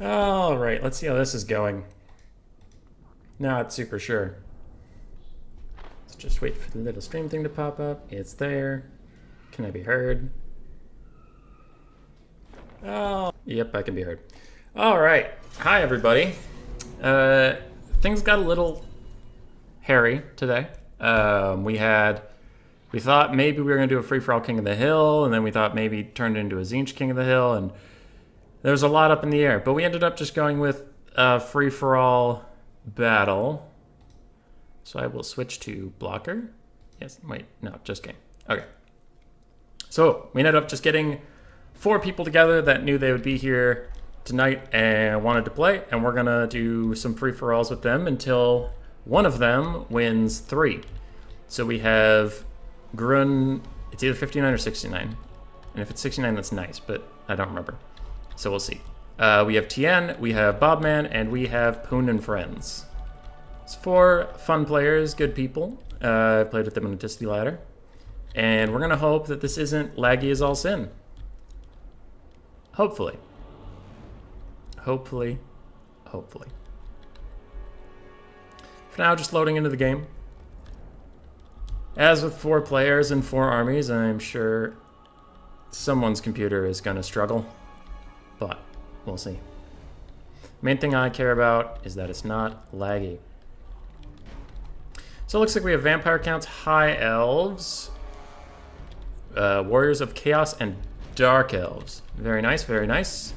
Alright, let's see how this is going. Not super sure. Let's just wait for the little stream thing to pop up. It's there. Can I be heard? Oh, yep, I can be heard. Alright, hi everybody. Things got a little hairy today. We thought maybe we were going to do a free-for-all King of the Hill, and then we thought maybe turn it into a Tzeentch King of the Hill, and there was a lot up in the air. But we ended up just going with a free-for-all battle. So I will switch to blocker. Yes, wait, no, just game. Okay. So we ended up just getting 4 people together that knew they would be here tonight and wanted to play, and we're going to do some free-for-alls with them until one of them wins 3. So we have Grun, it's either 59 or 69. And if it's 69, that's nice, but I don't remember. So we'll see. We have Tien, we have Bobman, and we have Poon and Friends. It's 4 fun players, good people. I played with them on a Disney ladder. And we're going to hope that this isn't laggy as all sin. Hopefully. Hopefully. Hopefully. For now, just loading into the game. As with 4 players and 4 armies, I'm sure someone's computer is going to struggle. But we'll see. Main thing I care about is that it's not laggy. So it looks like we have Vampire Counts, High Elves, Warriors of Chaos, and Dark Elves. Very nice, very nice.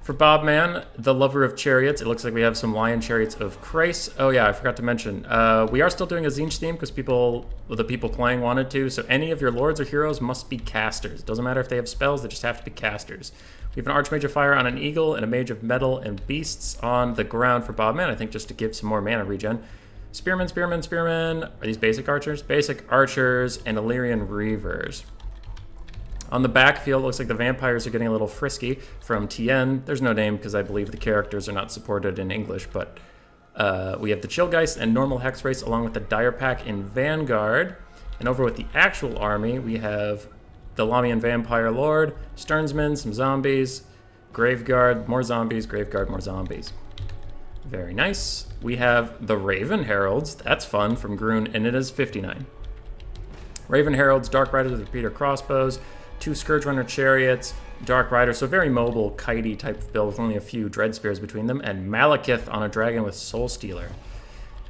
For Bobman, the Lover of Chariots, it looks like we have some Lion Chariots of Chryse. Oh yeah, I forgot to mention. We are still doing a Tzeentch theme because the people playing wanted to. So any of your lords or heroes must be casters. Doesn't matter if they have spells, they just have to be casters. We have an Archmage of Fire on an Eagle and a Mage of Metal and Beasts on the ground for Bobman, I think just to give some more mana regen. Spearmen, Spearmen, Spearmen. Are these basic archers? Basic archers and Illyrian Reavers. On the backfield, looks like the vampires are getting a little frisky from Tien. There's no name because I believe the characters are not supported in English, but we have the Chillgeist and normal Hex Race along with the Dire Pack in Vanguard. And over with the actual army, we have the Lamian Vampire Lord, Sternsman, some zombies, Graveguard, more zombies, Graveguard, more zombies. Very nice. We have the Raven Heralds. That's fun from Grun, and it is 59. Raven Heralds, Dark Riders with repeater crossbows, 2 Scourge Runner Chariots, Dark Rider, so very mobile, kitey type of build with only a few Dread Spears between them, and Malekith on a dragon with Soul Stealer.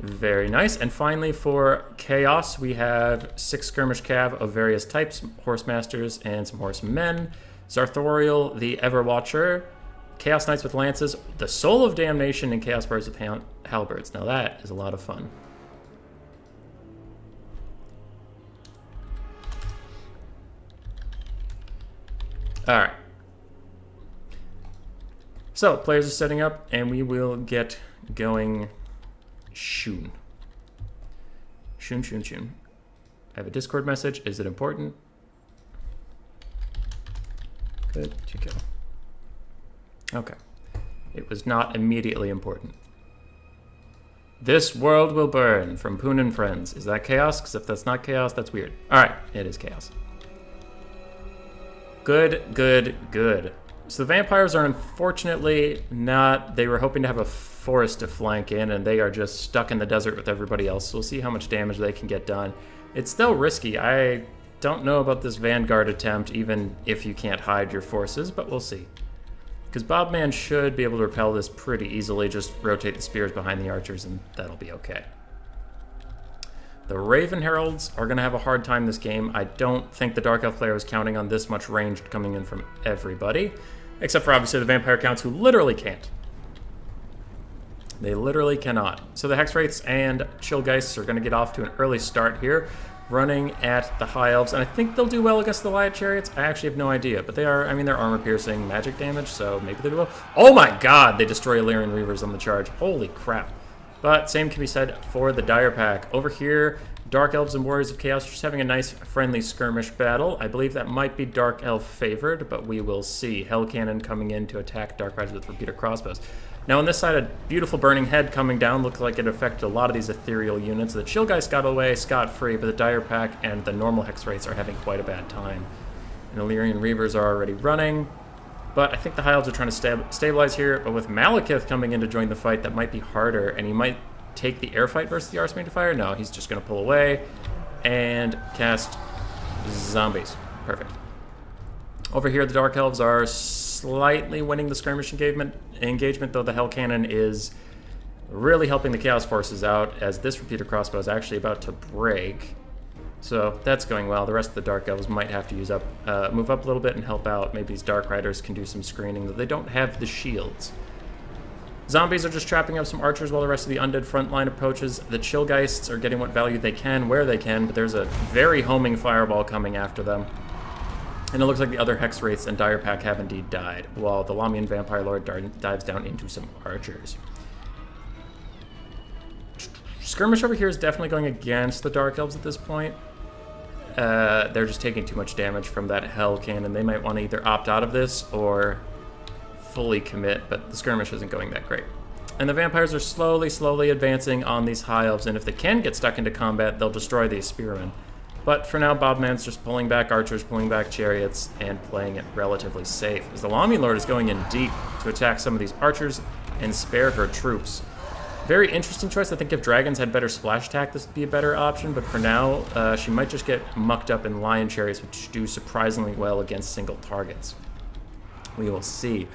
Very nice. And finally for Chaos, we have 6 Skirmish Cav of various types, Horsemasters and some Horsemen, Zarthoriel, the Everwatcher, Chaos Knights with Lances, the Soul of Damnation, and Chaos Birds with Halberds. Now that is a lot of fun. All right. So, players are setting up, and we will get going soon. Soon. I have a Discord message. Is it important? Good to go. Okay. It was not immediately important. This world will burn from Poon and Friends. Is that chaos? Because if that's not chaos, that's weird. All right. It is chaos. Good. So the vampires are unfortunately not... They were hoping to have a forest to flank in, and they are just stuck in the desert with everybody else. So we'll see how much damage they can get done. It's still risky. I don't know about this Vanguard attempt, even if you can't hide your forces, but we'll see. Because Bobman should be able to repel this pretty easily. Just rotate the spears behind the archers, and that'll be okay. The Raven Heralds are going to have a hard time this game. I don't think the Dark Elf player was counting on this much range coming in from everybody. Except for, obviously, the Vampire Counts, who literally can't. They literally cannot. So the Hex Wraiths and Chillgeists are going to get off to an early start here, running at the High Elves. And I think they'll do well against the Lion Chariots. I actually have no idea. But they are, I mean, they're armor-piercing magic damage, so maybe they do well. Oh my god! They destroy Illyrian Reavers on the charge. Holy crap. But same can be said for the Dire Pack. Over here, Dark Elves and Warriors of Chaos just having a nice friendly skirmish battle. I believe that might be Dark Elf favored, but we will see. Hell Cannon coming in to attack Dark Riders with repeater crossbows. Now on this side, a beautiful Burning Head coming down. Looked like it affected a lot of these ethereal units. The Chillgeist got away scot-free, but the Dire Pack and the normal Hex Wraiths are having quite a bad time. And Illyrian Reavers are already running. But I think the High Elves are trying to stabilize here. But with Malekith coming in to join the fight, that might be harder. And he might take the air fight versus the Archmage of Fire. No, he's just going to pull away and cast zombies. Perfect. Over here, the Dark Elves are slightly winning the skirmish engagement, though the Hell Cannon is really helping the Chaos Forces out, as this repeater crossbow is actually about to break. So that's going well. The rest of the Dark Elves might have to move up a little bit and help out. Maybe these Dark Riders can do some screening, though they don't have the shields. Zombies are just trapping up some archers while the rest of the undead front line approaches. The Chillgeists are getting what value they can where they can, but there's a very homing fireball coming after them. And it looks like the other Hex Wraiths and Dire Pack have indeed died, while the Lamian Vampire Lord dives down into some archers. Skirmish over here is definitely going against the Dark Elves at this point. They're just taking too much damage from that Hell Cannon. They might want to either opt out of this or fully commit, but the skirmish isn't going that great. And the Vampires are slowly advancing on these High Elves, and if they can get stuck into combat, they'll destroy these Spearmen. But for now, Bobman's just pulling back archers, pulling back chariots, and playing it relatively safe, as the Lamian Lord is going in deep to attack some of these archers and spare her troops. Very interesting choice. I think if dragons had better splash attack, this would be a better option, but for now, she might just get mucked up in lion chariots, which do surprisingly well against single targets. We will see.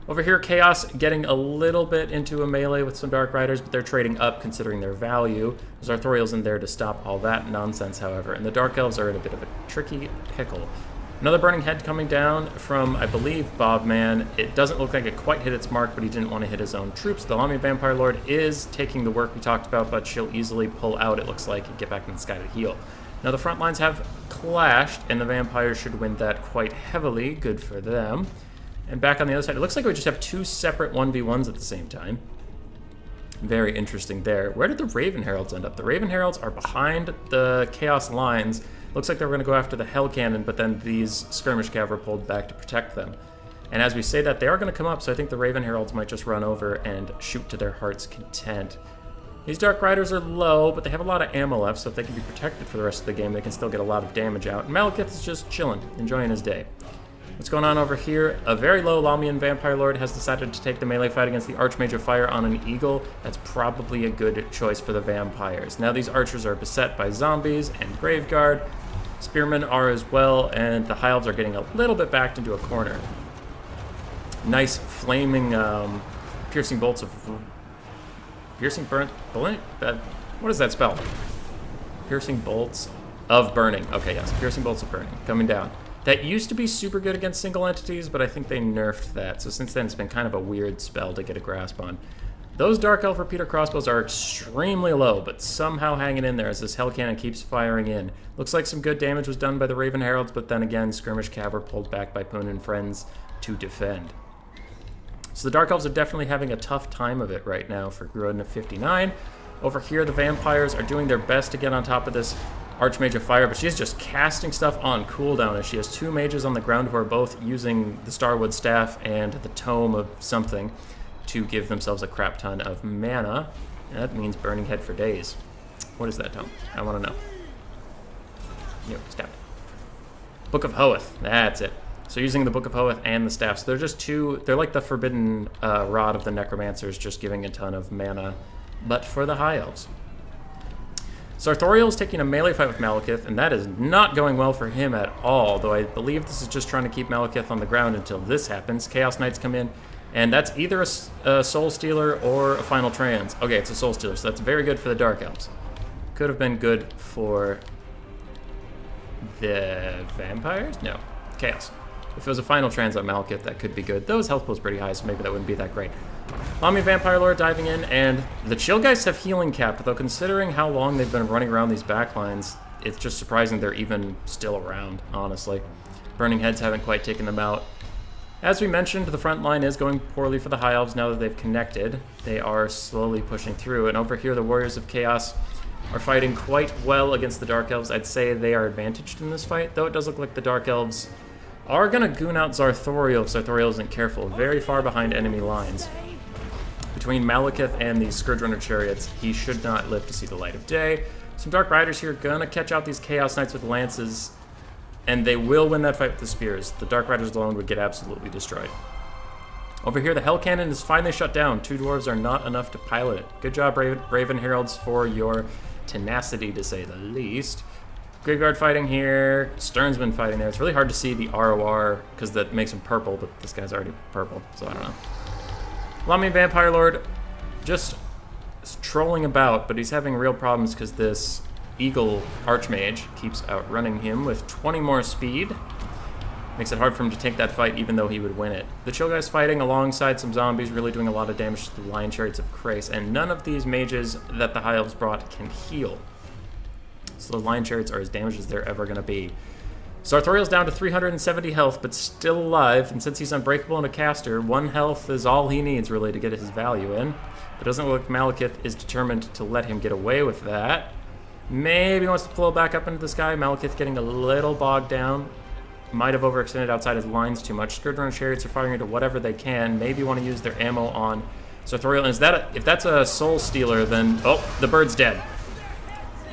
Over here, Chaos getting a little bit into a melee with some Dark Riders, but they're trading up considering their value. There's Arthuriel's in there to stop all that nonsense, however, and the Dark Elves are in a bit of a tricky pickle. Another Burning Head coming down from, I believe, Bobman. It doesn't look like it quite hit its mark, but he didn't want to hit his own troops. The Lamian Vampire Lord is taking the work we talked about, but she'll easily pull out, it looks like, and get back in the sky to heal. Now the front lines have clashed, and the Vampires should win that quite heavily. Good for them. And back on the other side, it looks like we just have two separate 1v1s at the same time. Very interesting there. Where did the Raven Heralds end up? The Raven Heralds are behind the Chaos lines. Looks like they were going to go after the Hell Cannon, but then these Skirmish Cav were pulled back to protect them. And as we say that, they are going to come up, so I think the Raven Heralds might just run over and shoot to their heart's content. These Dark Riders are low, but they have a lot of ammo left, so if they can be protected for the rest of the game, they can still get a lot of damage out. And Malekith is just chilling, enjoying his day. What's going on over here? A very low Lamian Vampire Lord has decided to take the melee fight against the Archmage of Fire on an Eagle. That's probably a good choice for the Vampires. Now these archers are beset by zombies and Graveguard. Spearmen are as well, and the High Elves are getting a little bit backed into a corner. Nice flaming, piercing bolts of... Piercing burnt... What does that spell? Piercing bolts of burning. Okay, yes, piercing bolts of burning. Coming down. That used to be super good against single entities, but I think they nerfed that. So since then, it's been kind of a weird spell to get a grasp on. Those Dark Elf repeater crossbows are extremely low, but somehow hanging in there as this Hell Cannon keeps firing in. Looks like some good damage was done by the Raven Heralds, but then again, Skirmish Cav were pulled back by Poon and friends to defend. So the Dark Elves are definitely having a tough time of it right now for Grodin of 59. Over here, the Vampires are doing their best to get on top of this Archmage of Fire, but she's just casting stuff on cooldown as she has two mages on the ground who are both using the Starwood Staff and the Tome of something to give themselves a crap ton of mana. And that means Burning Head for days. What is that tome? I want to know. Yo, stab it. Book of Hoeth. That's it. So using the Book of Hoeth and the staff. So they're just two... They're like the Forbidden Rod of the Necromancers, just giving a ton of mana, but for the High Elves. Sartorial is taking a melee fight with Malekith, and that is not going well for him at all, though I believe this is just trying to keep Malekith on the ground until this happens. Chaos Knights come in, and that's either a Soul Stealer or a Final Trans. Okay, it's a Soul Stealer, so that's very good for the Dark Elves. Could have been good for the Vampires? No, Chaos. If it was a Final Trans on Malekith, that could be good. Though his health pool is pretty high, so maybe that wouldn't be that great. Lamian Vampire Lord diving in, and the Chillgeists have healing capped, though considering how long they've been running around these backlines, it's just surprising they're even still around, honestly. Burning Heads haven't quite taken them out. As we mentioned, the front line is going poorly for the High Elves now that they've connected. They are slowly pushing through, and over here the Warriors of Chaos are fighting quite well against the Dark Elves. I'd say they are advantaged in this fight, though it does look like the Dark Elves are going to goon out Zarthoriel if Zarthoriel isn't careful, very far behind enemy lines. Between Malekith and the Scourge Runner chariots, he should not live to see the light of day. Some Dark Riders here going to catch out these Chaos Knights with lances. and they will win that fight with the spears. The Dark Riders alone would get absolutely destroyed. Over here, the Hell Cannon is finally shut down. 2 dwarves are not enough to pilot it. Good job, Raven Heralds, for your tenacity, to say the least. Graveguard fighting here. Stern's been fighting there. It's really hard to see the ROR because that makes him purple, but this guy's already purple, so I don't know. Lamian Vampire Lord just trolling about, but he's having real problems because this Eagle Archmage keeps outrunning him with 20 more speed. Makes it hard for him to take that fight, even though he would win it. The Chill Guy's fighting alongside some zombies, really doing a lot of damage to the Lion Chariots of Krace, and none of these mages that the High Elves brought can heal. So the Lion Chariots are as damaged as they're ever going to be. Sartorial's down to 370 health, but still alive, and since he's unbreakable and a caster, 1 health is all he needs, really, to get his value in. It doesn't look like Malekith is determined to let him get away with that. Maybe he wants to pull back up into the sky. Malekith getting a little bogged down. Might have overextended outside his lines too much. Scourge Runner Chariots are firing into whatever they can. Maybe want to use their ammo on Sartorial. And if that's a Soul Stealer, then... Oh, the bird's dead.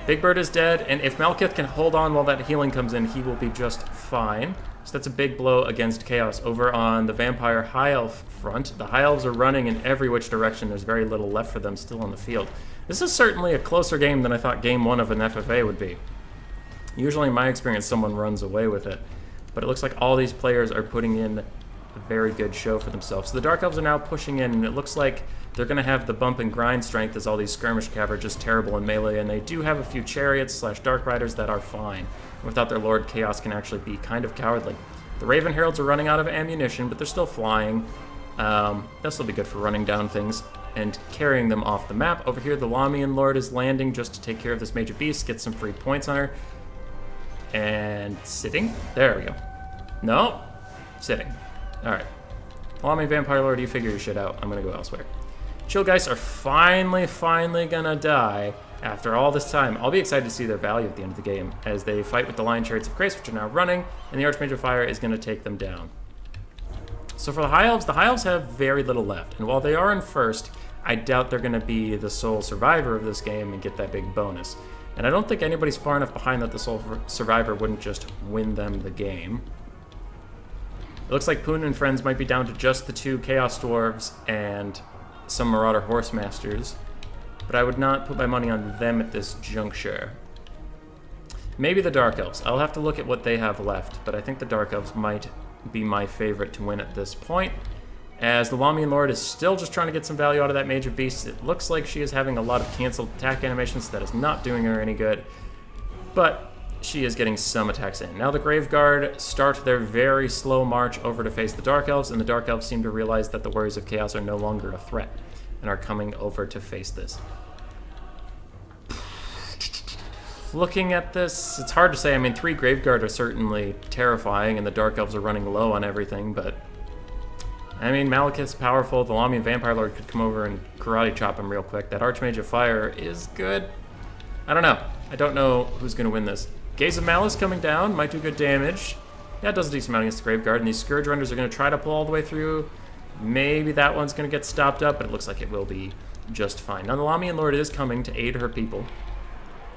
Big Bird is dead, and if Malekith can hold on while that healing comes in, he will be just fine. So that's a big blow against Chaos. Over on the Vampire High Elf front, the High Elves are running in every which direction. There's very little left for them still on the field. This is certainly a closer game than I thought game 1 of an FFA would be. Usually, in my experience, someone runs away with it. But it looks like all these players are putting in a very good show for themselves. So the Dark Elves are now pushing in, and it looks like they're going to have the bump and grind strength as all these skirmish cav are just terrible in melee, and they do have a few chariots / Dark Riders that are fine. Without their Lord, Chaos can actually be kind of cowardly. The Raven Heralds are running out of ammunition, but they're still flying. This will be good for running down things and carrying them off the map. Over here, the Lamian Lord is landing just to take care of this Major Beast, get some free points on her. And sitting. There we go. No. Sitting. Alright. Lamian Vampire Lord, you figure your shit out. I'm going to go elsewhere. Chill Guys are finally going to die after all this time. I'll be excited to see their value at the end of the game as they fight with the Lion Chariots of Krace, which are now running, and the Archmage of Fire is going to take them down. So for the High Elves have very little left. And while they are in first, I doubt they're going to be the sole survivor of this game and get that big bonus. And I don't think anybody's far enough behind that the sole survivor wouldn't just win them the game. It looks like Poon and friends might be down to just the 2 Chaos Dwarves and some Marauder Horsemasters, but I would not put my money on them at this juncture. Maybe the Dark Elves. I'll have to look at what they have left, but I think the Dark Elves might be my favorite to win at this point, as the Lamian Lord is still just trying to get some value out of that Mage of Beasts. It looks like she is having a lot of canceled attack animations. That is not doing her any good, but she is getting some attacks in. Now the Grave Guard start their very slow march over to face the Dark Elves, and the Dark Elves seem to realize that the Warriors of Chaos are no longer a threat and are coming over to face this. Looking at this, it's hard to say. I mean, 3 Grave Guard are certainly terrifying, and the Dark Elves are running low on everything, but I mean, Malekith's powerful. The Lamian Vampire Lord could come over and karate chop him real quick. That Archmage of Fire is good. I don't know. I don't know who's going to win this. Gaze of Malice coming down. Might do good damage. Yeah, it does a decent amount against the Grave Guard. And these Scourge Runners are going to try to pull all the way through. Maybe that one's going to get stopped up, but it looks like it will be just fine. Now, the Lamian Lord is coming to aid her people,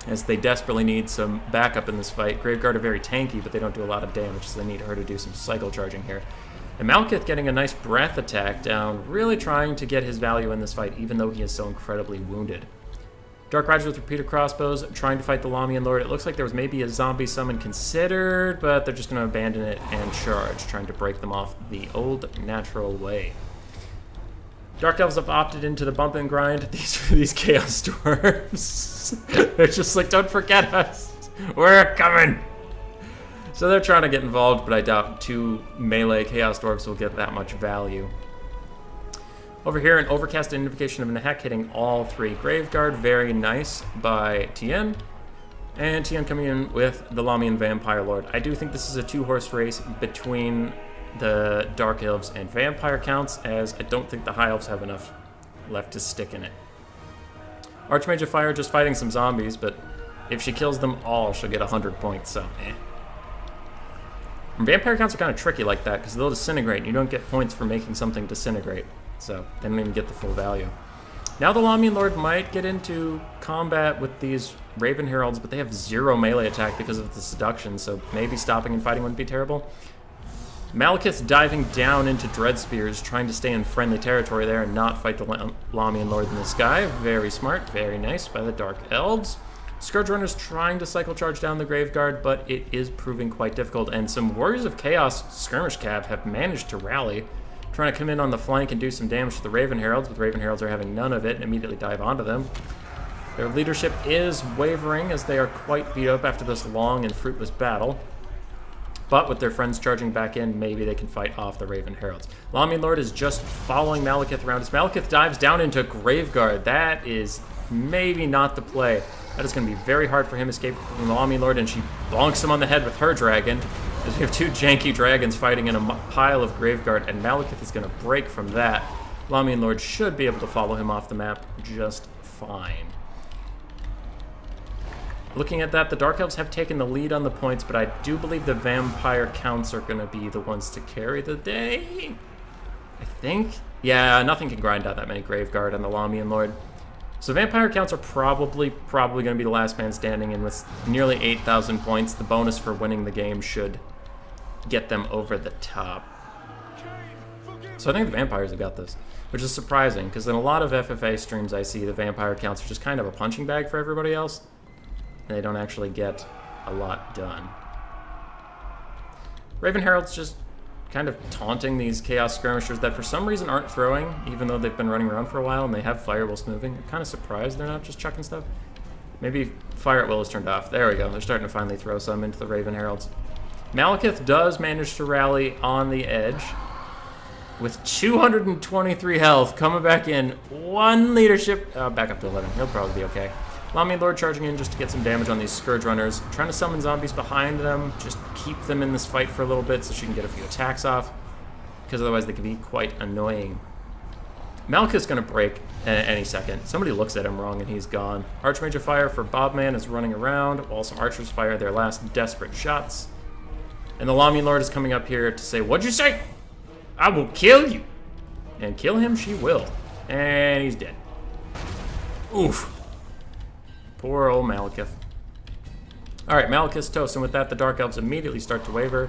as they desperately need some backup in this fight. Grave Guard are very tanky, but they don't do a lot of damage, so they need her to do some cycle charging here. And Malekith getting a nice breath attack down, really trying to get his value in this fight, even though he is so incredibly wounded. Dark Riders with repeater crossbows trying to fight the Lamian Lord. It looks like there was maybe a zombie summon considered, but they're just going to abandon it and charge, trying to break them off the old natural way. Dark Elves have opted into the bump and grind. These Chaos Dwarves, they're just like, don't forget us. We're coming. So they're trying to get involved, but I doubt 2 melee Chaos Dwarves will get that much value. Over here, an Overcast Identification of Nahek hitting all 3 Grave Guard. Very nice by Tien. And Tien coming in with the Lamian Vampire Lord. I do think this is a 2-horse race between the Dark Elves and Vampire counts, as I don't think the High Elves have enough left to stick in it. Archmage of Fire just fighting some zombies, but if she kills them all, she'll get 100 points, so And Vampire counts are kind of tricky like that, because they'll disintegrate, and you don't get points for making something disintegrate. So they don't even get the full value. Now the Lamian Lord might get into combat with these Raven Heralds, but they have 0 melee attack because of the seduction, so maybe stopping and fighting wouldn't be terrible. Malekith diving down into Dread Spears, trying to stay in friendly territory there and not fight the Lamian Lord in the sky. Very smart, very nice by the Dark Elves. Scourge Runners trying to cycle charge down the Graveguard, but it is proving quite difficult, and some Warriors of Chaos Skirmish Cav have managed to rally, trying to come in on the flank and do some damage to the Raven Heralds, but the Raven Heralds are having none of it and immediately dive onto them. Their leadership is wavering as they are quite beat up after this long and fruitless battle. But with their friends charging back in, maybe they can fight off the Raven Heralds. Lamian Lord is just following Malekith around as Malekith dives down into Graveguard. That is maybe not the play. That is going to be very hard for him escaping from the Lamian Lord, and she bonks him on the head with her dragon. As we have 2 janky dragons fighting in a pile of Graveguard, and Malekith is going to break from that. Lamian Lord should be able to follow him off the map just fine. Looking at that, the Dark Elves have taken the lead on the points, but I do believe the Vampire Counts are going to be the ones to carry the day. I think? Yeah, nothing can grind out that many Graveguard on the Lamian Lord. So Vampire Counts are probably going to be the last man standing, and with nearly 8,000 points, the bonus for winning the game should get them over the top. So I think the Vampires have got this, which is surprising, because in a lot of FFA streams I see the Vampire Counts are just kind of a punching bag for everybody else, and they don't actually get a lot done. Raven Herald's just kind of taunting these Chaos Skirmishers that for some reason aren't throwing, even though they've been running around for a while and they have fire whilst moving. I'm kind of surprised they're not just chucking stuff. Maybe fire at will is turned off. There we go. They're starting to finally throw some into the Raven Heralds. Malekith does manage to rally on the edge with 223 health, coming back in 1 leadership. Back up to 11. He'll probably be okay. Lamian Lord charging in just to get some damage on these Scourge Runners, trying to summon zombies behind them, just keep them in this fight for a little bit so she can get a few attacks off, because otherwise they can be quite annoying. Malekith's going to break any second. Somebody looks at him wrong and he's gone. Archmage of Fire for Bobman is running around, while some archers fire their last desperate shots. And the Lamian Lord is coming up here to say, "What'd you say? I will kill you." And kill him she will. And he's dead. Oof. Poor old Malekith. Alright, Malekith's toast, and with that the Dark Elves immediately start to waver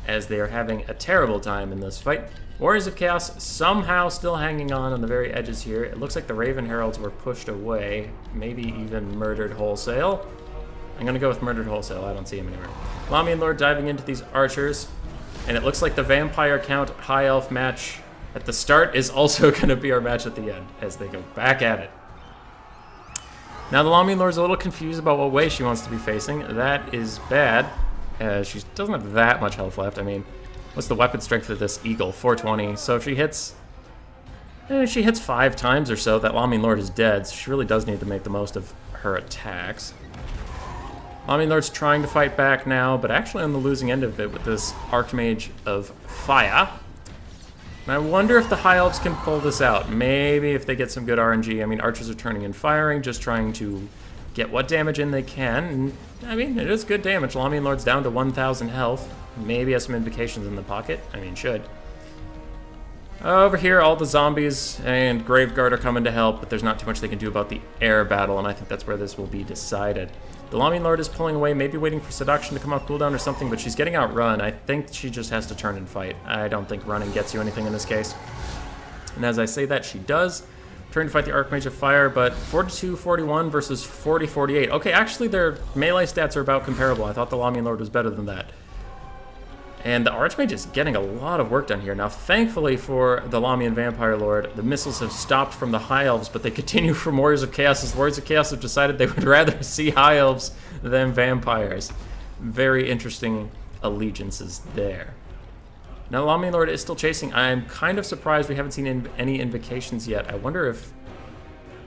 as they are having a terrible time in this fight. Warriors of Chaos somehow still hanging on the very edges here. It looks like the Raven Heralds were pushed away, maybe even murdered wholesale. I'm going to go with murdered wholesale. I don't see him anywhere. Lamian Lord diving into these archers, and it looks like the Vampire Count High Elf match at the start is also going to be our match at the end as they go back at it. Now the Lamian Lord's a little confused about what way she wants to be facing. That is bad. She doesn't have that much health left. I mean, what's the weapon strength of this Eagle? 420. So if she hits 5 times or so, that Lamian Lord is dead. So she really does need to make the most of her attacks. Lamian Lord's trying to fight back now, but actually on the losing end of it with this Archmage of Fire. And I wonder if the High Elves can pull this out. Maybe if they get some good RNG. I mean, archers are turning and firing, just trying to get what damage in they can. And, I mean, it is good damage. Lamian Lord's down to 1,000 health. Maybe has some invocations in the pocket. I mean, should. Over here, all the zombies and Graveguard are coming to help, but there's not too much they can do about the air battle, and I think that's where this will be decided. The Lamian Lord is pulling away, maybe waiting for Seduction to come off cooldown or something, but she's getting outrun. I think she just has to turn and fight. I don't think running gets you anything in this case. And as I say that, she does turn to fight the Archmage of Fire, but 42-41 versus 40-48. Okay, actually their melee stats are about comparable. I thought the Lamian Lord was better than that. And the Archmage is getting a lot of work done here. Now, thankfully for the Lamian Vampire Lord, the missiles have stopped from the High Elves, but they continue from Warriors of Chaos, as Warriors of Chaos have decided they would rather see High Elves than vampires. Very interesting allegiances there. Now, the Lamian Lord is still chasing. I'm kind of surprised we haven't seen any invocations yet. I wonder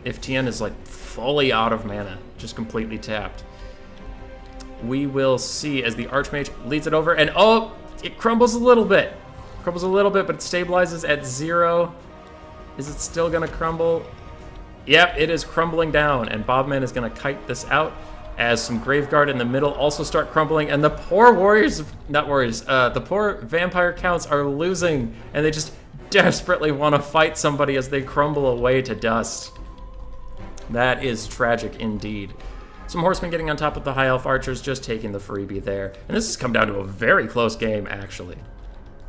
if Tien is, like, fully out of mana, just completely tapped. We will see as the Archmage leads it over, and oh, it crumbles a little bit. Crumbles a little bit, but it stabilizes at 0. Is it still gonna crumble? Yep, it is crumbling down, and Bobman is gonna kite this out as some Graveguard in the middle also start crumbling, and the poor warriors, not warriors, the poor Vampire Counts are losing, and they just desperately want to fight somebody as they crumble away to dust. That is tragic indeed. Some horsemen getting on top of the high elf archers, just taking the freebie there. And this has come down to a very close game, actually.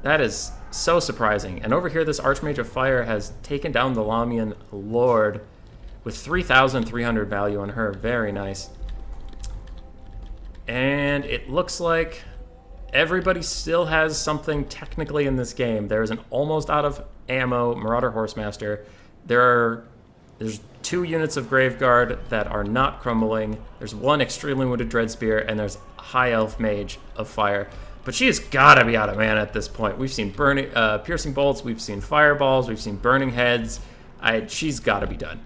That is so surprising. And over here, this Archmage of Fire has taken down the Lamian Lord with 3,300 value on her. Very nice. And it looks like everybody still has something technically in this game. There's an almost out of ammo Marauder Horsemaster. There's 2 units of Graveguard that are not crumbling. There's 1 extremely wounded Dreadspear, and there's a High Elf Mage of Fire. But she has got to be out of mana at this point. We've seen piercing bolts, we've seen fireballs, we've seen burning heads. She's got to be done.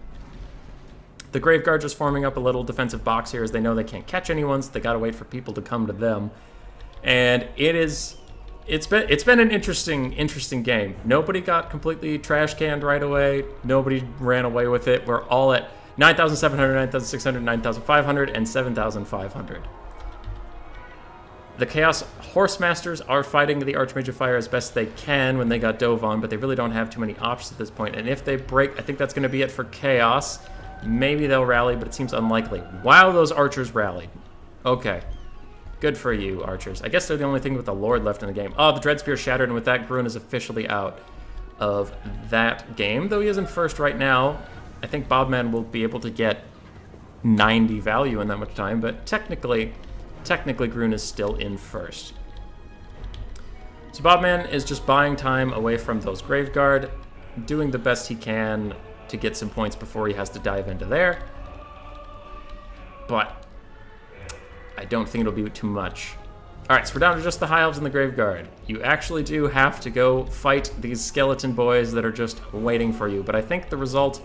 The Graveguard just forming up a little defensive box here as they know they can't catch anyone, so they got to wait for people to come to them. And it's been an interesting game. Nobody got completely trash canned right away. Nobody ran away with it. We're all at 9,700, 9,600, 9,500, and 7,500. The Chaos Horsemasters are fighting the Archmage of Fire as best they can when they got dove on, but they really don't have too many options at this point. And if they break, I think that's going to be it for Chaos. Maybe they'll rally, but it seems unlikely. Wow, those archers rallied. Okay. Good for you, archers. I guess they're the only thing with the Lord left in the game. Oh, the Dreadspear shattered, and with that, Grun is officially out of that game. Though he is in first right now, I think Bobman will be able to get 90 value in that much time, but technically Grun is still in first. So Bobman is just buying time away from those Graveguard, doing the best he can to get some points before he has to dive into there. But I don't think it'll be too much. Alright, so we're down to just the High Elves and the Graveguard. You actually do have to go fight these skeleton boys that are just waiting for you. But I think the result,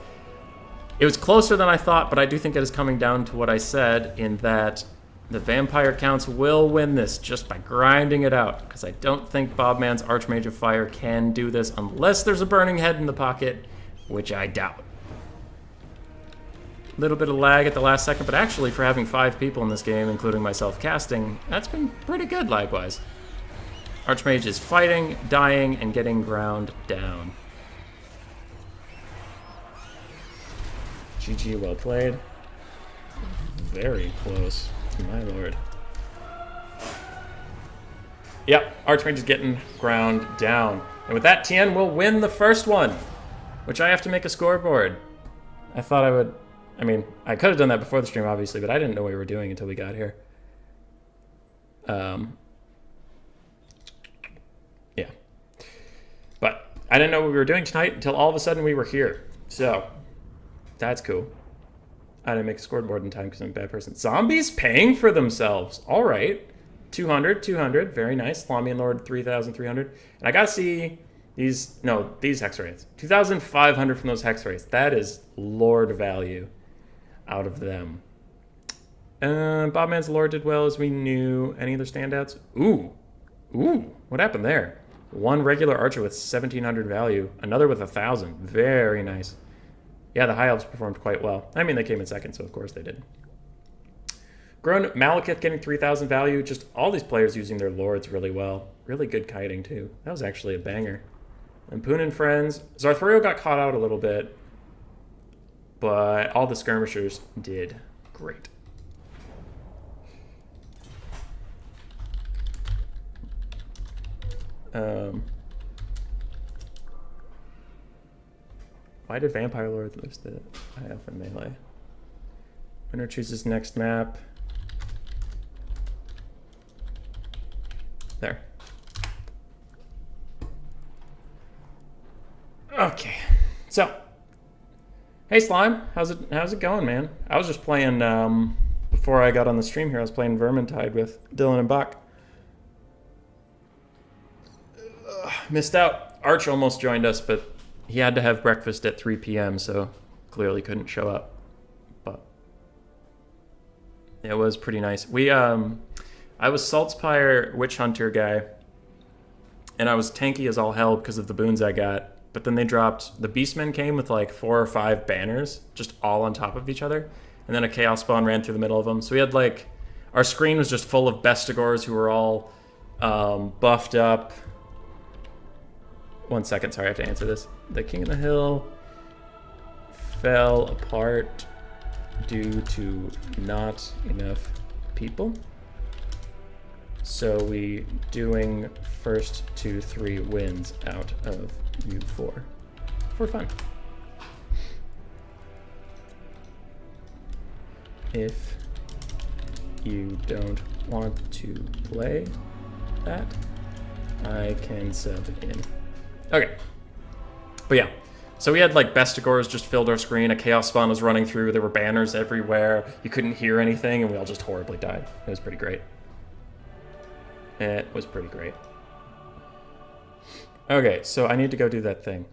it was closer than I thought, but I do think it is coming down to what I said, in that the Vampire Counts will win this just by grinding it out. Because I don't think Bobman's Archmage of Fire can do this unless there's a Burning Head in the pocket, which I doubt. Little bit of lag at the last second, but actually for having 5 people in this game, including myself casting, that's been pretty good lag-wise. Archmage is fighting, dying, and getting ground down. GG, well played. Very close, my lord. Yep, Archmage is getting ground down. And with that, Tien will win the first one, which I have to make a scoreboard. I thought I would... I mean, I could have done that before the stream, obviously, but I didn't know what we were doing until we got here. Yeah. But I didn't know what we were doing tonight until all of a sudden we were here. So, that's cool. I didn't make a scoreboard in time because I'm a bad person. Zombies paying for themselves. All right. 200, 200. Very nice. Lamian Lord, 3,300. And I got to see these hex rates. 2,500 from those hex rates. That is Lord value out of them. Bobman's Lord did well, as we knew. Any other standouts? Ooh. What happened there? 1 regular archer with 1,700 value. Another with 1,000. Very nice. Yeah, the High Elves performed quite well. I mean, they came in second, so of course they did. Grun, Malekith getting 3,000 value. Just all these players using their Lords really well. Really good kiting, too. That was actually a banger. Lampoon and friends. Zarthorio got caught out a little bit, but all the skirmishers did great. Why did Vampire Lord lose the High Elf in melee? Winner chooses next map. There. Okay, so hey Slime, how's it going, man? I was just playing before I got on the stream here. I was playing Vermintide with Dylan and Bach. Missed out. Arch almost joined us, but he had to have breakfast at 3 p.m., so clearly couldn't show up. But it was pretty nice. I was Saltspire Witch Hunter guy, and I was tanky as all hell because of the boons I got. But then they dropped, the Beastmen came with like 4 or 5 banners, just all on top of each other. And then a Chaos Spawn ran through the middle of them. So we had like, our screen was just full of Bestigors who were all buffed up 1 second, sorry, I have to answer this. The King of the Hill fell apart due to not enough people. So we doing first 2-3 wins out of U4 for fun. If you don't want to play that, I can sub in. Okay. But yeah. So we had like Bestigors just filled our screen, a Chaos Spawn was running through, there were banners everywhere, you couldn't hear anything, and we all just horribly died. It was pretty great. It was pretty great. Okay, so I need to go do that thing.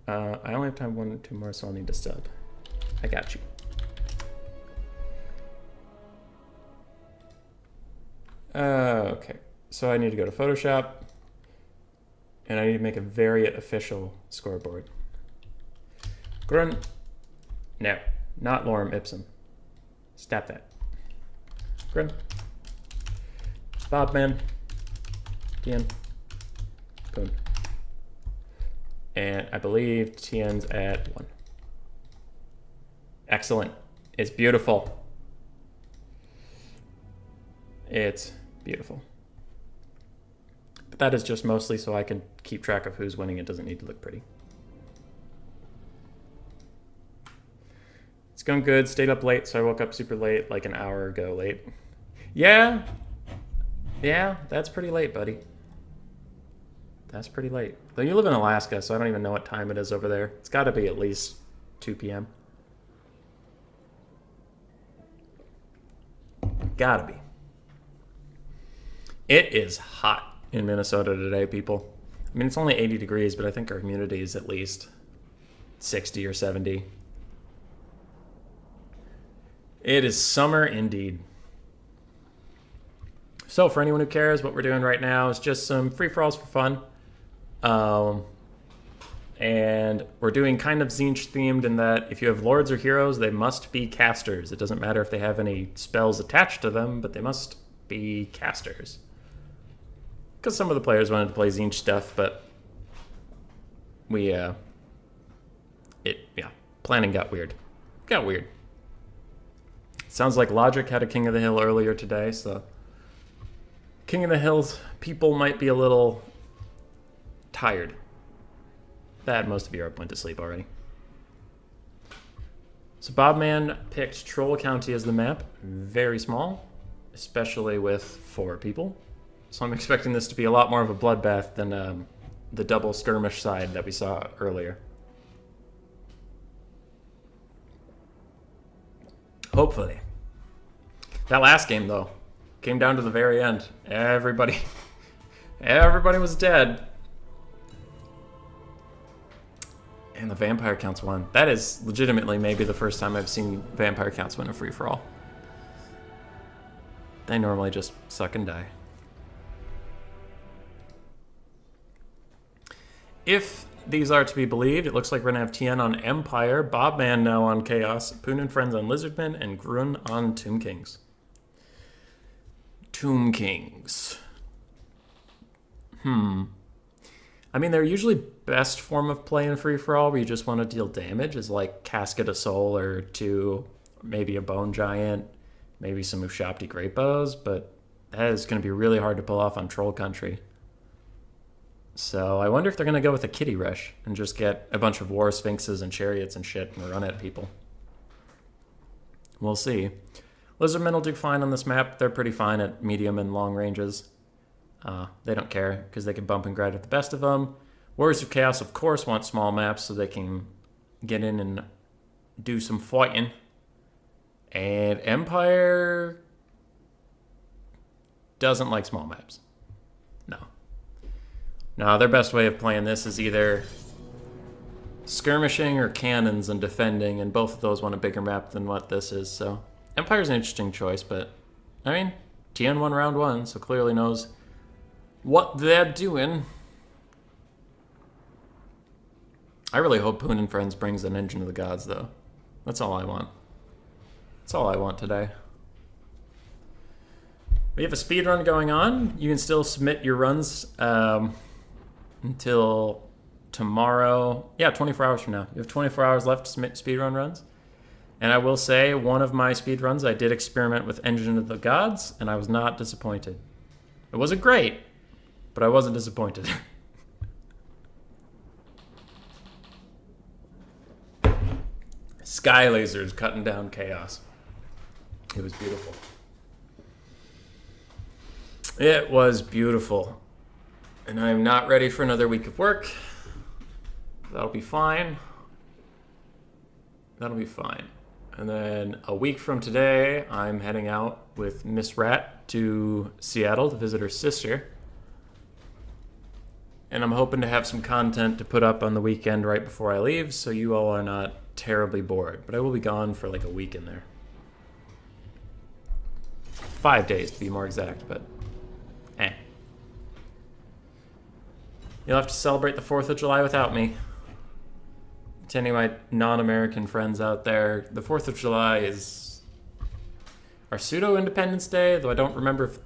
I only have time 1 or 2 more, so I'll need to sub. I got you. Okay, so I need to go to Photoshop, and I need to make a variant official scoreboard. Grun. No, not lorem ipsum. Stop that. Grun. Bobman. Tien. Boom. And I believe Tien's at 1. Excellent. It's beautiful. It's beautiful. But that is just mostly so I can keep track of who's winning. It doesn't need to look pretty. It's going good. Stayed up late, so I woke up super late, like an hour ago late. Yeah. Yeah, that's pretty late, buddy. That's pretty late. Though you live in Alaska, so I don't even know what time it is over there. It's got to be at least 2 p.m. Gotta be. It is hot in Minnesota today, people. I mean, it's only 80 degrees, but I think our humidity is at least 60 or 70. It is summer indeed. So for anyone who cares, what we're doing right now is just some free-for-alls for fun. And we're doing kind of Tzeentch themed in that if you have lords or heroes, they must be casters. It doesn't matter if they have any spells attached to them, but they must be casters. Because some of the players wanted to play Tzeentch stuff, but planning got weird. Got weird. Sounds like Logic had a King of the Hill earlier today, so King of the Hill's people might be a little tired. That most of Europe went to sleep already. So Bobman picked Troll County as the map. Very small, especially with 4 people. So I'm expecting this to be a lot more of a bloodbath than the double skirmish side that we saw earlier. Hopefully. That last game, though, came down to the very end. Everybody was dead. And the vampire counts won. That is legitimately maybe the first time I've seen vampire counts win a free-for-all. They normally just suck and die. If these are to be believed, it looks like we're going to have Tien on Empire, Bobman now on Chaos, Poon and Friends on Lizardmen, and Grun on Tomb Kings. Tomb Kings. I mean, they're usually best form of play in free-for-all where you just want to deal damage is like Casket of Soul or 2, maybe a Bone Giant, maybe some Ushabti Great Bows, but that is going to be really hard to pull off on Troll Country. So I wonder if they're going to go with a Kitty Rush and just get a bunch of War Sphinxes and Chariots and shit and run at people. We'll see. Lizardmen will do fine on this map. They're pretty fine at medium and long ranges. They don't care because they can bump and grind with the best of them. Warriors of Chaos, of course, want small maps so they can get in and do some fighting. And Empire doesn't like small maps. No, their best way of playing this is either skirmishing or cannons and defending, and both of those want a bigger map than what this is, so Empire's an interesting choice, but I mean, Tien won round 1, so clearly knows what they're doing. I really hope Poon and Friends brings an Engine of the Gods, though. That's all I want. That's all I want today. We have a speed run going on. You can still submit your runs until tomorrow. Yeah, 24 hours from now. You have 24 hours left to speedrun runs. And I will say, one of my speedruns, I did experiment with Engine of the Gods, and I was not disappointed. It wasn't great, but I wasn't disappointed. Sky lasers cutting down chaos. It was beautiful. It was beautiful. And I am not ready for another week of work. That'll be fine. That'll be fine. And then a week from today, I'm heading out with Miss Rat to Seattle to visit her sister. And I'm hoping to have some content to put up on the weekend right before I leave, so you all are not terribly bored. But I will be gone for like a week in there. 5 days to be more exact, but You'll have to celebrate the 4th of July without me. To any of my non-American friends out there, the 4th of July is our pseudo-Independence Day, though I don't remember if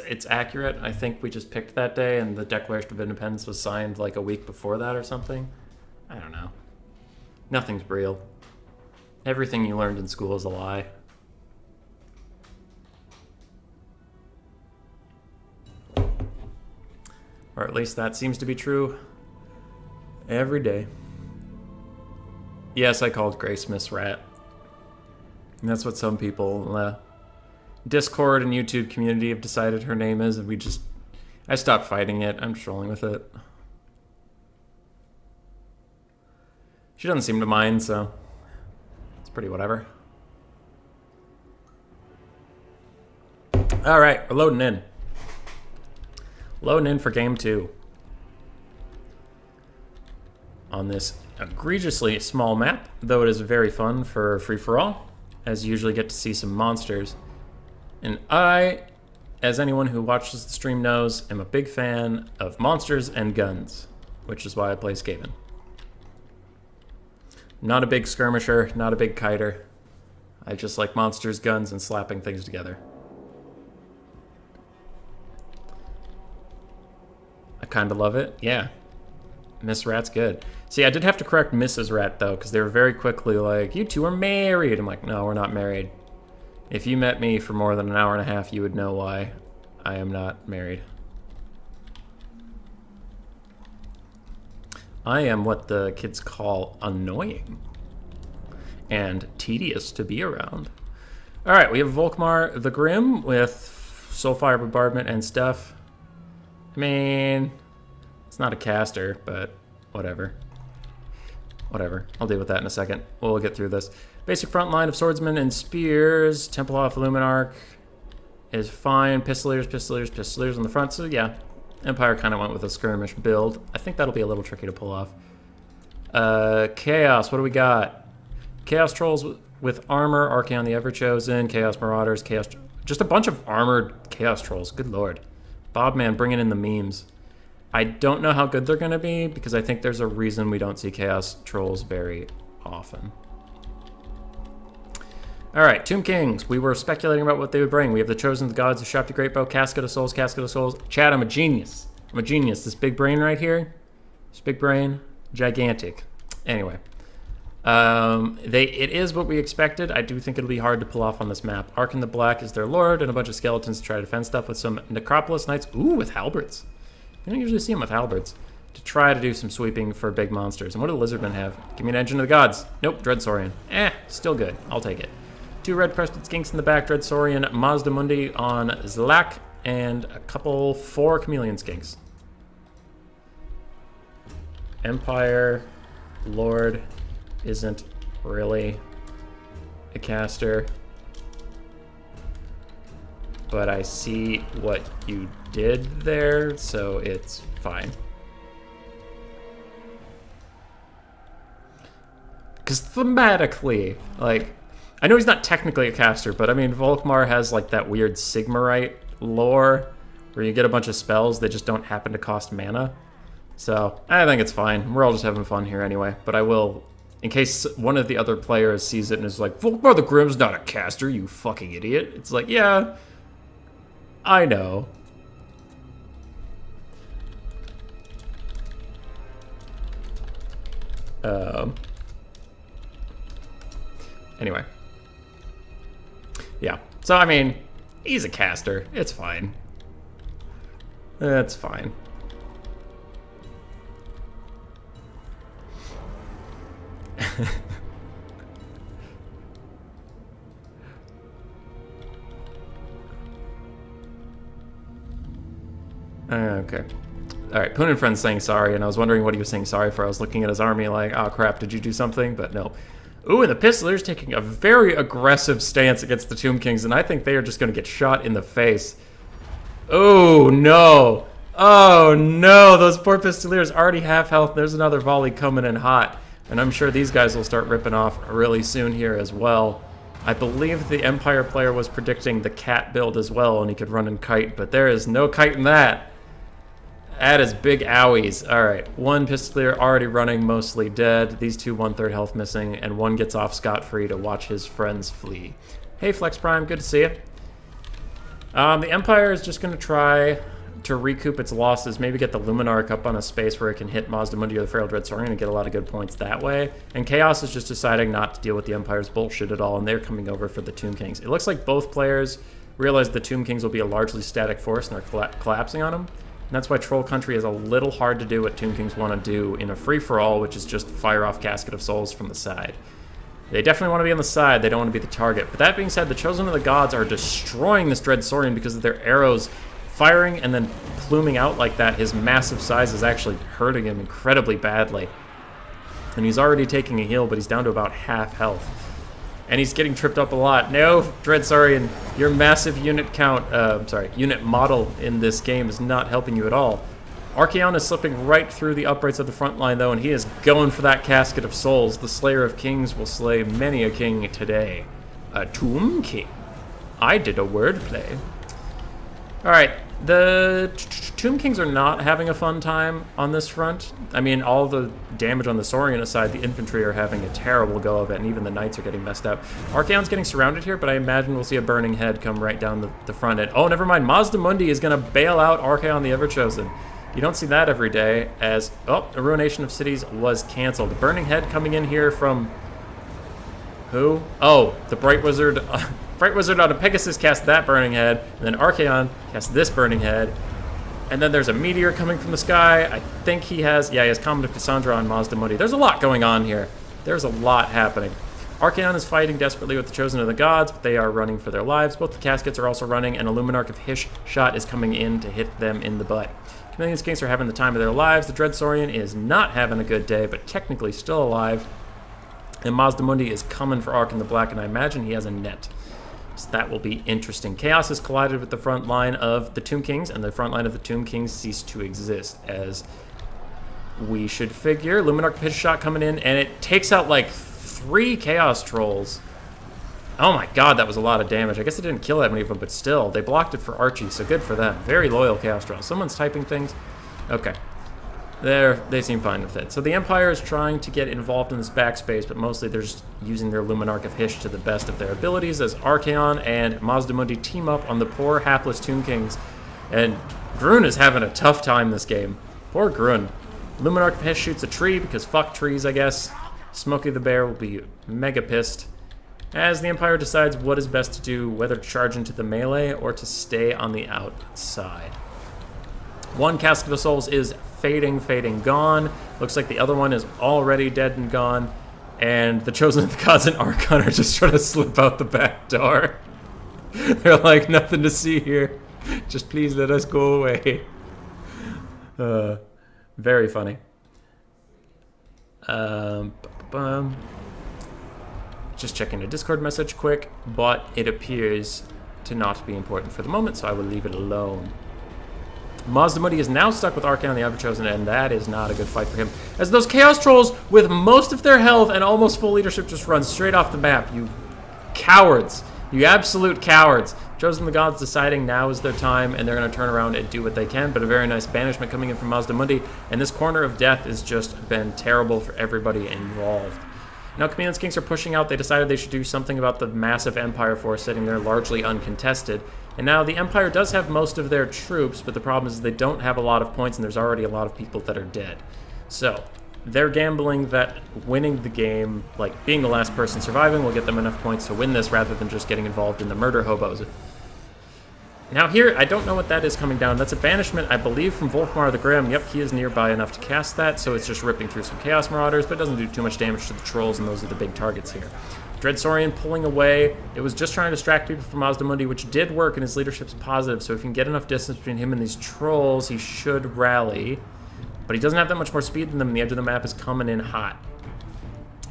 it's accurate. I think we just picked that day and the Declaration of Independence was signed like a week before that or something. I don't know. Nothing's real. Everything you learned in school is a lie. Or at least that seems to be true every day. Yes, I called Grace Miss Rat. And that's what some people Discord and YouTube community have decided her name is, and I stopped fighting it. I'm trolling with it. She doesn't seem to mind, so it's pretty whatever. All right, we're loading in. Loading in for game 2. On this egregiously small map, though it is very fun for free-for-all, as you usually get to see some monsters. And I, as anyone who watches the stream knows, am a big fan of monsters and guns, which is why I play Skaven. Not a big skirmisher, not a big kiter. I just like monsters, guns, and slapping things together. I kind of love it. Yeah. Miss Rat's good. See, I did have to correct Mrs. Rat, though, because they were very quickly like, you two are married. I'm like, no, we're not married. If you met me for more than an hour and a half, you would know why I am not married. I am what the kids call annoying and tedious to be around. All right, we have Volkmar the Grim with Soulfire Bombardment and stuff. I mean, it's not a caster, but whatever. Whatever. I'll deal with that in a second. We'll get through this. Basic front line of swordsmen and spears. Templehof Illuminarch is fine. Pistoliers, Pistoliers, Pistoliers on the front. So yeah, Empire kind of went with a skirmish build. I think that'll be a little tricky to pull off. Chaos, what do we got? Chaos Trolls with armor. Archaon the Everchosen. Chaos Marauders. Chaos... Just a bunch of armored Chaos Trolls. Good lord. Bobman bringing in the memes. I don't know how good they're going to be, because I think there's a reason we don't see Chaos Trolls very often. Alright, Tomb Kings. We were speculating about what they would bring. We have the Chosen of the Gods, the Shafty Greatbow, Casket of Souls, Casket of Souls. Chad, I'm a genius. I'm a genius. This big brain right here, this big brain, gigantic. Anyway. It is what we expected. I do think it'll be hard to pull off on this map. Arkan the Black is their lord, and a bunch of skeletons to try to defend stuff with some Necropolis Knights. Ooh, with halberds. You don't usually see them with halberds. To try to do some sweeping for big monsters. And what do the Lizardmen have? Give me an Engine of the Gods. Nope, Dreadsaurian. Still good. I'll take it. 2 red-crested skinks in the back, Dreadsaurian, Mazda Mundi on Zlak, and a couple 4 chameleon skinks. Empire, Lord... isn't really a caster, but I see what you did there, so it's fine. Because thematically, like, I know he's not technically a caster, but I mean, Volkmar has like that weird Sigmarite lore where you get a bunch of spells that just don't happen to cost mana. So I think it's fine. We're all just having fun here anyway, but I will... in case one of the other players sees it and is like, Volkmar the Grim's not a caster, you fucking idiot. It's like, yeah, I know. Anyway. Yeah. So, I mean, he's a caster. It's fine. It's fine. Okay. Alright, Poon and Friend's saying sorry, and I was wondering what he was saying sorry for. I was looking at his army like, oh crap, did you do something? But no. Ooh, and the Pistolers taking a very aggressive stance against the Tomb Kings, and I think they are just going to get shot in the face. Oh, no. Oh, no. Those poor Pistoliers already half health. There's another volley coming in hot, and I'm sure these guys will start ripping off really soon here as well. I believe the Empire player was predicting the cat build as well, and he could run and kite, but there is no kite in that. That is big owies. Alright, one Pistolier already running, mostly dead. These two 1/3 health missing, and one gets off scot-free to watch his friends flee. Hey, Flex Prime, good to see you. The Empire is just going to try to recoup its losses, maybe get the Luminarch up on a space where it can hit Mazdamundi or the Feral Dreadsaurian and get a lot of good points that way. And Chaos is just deciding not to deal with the Empire's bullshit at all, and they're coming over for the Tomb Kings. It looks like both players realize the Tomb Kings will be a largely static force, and they're collapsing on them. And that's why Troll Country is a little hard to do what Tomb Kings want to do in a free-for-all, which is just fire off Casket of Souls from the side. They definitely want to be on the side, they don't want to be the target. But that being said, the Chosen of the Gods are destroying this Dreadsaurian because of their arrows firing and then pluming out like that. His massive size is actually hurting him incredibly badly. And he's already taking a heal, but he's down to about half health. And he's getting tripped up a lot. No, Dreadsaurian, your massive unit count, unit model in this game is not helping you at all. Archaon is slipping right through the uprights of the front line, though, and he is going for that Casket of Souls. The Slayer of Kings will slay many a king today. A Tomb King. I did a wordplay. Alright, the Tomb Kings are not having a fun time on this front. I mean, all the damage on the Saurian aside, the infantry are having a terrible go of it, and even the knights are getting messed up. Archaon's getting surrounded here, but I imagine we'll see a burning head come right down the front end. Oh, never mind, Mazdamundi is going to bail out Archaon the Everchosen. You don't see that every day, as, oh, a Ruination of Cities was canceled. The burning head coming in here from, who? Oh, the Bright Wizard. Bright Wizard on a Pegasus cast that burning head, and then Archaon cast this burning head. And then there's a meteor coming from the sky. I think he has Comet of Cassandra on Mazdamundi. There's a lot going on here. There's a lot happening. Archaon is fighting desperately with the Chosen of the Gods, but they are running for their lives. Both the Caskets are also running, and a Luminarch of Hysh shot is coming in to hit them in the butt. Chameleon's Kings are having the time of their lives. The Dreadsaurian is not having a good day, but technically still alive. And Mazdamundi is coming for Ark in the Black, and I imagine he has a net. So that will be interesting. Chaos has collided with the front line of the Tomb Kings, and the front line of the Tomb Kings ceased to exist, as we should figure. Luminarch pitch shot coming in, and it takes out like 3 Chaos Trolls. Oh my god, that was a lot of damage. I guess it didn't kill that many of them, but still, they blocked it for Archie, so good for them. Very loyal Chaos Trolls. Someone's typing things. Okay. They seem fine with it. So the Empire is trying to get involved in this backspace, but mostly they're just using their Luminarch of Hysh to the best of their abilities as Archaon and Mazdamundi team up on the poor hapless Tomb Kings. And Grun is having a tough time this game. Poor Grun. Luminarch of Hysh shoots a tree because fuck trees, I guess. Smokey the Bear will be mega pissed as the Empire decides what is best to do, whether to charge into the melee or to stay on the outside. One Casket of Souls is fading, gone. Looks like the other one is already dead and gone. And the Chosen of the Gods and Archon are just trying to slip out the back door. They're like, nothing to see here. Just please let us go away. Very funny. Just checking a Discord message quick, but it appears to not be important for the moment, so I will leave it alone. Mazdamundi is now stuck with Archaon the Everchosen, and that is not a good fight for him. As those Chaos Trolls, with most of their health and almost full leadership, just run straight off the map. You cowards. You absolute cowards. Chosen the Gods deciding now is their time, and they're going to turn around and do what they can, but a very nice banishment coming in from Mazdamundi, and this corner of death has just been terrible for everybody involved. Now Chameleon's Kings are pushing out. They decided they should do something about the massive Empire force sitting there largely uncontested. And now the Empire does have most of their troops, but the problem is they don't have a lot of points, and there's already a lot of people that are dead. So, they're gambling that winning the game, like being the last person surviving, will get them enough points to win this rather than just getting involved in the murder hobos. Now here, I don't know what that is coming down. That's a banishment, I believe, from Volkmar the Grim. Yep, he is nearby enough to cast that, so it's just ripping through some Chaos Marauders, but it doesn't do too much damage to the trolls, and those are the big targets here. Dreadsaurian pulling away. It was just trying to distract people from Mazdamundi, which did work, and his leadership's positive, so if you can get enough distance between him and these trolls, he should rally. But he doesn't have that much more speed than them, and the edge of the map is coming in hot.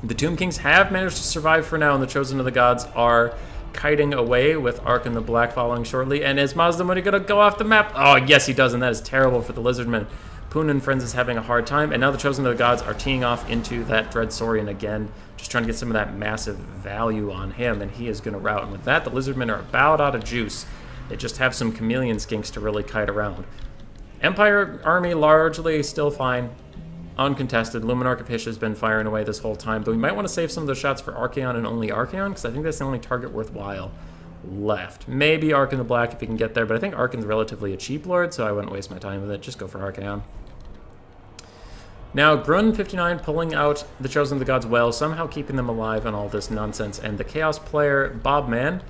The Tomb Kings have managed to survive for now, and the Chosen of the Gods are kiting away with Ark and the Black following shortly. And is Mazdamundi going to go off the map? Oh, yes, he does, and that is terrible for the Lizardmen. Poon and Friends is having a hard time, and now the Chosen of the Gods are teeing off into that Dreadsaurian again, just trying to get some of that massive value on him, and he is going to rout. And with that, the Lizardmen are about out of juice. They just have some Chameleon Skinks to really kite around. Empire army largely still fine. Uncontested. Luminarch of Hysh has been firing away this whole time, but we might want to save some of those shots for Archaon and only Archaon, because I think that's the only target worthwhile left. Maybe Ark in the Black if he can get there, but I think Archaon's relatively a cheap lord, so I wouldn't waste my time with it. Just go for Archaon. Now, Grun59 pulling out the Chosen of the Gods well, somehow keeping them alive and all this nonsense, and the Chaos player, Bobman,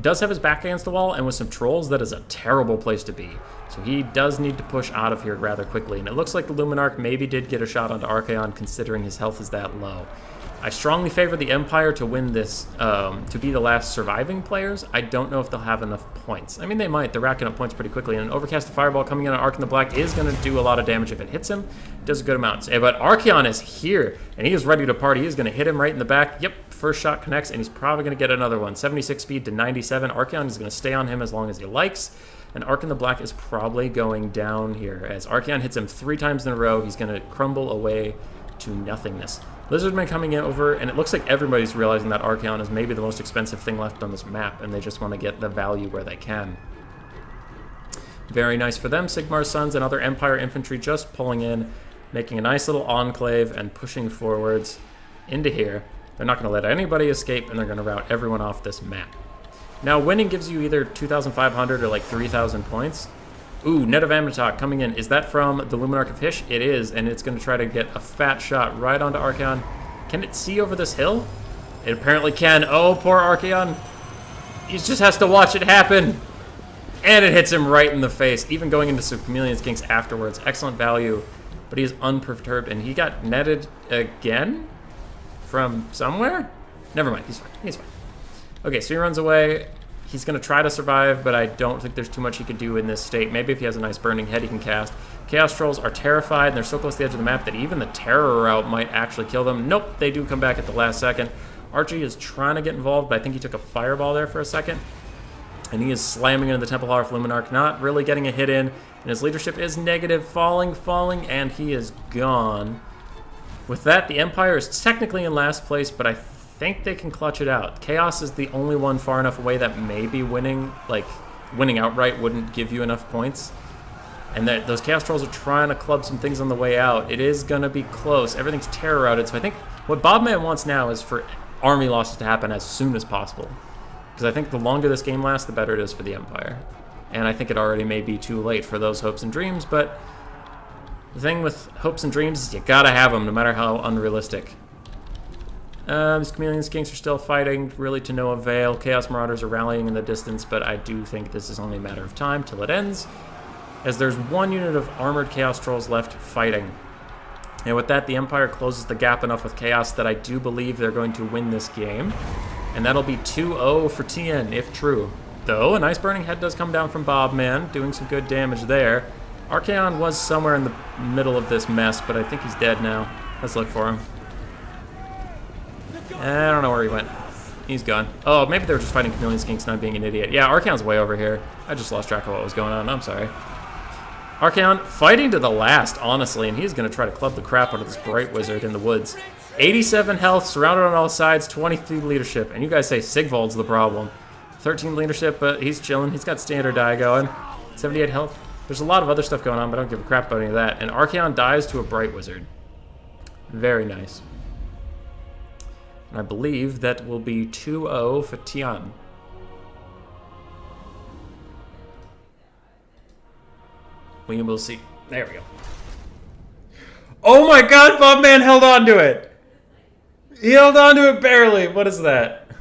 does have his back against the wall, and with some trolls, that is a terrible place to be. So he does need to push out of here rather quickly, and it looks like the Luminarch maybe did get a shot onto Archaon, considering his health is that low. I strongly favor the Empire to win this, to be the last surviving players. I don't know if they'll have enough points. I mean, they might. They're racking up points pretty quickly, and an Overcast Fireball coming in on Ark in the Black is going to do a lot of damage if it hits him. It does a good amount. But Archaon is here, and he is ready to party. He's going to hit him right in the back. Yep, first shot connects, and he's probably going to get another one. 76 speed to 97. Archaon is going to stay on him as long as he likes. And Ark in the Black is probably going down here. As Archaon hits him 3 times in a row, he's going to crumble away to nothingness. Lizardmen coming in over, and it looks like everybody's realizing that Archaon is maybe the most expensive thing left on this map, and they just want to get the value where they can. Very nice for them. Sigmar's Sons and other Empire infantry just pulling in, making a nice little enclave and pushing forwards into here. They're not going to let anybody escape, and they're going to rout everyone off this map. Now, winning gives you either 2,500 or like 3,000 points. Ooh, Net of Amnitok coming in. Is that from the Luminarch of Hysh? It is, and it's going to try to get a fat shot right onto Archaon. Can it see over this hill? It apparently can. Oh, poor Archaon. He just has to watch it happen. And it hits him right in the face, even going into some Chameleon Skinks afterwards. Excellent value, but he is unperturbed, and he got netted again from somewhere? Never mind, he's fine. He's fine. Okay, so he runs away. He's going to try to survive, but I don't think there's too much he could do in this state. Maybe if he has a nice Burning Head he can cast. Chaos Trolls are terrified, and they're so close to the edge of the map that even the Terror route might actually kill them. Nope, they do come back at the last second. Archie is trying to get involved, but I think he took a Fireball there for a second. And he is slamming into the Temple Hall of Luminarch, not really getting a hit in. And his leadership is negative, falling, and he is gone. With that, the Empire is technically in last place, but I think they can clutch it out. Chaos is the only one far enough away that maybe winning, like winning outright, wouldn't give you enough points. And that those Chaos Trolls are trying to club some things on the way out. It is going to be close. Everything's terror routed. So I think what Bobman wants now is for army losses to happen as soon as possible. Because I think the longer this game lasts, the better it is for the Empire. And I think it already may be too late for those hopes and dreams, but the thing with hopes and dreams is you gotta have them, no matter how unrealistic. These Chameleon Skinks are still fighting, really to no avail. Chaos Marauders are rallying in the distance, but I do think this is only a matter of time till it ends, as there's one unit of armored Chaos Trolls left fighting. And with that, the Empire closes the gap enough with Chaos that I do believe they're going to win this game. And that'll be 2-0 for TN, if true. Though, a nice Burning Head does come down from Bobman, doing some good damage there. Archaon was somewhere in the middle of this mess, but I think he's dead now. Let's look for him. I don't know where he went. He's gone. Oh, maybe they were just fighting Chameleon Skinks, not being an idiot. Yeah, Archaon's way over here. I just lost track of what was going on. I'm sorry. Archaon fighting to the last, honestly, and he's going to try to club the crap out of this Bright Wizard in the woods. 87 health, surrounded on all sides, 23 leadership. And you guys say Sigvald's the problem. 13 leadership, but he's chilling. He's got standard die going. 78 health. There's a lot of other stuff going on, but I don't give a crap about any of that. And Archaon dies to a Bright Wizard. Very nice. And I believe that will be 2-0 for Tian. We will see. There we go. Oh my god, Bob Man held on to it. He held on to it barely. What is that?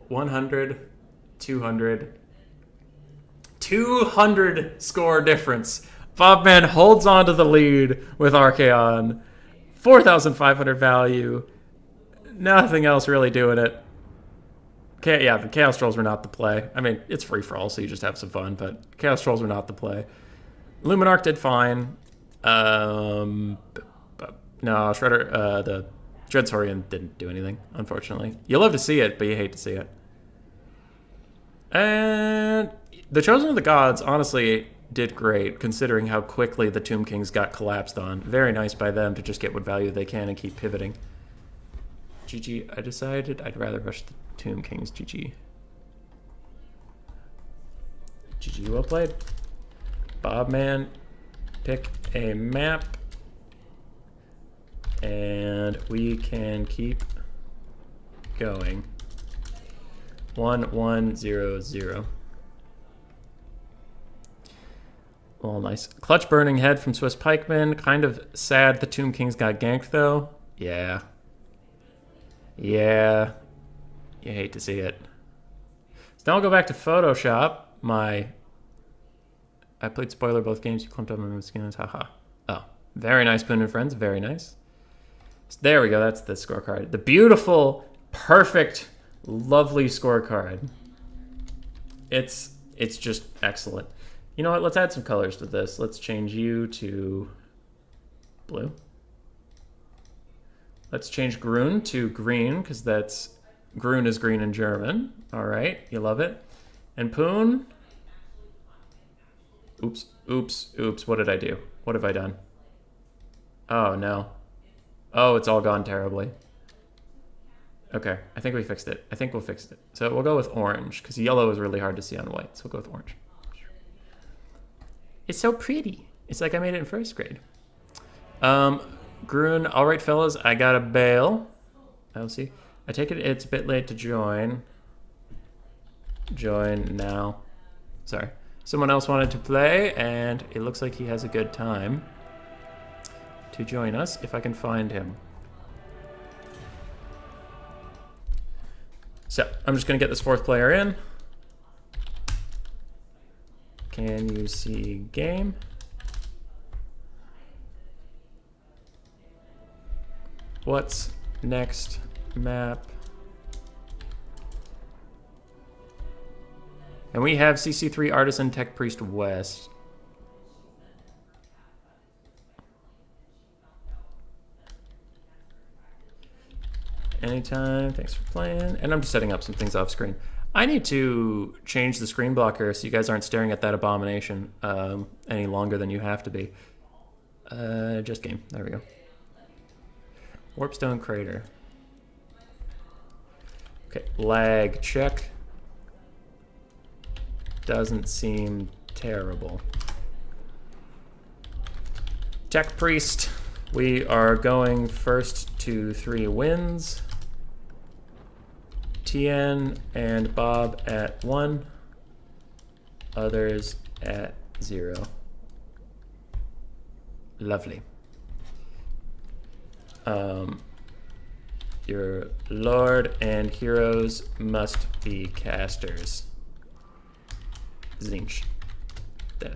100, 200. 200 score difference. Bob Man holds on to the lead with Archaon. 4,500 value. Nothing else really doing it. Yeah, the Chaos Trolls were not the play. I mean, it's free for all, so you just have some fun, but Chaos Trolls were not the play. Luminarch did fine. No, Shredder, the Dreadsaurian didn't do anything, unfortunately. You love to see it, but you hate to see it. And the Chosen of the Gods, honestly, did great, considering how quickly the Tomb Kings got collapsed on. Very nice by them to just get what value they can and keep pivoting. GG, I decided I'd rather rush the Tomb Kings. GG. GG, well played. Bob Man, pick a map. And we can keep going. 1-1-0-0. Well, nice. Clutch Burning Head from Swiss Pikeman. Kind of sad the Tomb Kings got ganked, though. Yeah. Yeah. You hate to see it. So now I'll go back to Photoshop. I played spoiler both games. You clumped up my skins. Haha. Oh. Very nice, Poon and Friends. Very nice. So there we go. That's the scorecard. The beautiful, perfect, lovely scorecard. It's just excellent. You know what? Let's add some colors to this. Let's change you to blue. Let's change Grün to green, because Grün is green in German. All right, you love it. And Poon. Oops. What did I do? What have I done? Oh, no. Oh, it's all gone terribly. Okay, I think we fixed it. I think we'll fix it. So we'll go with orange, because yellow is really hard to see on white. So we'll go with orange. It's so pretty. It's like I made it in first grade. Grün, all right, fellas, I got a bail. I'll see. I take it it's a bit late to join. Join now. Sorry. Someone else wanted to play, and it looks like he has a good time to join us, if I can find him. So, I'm just going to get this fourth player in. Can you see game? What's next map? And we have CC3 Artisan Tech Priest West. Anytime, thanks for playing. And I'm just setting up some things off screen. I need to change the screen blocker so you guys aren't staring at that abomination any longer than you have to be. Just game, there we go. Warpstone Crater. Okay, lag check. Doesn't seem terrible. Tech Priest. We are going first to 3 wins. TN and Bob at 1. Others at 0. Lovely. Your Lord and heroes must be casters. Zinch. Des.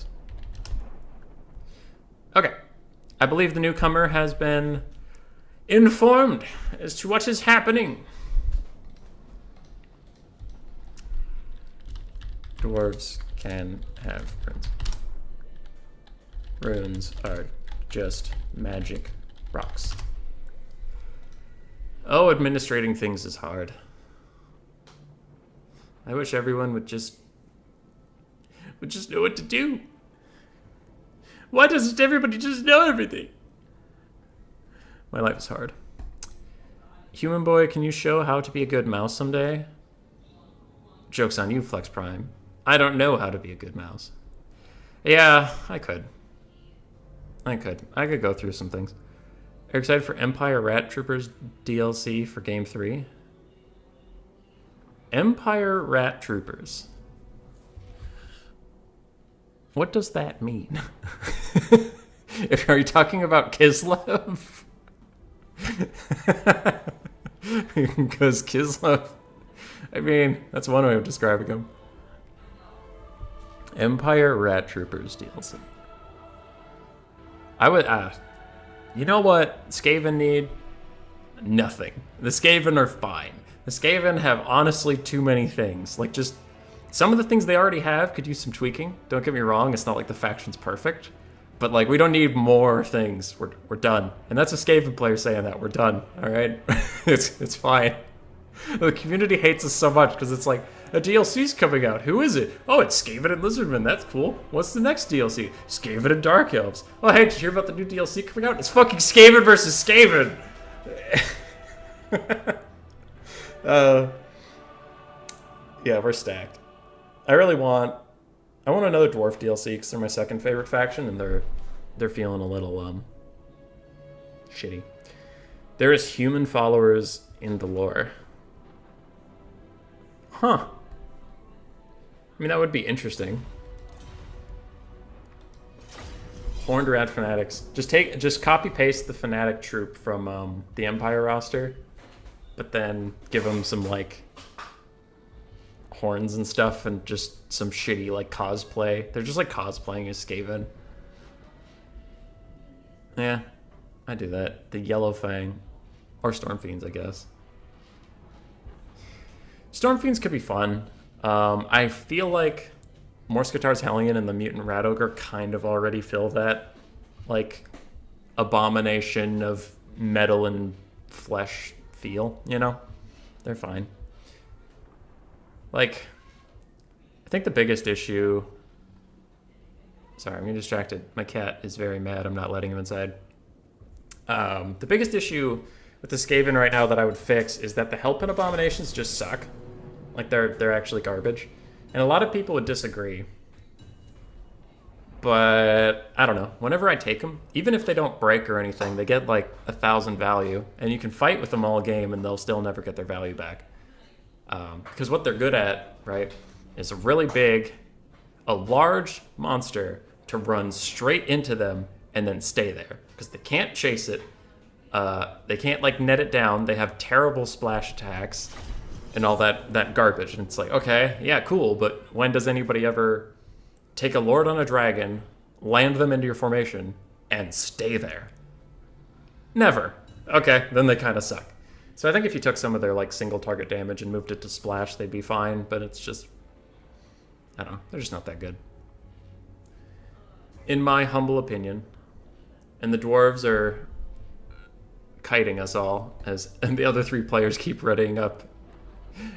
Okay. I believe the newcomer has been informed as to what is happening. Dwarves can have runes. Runes are just magic rocks. Oh, administrating things is hard. I wish everyone would just know what to do. Why doesn't everybody just know everything? My life is hard. Human Boy, can you show how to be a good mouse someday? Joke's on you, Flex Prime. I don't know how to be a good mouse. Yeah, I could. I could go through some things. Are you excited for Empire Rat Troopers DLC for Game 3? Empire Rat Troopers. What does that mean? Are you talking about Kislev? Because Kislev, I mean, that's one way of describing him. Empire Rat Troopers DLC. I would, you know what Skaven need? Nothing. The Skaven are fine. The Skaven have honestly too many things. Like, just some of the things they already have could use some tweaking. Don't get me wrong, it's not like the faction's perfect. But, like, we don't need more things. We're done. And that's a Skaven player saying that. We're done, all right? It's fine. The community hates us so much because it's like, a DLC's coming out. Who is it? Oh, it's Skaven and Lizardmen. That's cool. What's the next DLC? Skaven and Dark Elves. Oh, hey, did you hear about the new DLC coming out? It's fucking Skaven versus Skaven. Yeah, we're stacked. I want another dwarf DLC because they're my second favorite faction, and they're feeling a little shitty. There is human followers in the lore. Huh. I mean, that would be interesting. Horned Rat Fanatics. Just copy paste the Fanatic troop from the Empire roster, but then give them some like horns and stuff and just some shitty like cosplay. They're just like cosplaying as Skaven. Yeah, I do that. The Yellow Fang. Or Stormfiends, I guess. Stormfiends could be fun. I feel like Morskatar's Hellion and the Mutant Rat Ogre kind of already fill that, like, abomination of metal and flesh feel, you know? They're fine. Like, I think the biggest issue... Sorry, I'm getting distracted. My cat is very mad. I'm not letting him inside. The biggest issue with the Skaven right now that I would fix is that the Hellpit Abominations just suck. Like, they're actually garbage. And a lot of people would disagree. But, I don't know. Whenever I take them, even if they don't break or anything, they get, like, 1,000 value. And you can fight with them all game, and they'll still never get their value back. Because what they're good at, right, is a large monster to run straight into them and then stay there. Because they can't chase it. They can't, like, net it down. They have terrible splash attacks and all that garbage. And it's like, okay, yeah, cool, but when does anybody ever take a lord on a dragon, land them into your formation, and stay there? Never. Okay, then they kind of suck. So I think if you took some of their, like, single target damage and moved it to splash, they'd be fine, but it's just, I don't know, they're just not that good. In my humble opinion, and the dwarves are kiting us all, and the other three players keep readying up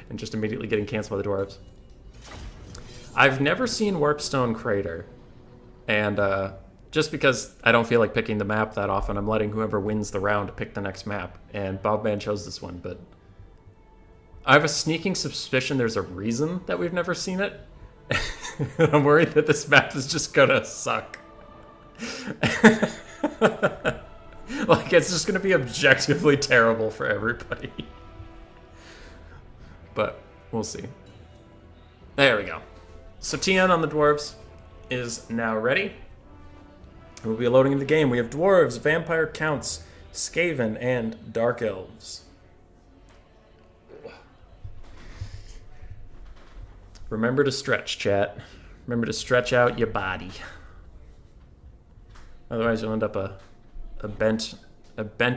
and just immediately getting canceled by the dwarves. I've never seen Warpstone Crater, and just because I don't feel like picking the map that often, I'm letting whoever wins the round pick the next map, and Bobman chose this one, but I have a sneaking suspicion there's a reason that we've never seen it. I'm worried that this map is just gonna suck. Like, it's just gonna be objectively terrible for everybody. But we'll see. There we go. So TN on the dwarves is now ready. We'll be loading the game. We have dwarves, vampire counts, Skaven, and dark elves. Remember to stretch, chat. Remember to stretch out your body. Otherwise you'll end up a bent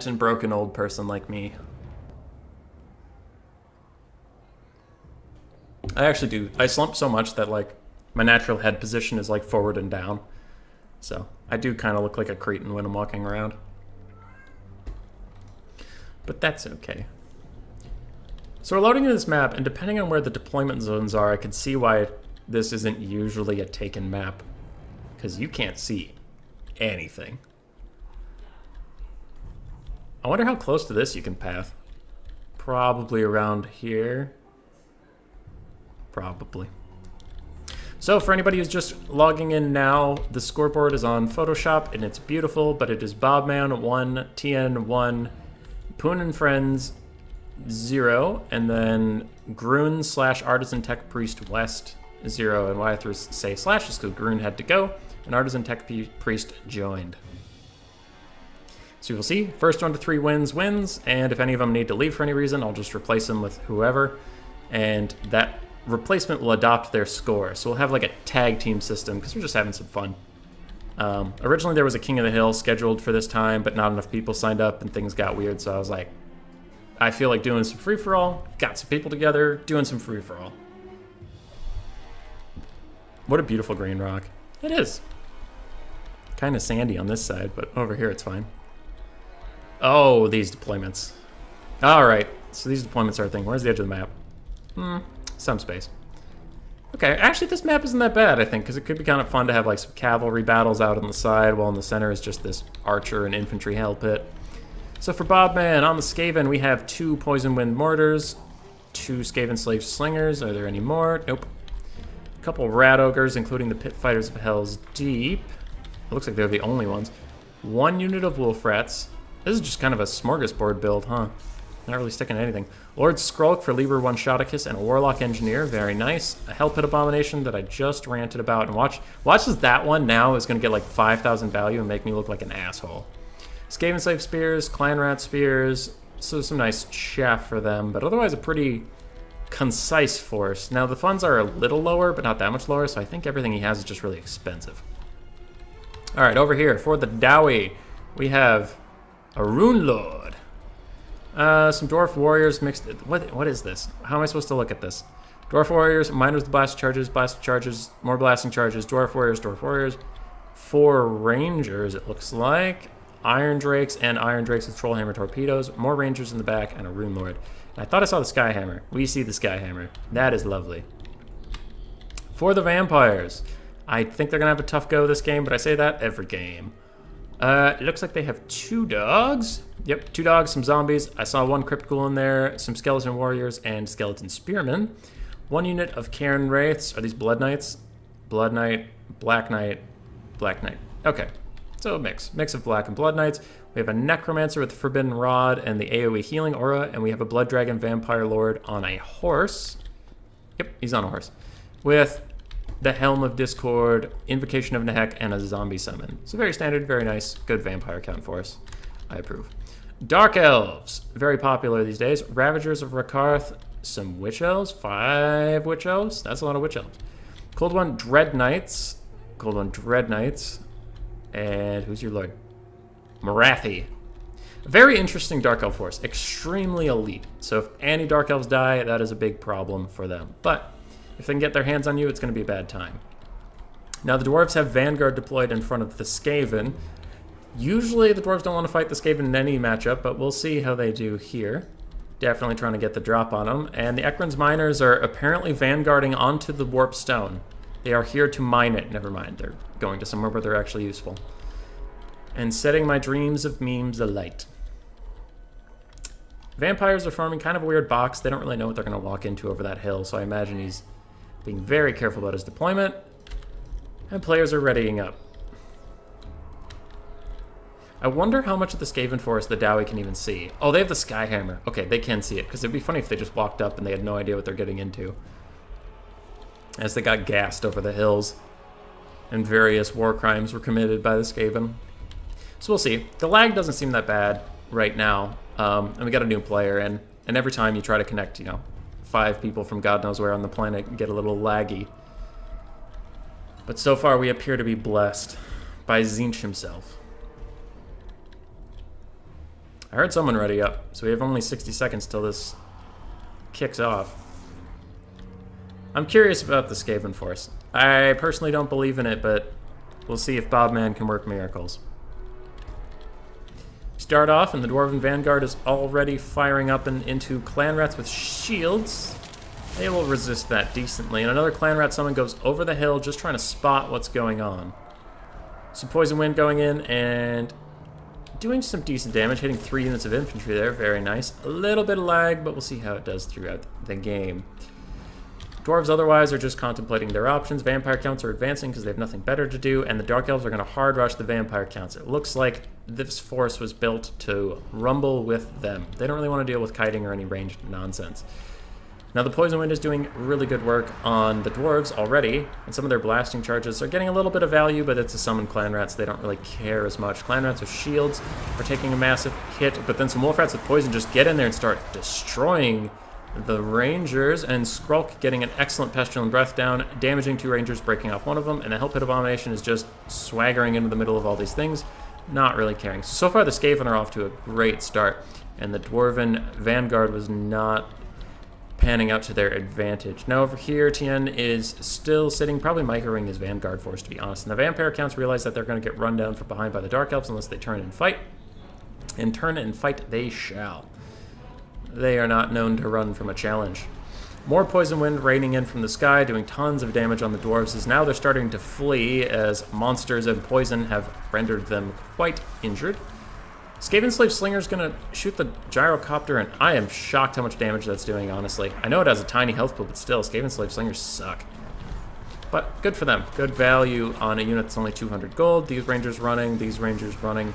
and broken old person like me. I actually do. I slump so much that, like, my natural head position is, like, forward and down. So I do kind of look like a cretin when I'm walking around. But that's okay. So we're loading into this map, and depending on where the deployment zones are, I can see why this isn't usually a taken map. Because you can't see anything. I wonder how close to this you can path. Probably around here. Probably. So for anybody who's just logging in now, the scoreboard is on Photoshop, and it's beautiful, but it is Bobman 1, TN 1, Poon and Friends 0, and then Grun / Artisan Tech Priest West 0. And why I have to say slash is because Grun had to go, and Artisan Tech Priest joined. So we'll see. First 1 to 3 wins, and if any of them need to leave for any reason, I'll just replace them with whoever, and that replacement will adopt their score. So we'll have like a tag team system, because we're just having some fun. Originally there was a King of the Hill scheduled for this time, but not enough people signed up and things got weird, so I was like, I feel like doing some free-for-all, got some people together, doing some free-for-all. What a beautiful green rock. It is. Kind of sandy on this side, but over here it's fine. Oh, these deployments. Alright, so these deployments are a thing. Where's the edge of the map? Some space. Okay, actually this map isn't that bad, I think, because it could be kind of fun to have like some cavalry battles out on the side, while in the center is just this archer and infantry hell pit. So for Bobman, on the Skaven, we have 2 Poison Wind Mortars, 2 Skaven Slave Slingers. Are there any more? Nope. A couple Rat Ogres, including the Pit Fighters of Hell's Deep. It looks like they're the only ones. 1 unit of Wolf Rats. This is just kind of a smorgasbord build, huh? Not really sticking to anything. Lord Skrulk for Lieber One-Shoticus and a Warlock Engineer. Very nice. A Hell Pit Abomination that I just ranted about. And watch as that one now is going to get like 5,000 value and make me look like an asshole. Skaven Slave Spears, Clan Rat Spears. So some nice chaff for them, but otherwise a pretty concise force. Now the funds are a little lower, but not that much lower, so I think everything he has is just really expensive. Alright, over here for the Dowie, we have a Rune Lord. Some Dwarf Warriors mixed... What is this? How am I supposed to look at this? Dwarf Warriors, Miners with blast charges, more blasting charges, Dwarf Warriors. 4 Rangers, it looks like. Iron Drakes and Iron Drakes with Trollhammer torpedoes. More Rangers in the back and a Rune Lord. And I thought I saw the Skyhammer. We see the Skyhammer. That is lovely. For the Vampires, I think they're going to have a tough go this game, but I say that every game. It looks like they have 2 dogs. Yep, 2 dogs, some zombies. I saw 1 Crypt Ghoul in there, some Skeleton Warriors, and Skeleton Spearmen. 1 unit of Cairn Wraiths. Are these Blood Knights? Blood Knight, Black Knight, Black Knight. Okay, so a mix of Black and Blood Knights. We have a Necromancer with Forbidden Rod and the AoE Healing Aura, and we have a Blood Dragon Vampire Lord on a horse. Yep, he's on a horse. With the Helm of Discord, Invocation of Nehek, and a Zombie Summon. So very standard, very nice, good vampire count for us. I approve. Dark Elves, very popular these days. Ravagers of Rakarth, some Witch Elves, 5 Witch Elves. That's a lot of Witch Elves. Cold One Dread Knights, and who's your lord? Marathi. Very interesting Dark Elf force, extremely elite. So if any Dark Elves die, that is a big problem for them. But if they can get their hands on you, it's going to be a bad time. Now, the Dwarves have Vanguard deployed in front of the Skaven. Usually, the Dwarves don't want to fight the Skaven in any matchup, but we'll see how they do here. Definitely trying to get the drop on them. And the Ekron's Miners are apparently vanguarding onto the Warp Stone. They are here to mine it. Never mind, they're going to somewhere where they're actually useful. And setting my dreams of memes alight. Vampires are forming kind of a weird box. They don't really know what they're going to walk into over that hill, so I imagine he's being very careful about his deployment. And players are readying up. I wonder how much of the Skaven forest the Dowie can even see. Oh, they have the Skyhammer. Okay, they can see it, because it'd be funny if they just walked up and they had no idea what they're getting into. As they got gassed over the hills, and various war crimes were committed by the Skaven. So we'll see. The lag doesn't seem that bad right now. And we got a new player, and every time you try to connect, 5 people from God knows where on the planet, get a little laggy. But so far, we appear to be blessed by Tzeentch himself. I heard someone ready up, so we have only 60 seconds till this kicks off. I'm curious about the Skaven force. I personally don't believe in it, but we'll see if Bobman can work miracles. Start off, and the Dwarven Vanguard is already firing up and into Clan Rats with shields. They will resist that decently. And another Clan Rat summon goes over the hill, just trying to spot what's going on. Some Poison Wind going in and doing some decent damage, hitting 3 units of infantry there. Very nice. A little bit of lag, but we'll see how it does throughout the game. Dwarves otherwise are just contemplating their options. Vampire counts are advancing because they have nothing better to do, and the Dark Elves are going to hard rush the vampire counts. It looks like this force was built to rumble with them. They don't really want to deal with kiting or any ranged nonsense. Now the Poison Wind is doing really good work on the dwarves already, and some of their blasting charges are getting a little bit of value, but it's a summon clan rats, so they don't really care as much. Clan rats with shields are taking a massive hit, but then some wolf rats with poison just get in there and start destroying the rangers, and Skrulk getting an excellent pestilent breath down, damaging 2 rangers, breaking off one of them, and the Hell Pit Abomination is just swaggering into the middle of all these things, not really caring. So far the Skaven are off to a great start, and the Dwarven Vanguard was not panning out to their advantage. Now over here, Tien is still sitting, probably microing his Vanguard force, to be honest, and the Vampire Counts realize that they're going to get run down from behind by the Dark Elves unless they turn and fight, and turn and fight they shall. They are not known to run from a challenge. More Poison Wind raining in from the sky, doing tons of damage on the dwarves, as now they're starting to flee as monsters and poison have rendered them quite injured. Skaven Slave Slinger's gonna shoot the Gyrocopter, and I am shocked how much damage that's doing, honestly. I know it has a tiny health pool, but still, Skaven Slave Slingers suck. But good for them. Good value on a unit that's only 200 gold. These rangers running.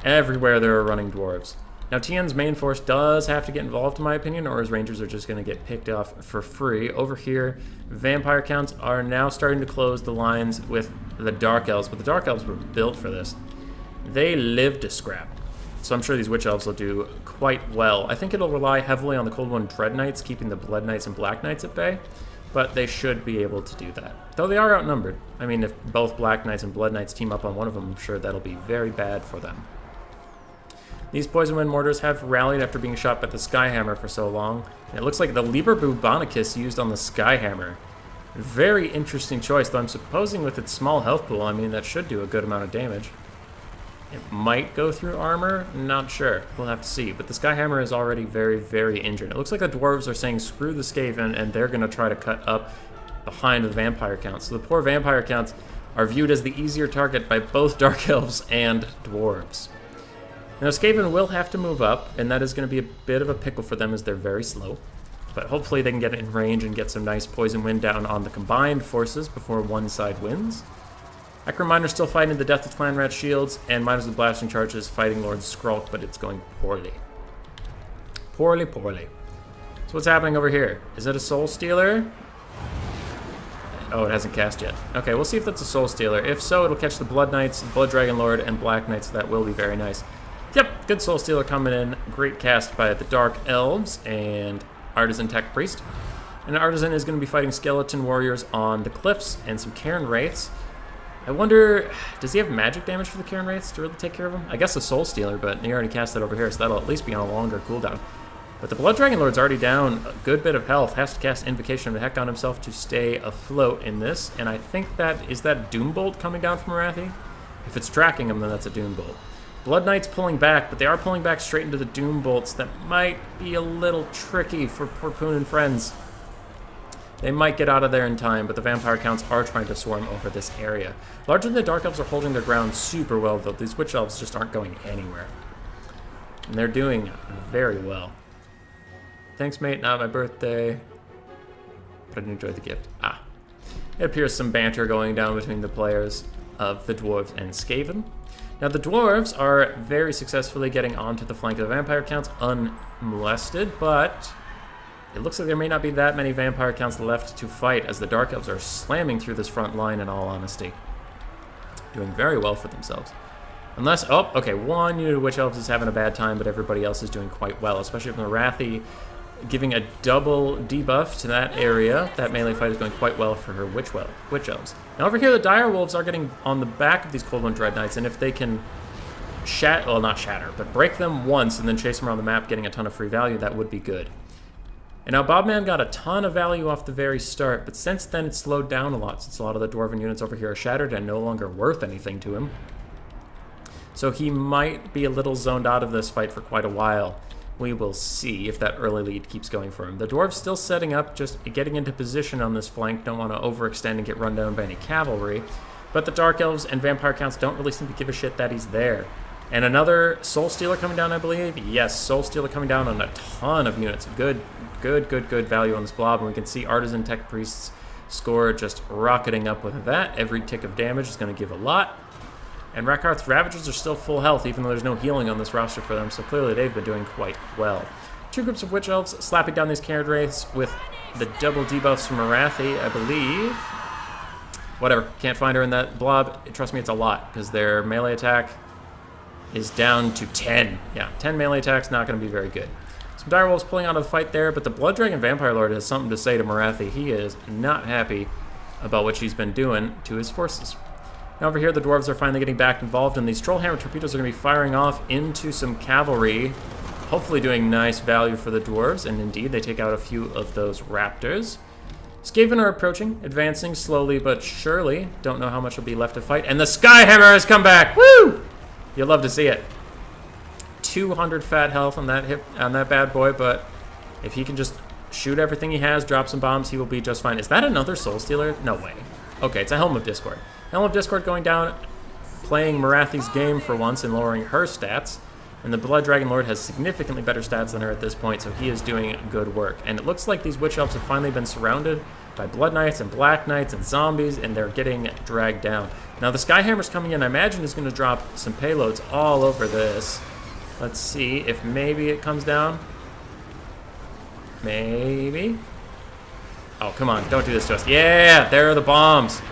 Everywhere there are running dwarves. Now, Tien's main force does have to get involved, in my opinion, or his rangers are just going to get picked off for free. Over here, Vampire Counts are now starting to close the lines with the Dark Elves, but the Dark Elves were built for this. They live to scrap. So I'm sure these Witch Elves will do quite well. I think it'll rely heavily on the Cold One Dread Knights, keeping the Blood Knights and Black Knights at bay, but they should be able to do that. Though they are outnumbered. I mean, if both Black Knights and Blood Knights team up on one of them, I'm sure that'll be very bad for them. These Poison Wind Mortars have rallied after being shot by the Skyhammer for so long. And it looks like the Liber Bubonicus used on the Skyhammer. Very interesting choice, though I'm supposing with its small health pool, I mean, that should do a good amount of damage. It might go through armor, not sure. We'll have to see. But the Skyhammer is already very, very injured. It looks like the dwarves are saying screw the Skaven, and they're going to try to cut up behind the Vampire Counts. So the poor Vampire Counts are viewed as the easier target by both Dark Elves and dwarves. Now, Skaven will have to move up, and that is going to be a bit of a pickle for them as they're very slow. But hopefully they can get in range and get some nice Poison Wind down on the combined forces before one side wins. Ekron Miner's still fighting the Death of Clan Rat shields, and Miners with Blasting Charges fighting Lord Skrulk, but it's going poorly. Poorly. So what's happening over here? Is it a Soul Stealer? Oh, it hasn't cast yet. Okay, we'll see if that's a Soul Stealer. If so, it'll catch the Blood Knights, Blood Dragon Lord, and Black Knights, so that will be very nice. Yep, good Soul Stealer coming in. Great cast by the Dark Elves and Artisan Tech Priest. And Artisan is going to be fighting Skeleton Warriors on the cliffs and some Cairn Wraiths. I wonder, does he have magic damage for the Cairn Wraiths to really take care of him? I guess a Soul Stealer, but he already cast that over here, so that'll at least be on a longer cooldown. But the Blood Dragon Lord's already down a good bit of health, has to cast Invocation of the Heck on himself to stay afloat in this, and I think that, is that Doombolt coming down from Arathi? If it's tracking him, then that's a Doombolt. Blood Knight's pulling back, but they are pulling back straight into the Doom Bolts. That might be a little tricky for Porpoon and friends. They might get out of there in time, but the Vampire Counts are trying to swarm over this area. Largely, the Dark Elves are holding their ground super well, though. These Witch Elves just aren't going anywhere. And they're doing very well. Thanks, mate. Not my birthday. But I didn't enjoy the gift. It appears some banter going down between the players of the Dwarves and Skaven. Now, the Dwarves are very successfully getting onto the flank of the Vampire Counts unmolested, but it looks like there may not be that many Vampire Counts left to fight as the Dark Elves are slamming through this front line in all honesty. Doing very well for themselves. Unless, oh, okay, one unit of Witch Elves is having a bad time, but everybody else is doing quite well, especially from Arathi giving a double debuff to that area. That melee fight is going quite well for her Witch Elves. Now over here, the Dire Wolves are getting on the back of these Cold One Dread Knights, and if they can not shatter, but break them once and then chase them around the map, getting a ton of free value, that would be good. And now Bobman got a ton of value off the very start, but since then it's slowed down a lot, since a lot of the Dwarven units over here are shattered and no longer worth anything to him. So he might be a little zoned out of this fight for quite a while. We will see if that early lead keeps going for him. The Dwarves still setting up, just getting into position on this flank, don't want to overextend and get run down by any cavalry. But the Dark Elves and Vampire Counts don't really seem to give a shit that he's there. And another Soul Stealer coming down, I believe. Yes, Soul Stealer coming down on a ton of units. Good value on this blob. And we can see Artisan Tech Priest's score just rocketing up with that. Every tick of damage is going to give a lot. And Rakarth's Ravagers are still full health, even though there's no healing on this roster for them, so clearly they've been doing quite well. Two groups of Witch Elves slapping down these Cairn Wraiths with the double debuffs from Marathi, I believe. Whatever, can't find her in that blob. Trust me, it's a lot, because their melee attack is down to 10. Yeah, 10 melee attacks, not going to be very good. Some direwolves pulling out of the fight there, but the Blood Dragon Vampire Lord has something to say to Marathi. He is not happy about what she's been doing to his forces. Now over here, the dwarves are finally getting back involved, and these Trollhammer torpedoes are going to be firing off into some cavalry, hopefully doing nice value for the dwarves, and indeed, they take out a few of those raptors. Skaven are approaching, advancing slowly but surely. Don't know how much will be left to fight, and the Skyhammer has come back! Woo! You'll love to see it. 200 fat health on that bad boy, but if he can just shoot everything he has, drop some bombs, he will be just fine. Is that another Soul Stealer? No way. Okay, it's a Helm of Discord. Helm of Discord going down, playing Marathi's game for once and lowering her stats. And the Blood Dragon Lord has significantly better stats than her at this point, so he is doing good work. And it looks like these Witch Elves have finally been surrounded by Blood Knights and Black Knights and zombies, and they're getting dragged down. Now the Skyhammer's coming in, I imagine is going to drop some payloads all over this. Let's see if maybe it comes down. Maybe. Oh, come on, don't do this to us. Yeah, there are the bombs.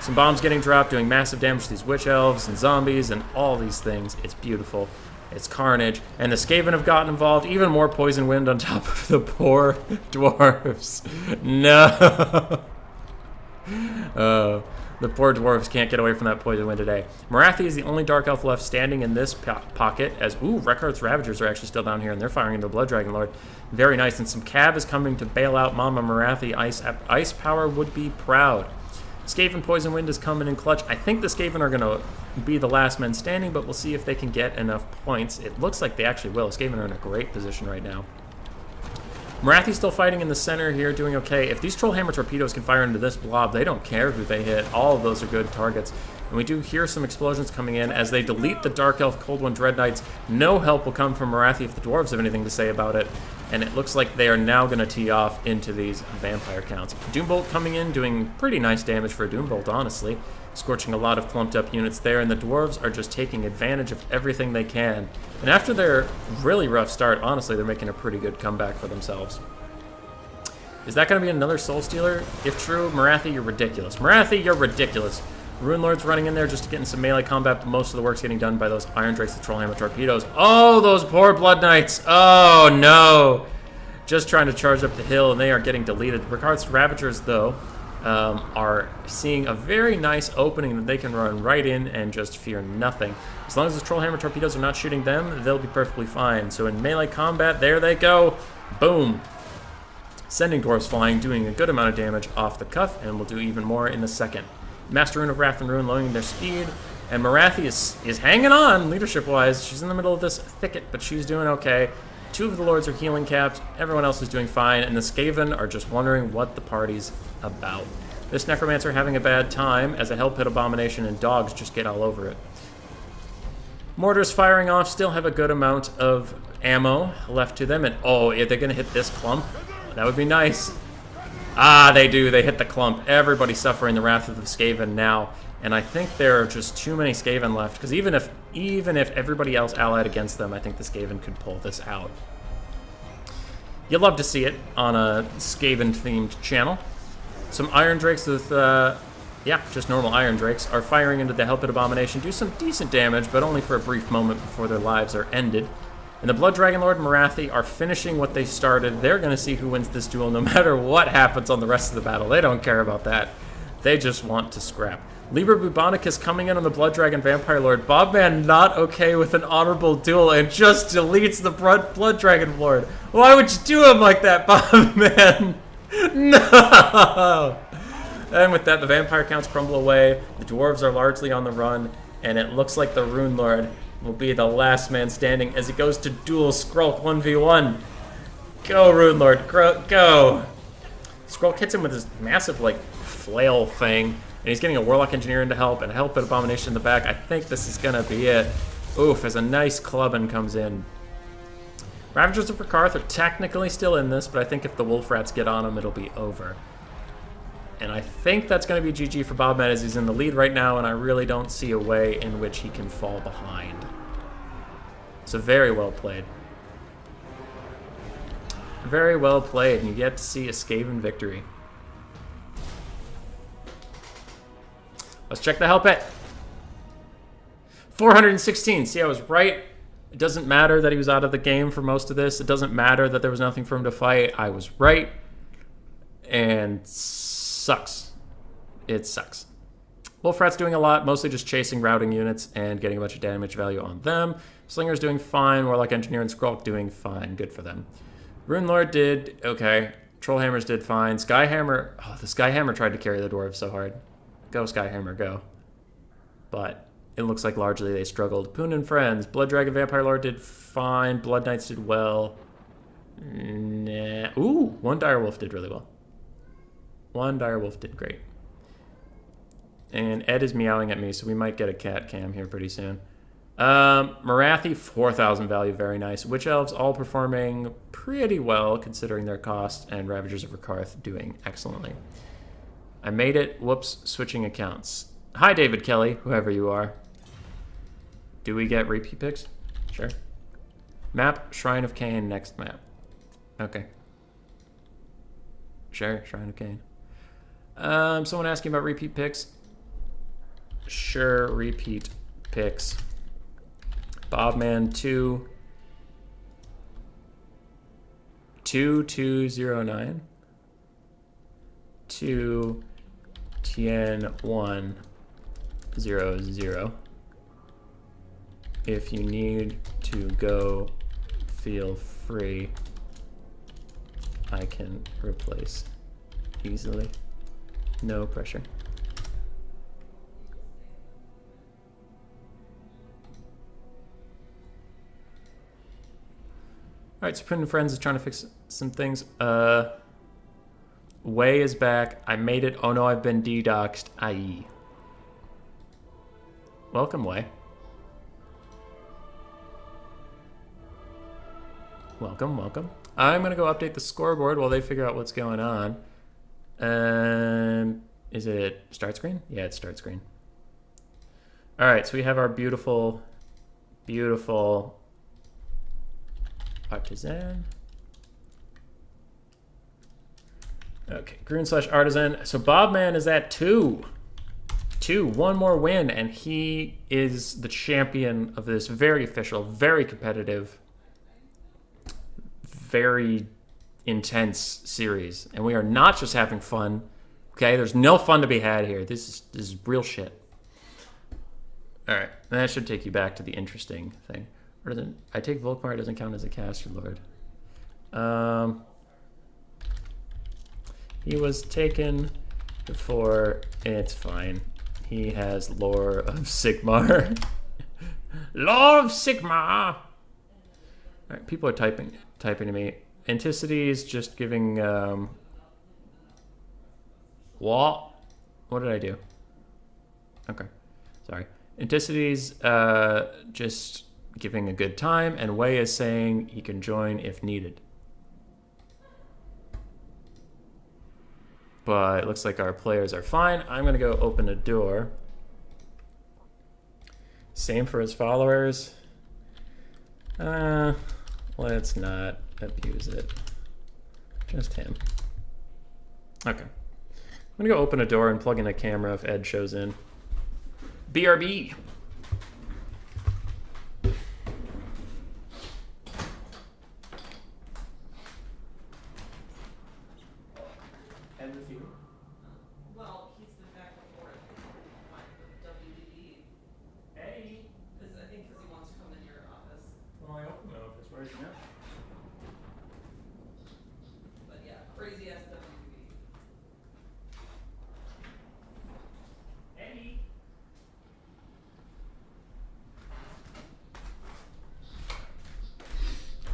Some bombs getting dropped, doing massive damage to these Witch Elves and zombies and all these things. It's beautiful. It's carnage. And the Skaven have gotten involved. Even more poison wind on top of the poor dwarves. No. The poor dwarves can't get away from that poison wind today. Marathi is the only Dark Elf left standing in this pocket, as, ooh, Reckhart's Ravagers are actually still down here, and they're firing into the Blood Dragon Lord. Very nice, and some Cav is coming to bail out Mama Marathi. Ice Power would be proud. Skaven Poison Wind is coming in clutch. I think the Skaven are going to be the last men standing, but we'll see if they can get enough points. It looks like they actually will. Skaven are in a great position right now. Marathi's still fighting in the center here, doing okay. If these Trollhammer torpedoes can fire into this blob, they don't care who they hit. All of those are good targets. And we do hear some explosions coming in as they delete the Dark Elf Cold One Dread Knights. No help will come from Marathi if the dwarves have anything to say about it. And it looks like they are now going to tee off into these vampire counts. Doombolt coming in, doing pretty nice damage for a Doombolt, honestly. Scorching a lot of clumped up units there, and the dwarves are just taking advantage of everything they can. And after their really rough start, honestly, they're making a pretty good comeback for themselves. Is that going to be another Soul Stealer? If true, Marathi, you're ridiculous. Marathi, you're ridiculous. Rune Lord's running in there just to get in some melee combat, but most of the work's getting done by those Iron Drakes, the Trollhammer torpedoes. Oh, those poor Blood Knights. Oh, no. Just trying to charge up the hill, and they are getting deleted. Reckhart's Ravagers, though, are seeing a very nice opening that they can run right in and just fear nothing. As long as the Trollhammer torpedoes are not shooting them, they'll be perfectly fine. So in melee combat, there they go. Boom. Sending dwarves flying, doing a good amount of damage off the cuff, and we'll do even more in a second. Master Rune of Wrath and Ruin lowering their speed, and Marathi is hanging on leadership-wise. She's in the middle of this thicket, but she's doing okay. Two of the lords are healing capped, everyone else is doing fine, and the Skaven are just wondering what the party's about. This Necromancer having a bad time as a Hell Pit Abomination and dogs just get all over it. Mortars firing off, still have a good amount of ammo left to them, and oh, are they going to hit this clump? That would be nice. Ah, they do. They hit the clump. Everybody's suffering the wrath of the Skaven now, and I think there are just too many Skaven left, because even if everybody else allied against them, I think the Skaven could pull this out. You'll love to see it on a Skaven-themed channel. Some Iron Drakes with, just normal Iron Drakes, are firing into the Hell Pit Abomination, do some decent damage, but only for a brief moment before their lives are ended. And the Blood Dragon Lord and Marathi are finishing what they started. They're going to see who wins this duel no matter what happens on the rest of the battle. They don't care about that. They just want to scrap. Liber Bubonicus coming in on the Blood Dragon Vampire Lord. Bobman not okay with an honorable duel and just deletes the Blood Dragon Lord. Why would you do him like that, Bobman? No! And with that, the vampire counts crumble away. The dwarves are largely on the run, and it looks like the Rune Lord will be the last man standing as he goes to duel Skrulk 1v1. Go, Rune Lord, go! Skrulk hits him with his massive, flail thing, and he's getting a Warlock Engineer in to help, and a Hell Pit Abomination in the back. I think this is gonna be it. Oof, as a nice clubbing comes in. Ravagers of Rekarth are technically still in this, but I think if the Wolf Rats get on him, it'll be over. And I think that's going to be GG for Bobman as he's in the lead right now, and I really don't see a way in which he can fall behind. So very well played. Very well played, and you get to see a Skaven victory. Let's check the help hit. 416. See, I was right. It doesn't matter that he was out of the game for most of this. It doesn't matter that there was nothing for him to fight. I was right. And sucks. It sucks. Wolfrat's doing a lot, mostly just chasing routing units and getting a bunch of damage value on them. Slinger's doing fine. Warlock Engineer and Skrulk doing fine. Good for them. Rune Lord did okay. Trollhammers did fine. Skyhammer... Oh, the Skyhammer tried to carry the Dwarves so hard. Go, Skyhammer, go. But it looks like largely they struggled. Poon and Friends. Blood Dragon Vampire Lord did fine. Blood Knights did well. Nah. Ooh, one Direwolf did really well. One Direwolf did great. And Ed is meowing at me, so we might get a cat cam here pretty soon. Marathi, 4,000 value, very nice. Witch Elves all performing pretty well considering their cost, and Ravagers of Rakarth doing excellently. I made it. Whoops, switching accounts. Hi, David Kelly, whoever you are. Do we get repeat picks? Sure. Map, Shrine of Cain, next map. Okay. Sure, Shrine of Cain. Someone asking about repeat picks. Sure, repeat picks. Bobman 2. 2209. 2 Tien 100. If you need to go, feel free. I can replace easily. No pressure. All right, so Prin and Friends is trying to fix some things. Way is back. I made it. Oh no, I've been de-doxed. IE. Welcome, Way. Welcome, welcome. I'm going to go update the scoreboard while they figure out what's going on. Is it start screen? Yeah, it's start screen. All right, so we have our beautiful, beautiful artisan. Okay, Grun/Artisan. So Bobman is at 2. 2, one more win, and he is the champion of this very official, very competitive, very intense series. And we are not just having fun. Okay, there's no fun to be had here. This is real shit. All right, and that should take you back to the interesting thing. Artisan, I take Volkmar doesn't count as a caster lord. He was taken before. It's fine. He has Lore of Sigmar. Lore of Sigmar. All right, people are typing to me. Anticity is just giving. What? What did I do? Okay, sorry. Anticity's just giving a good time, and Wei is saying he can join if needed. But it looks like our players are fine. I'm going to go open a door. Same for his followers. Let's not abuse it. Just him. Okay. I'm going to go open a door and plug in a camera if Ed shows in. BRB.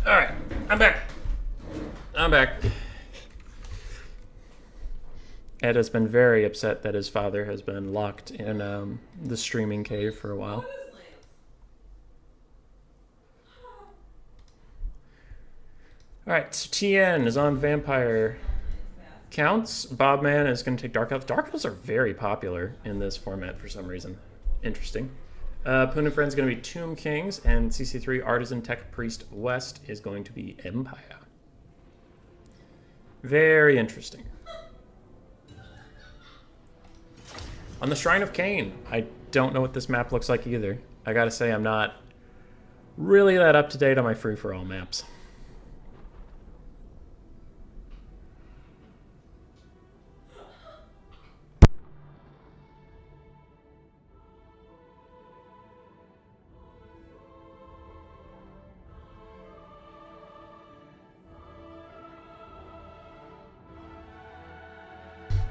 Alright, I'm back. I'm back. Ed has been very upset that his father has been locked in the streaming cave for a while. Alright, so TN is on Vampire Counts. Bobman is going to take Dark Elves. Dark Elves are very popular in this format for some reason. Interesting. Poon and Friends is going to be Tomb Kings, and CC3 Artisan Tech Priest West is going to be Empire. Very interesting. On the Shrine of Cain, I don't know what this map looks like either. I gotta say, I'm not really that up to date on my free-for-all maps.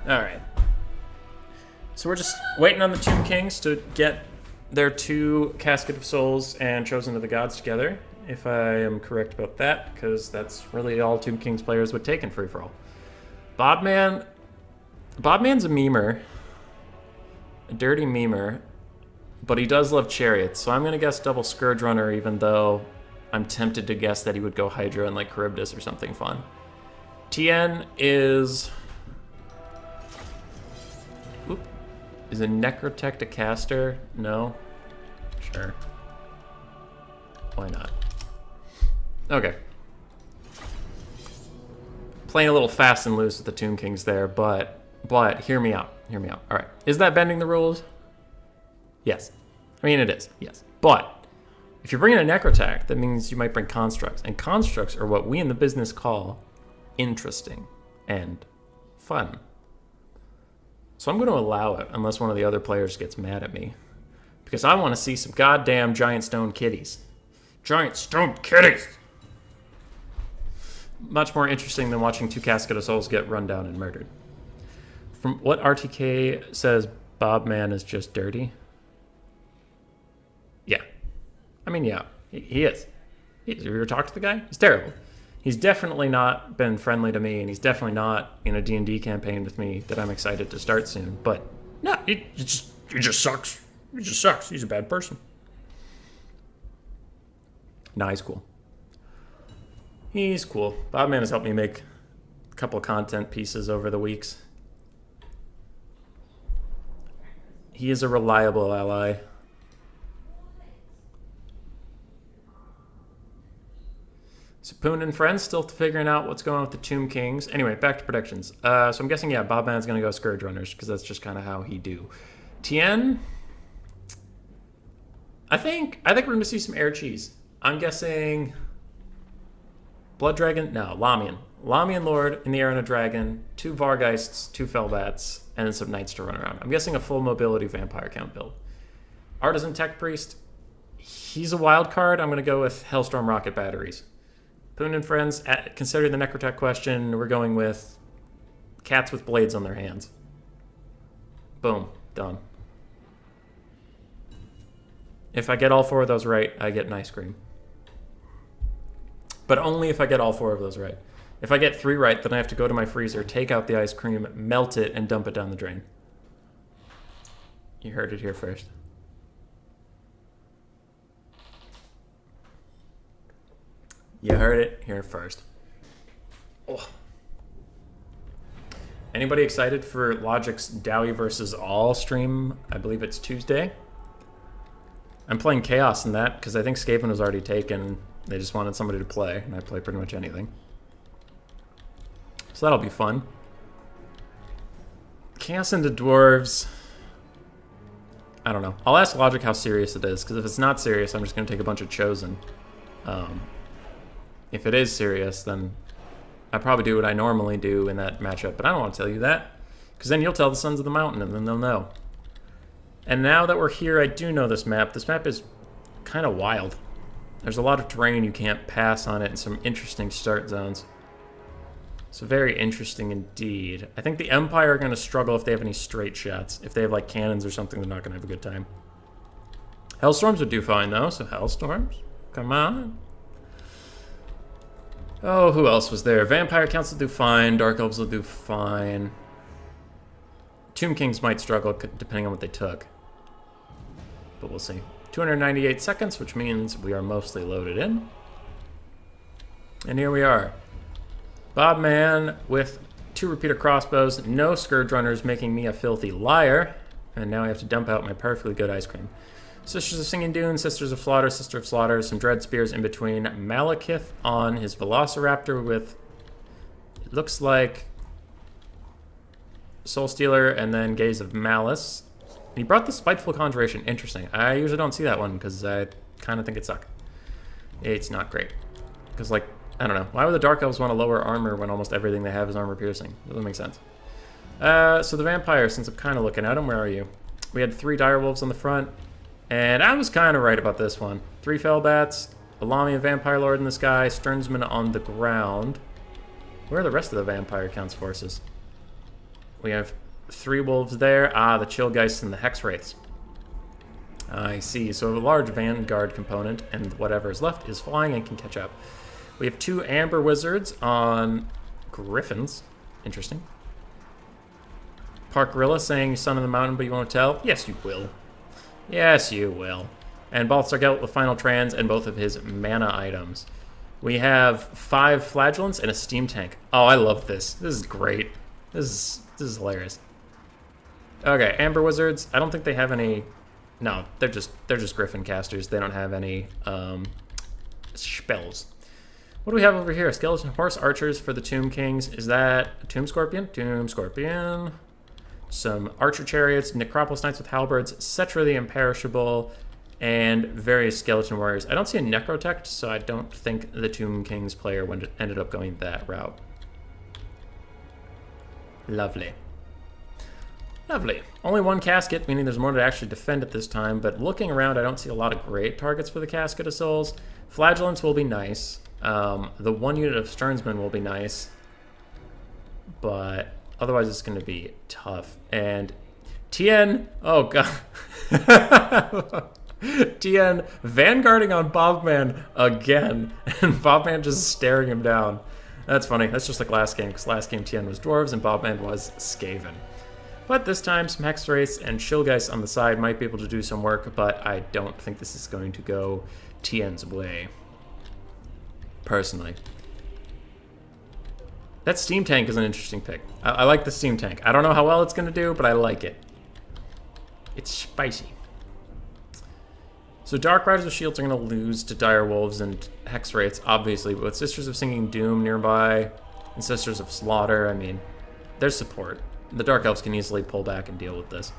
Alright. So we're just waiting on the Tomb Kings to get their 2 Casket of Souls and Chosen of the Gods together, if I am correct about that, because that's really all Tomb Kings players would take in free-for-all. Bobman's a memer. A dirty memer. But he does love Chariots, so I'm going to guess double Scourge Runner, even though I'm tempted to guess that he would go Hydra and like Charybdis or something fun. Tien is... Oop. Is a Necrotect a caster? No. Sure. Why not? Okay. Playing a little fast and loose with the Tomb Kings there, but hear me out. Hear me out. All right. Is that bending the rules? Yes. I mean, it is. Yes. But if you're bringing a Necrotect, that means you might bring Constructs. And Constructs are what we in the business call interesting and fun. So I'm going to allow it unless one of the other players gets mad at me. Because I want to see some goddamn giant stone kitties. Giant stone kitties! Much more interesting than watching 2 Casket of Souls get run down and murdered. From what RTK says, Bobman is just dirty. Yeah. I mean, yeah. He is. Have you ever talked to the guy? He's terrible. He's definitely not been friendly to me, and he's definitely not in a D&D campaign with me that I'm excited to start soon. But, no, he just sucks. He just sucks. He's a bad person. Nah, he's cool. He's cool. Bobman has helped me make a couple content pieces over the weeks. He is a reliable ally. So Poon and friends still figuring out what's going on with the Tomb Kings. Anyway, back to predictions. So I'm guessing, yeah, Bobman's going to go Scourge Runners because that's just kind of how he do. Tien, I think we're going to see some air cheese. I'm guessing Blood Dragon. No, Lamian. Lamian Lord in the air on a dragon. 2 Vargeists, 2 Fellbats, and then some Knights to run around. I'm guessing a full mobility vampire count build. Artisan Tech Priest. He's a wild card. I'm going to go with Hellstorm Rocket Batteries. Poon and friends, consider the Necrotech question. We're going with cats with blades on their hands. Boom. Done. If I get all 4 of those right, I get an ice cream. But only if I get all 4 of those right. If I get 3 right, then I have to go to my freezer, take out the ice cream, melt it, and dump it down the drain. You heard it here first. You heard it here first. Oh. Anybody excited for Logic's Dowie versus All stream? I believe it's Tuesday. I'm playing Chaos in that because I think Skaven was already taken. They just wanted somebody to play, and I play pretty much anything. So that'll be fun. Chaos into Dwarves. I don't know. I'll ask Logic how serious it is, because if it's not serious, I'm just going to take a bunch of Chosen. If it is serious, then I probably do what I normally do in that matchup, but I don't want to tell you that, because then you'll tell the Sons of the Mountain, and then they'll know. And now that we're here, I do know this map. This map is kind of wild. There's a lot of terrain you can't pass on it, and some interesting start zones. So very interesting indeed. I think the Empire are going to struggle if they have any straight shots. If they have like cannons or something, they're not going to have a good time. Hellstorms would do fine though, so Hellstorms, come on. Oh, who else was there? Vampire Counts will do fine. Dark Elves will do fine. Tomb Kings might struggle depending on what they took. But we'll see. 298 seconds, which means we are mostly loaded in. And here we are. Bobman with 2 repeater crossbows, no Scourge Runners, making me a filthy liar. And now I have to dump out my perfectly good ice cream. Sisters of Singing Dune, Sisters of Slaughter, Sister of Slaughter, some Dread Spears in between. Malekith on his Velociraptor with looks like Soul Stealer and then Gaze of Malice. And he brought the Spiteful Conjuration. Interesting. I usually don't see that one because I kind of think it sucks. It's not great. Because, like, I don't know. Why would the Dark Elves want to lower armor when almost everything they have is armor piercing? Doesn't make sense. So the Vampire, since I'm kind of looking at him, where are you? We had 3 Direwolves on the front. And I was kind of right about this one. 3 Fellbats, a Lamian Vampire Lord in the sky, Sternsman on the ground. Where are the rest of the Vampire Count's forces? We have 3 Wolves there. Ah, the Chillgeists and the Hexwraiths. I see. So a large Vanguard component, and whatever is left is flying and can catch up. We have 2 Amber Wizards on Griffins. Interesting. Park Gorilla saying Son of the Mountain, but you won't tell? Yes, you will. Yes, you will. And Balthasar Gelt with Final Trans and both of his mana items. We have 5 Flagellants and a Steam Tank. Oh, I love this. This is great. This is hilarious. Okay, Amber Wizards. I don't think they have any... No, they're just Griffin casters. They don't have any spells. What do we have over here? Skeleton Horse Archers for the Tomb Kings. Is that a Tomb Scorpion? Tomb Scorpion. Some Archer Chariots, Necropolis Knights with Halberds, Cetra the Imperishable, and various Skeleton Warriors. I don't see a Necrotect, so I don't think the Tomb Kings player ended up going that route. Lovely. Lovely. Only 1 casket, meaning there's more to actually defend at this time, but looking around, I don't see a lot of great targets for the Casket of Souls. Flagellants will be nice. The 1 unit of Sternsman will be nice, but otherwise it's going to be tough. And Tien, oh god. Tien vanguarding on Bobman again, and Bobman just staring him down. That's funny. That's just like last game, because last game Tien was Dwarves and Bobman was Skaven. But this time, some Hexwraiths and Chillgeists on the side might be able to do some work, but I don't think this is going to go Tien's way, personally. That Steam Tank is an interesting pick. I like the Steam Tank. I don't know how well it's going to do, but I like it. It's spicy. So Dark Riders with Shields are going to lose to Direwolves and Hexwraiths, obviously, but with Sisters of Singing Doom nearby and Sisters of Slaughter, I mean, there's support. The Dark Elves can easily pull back and deal with this.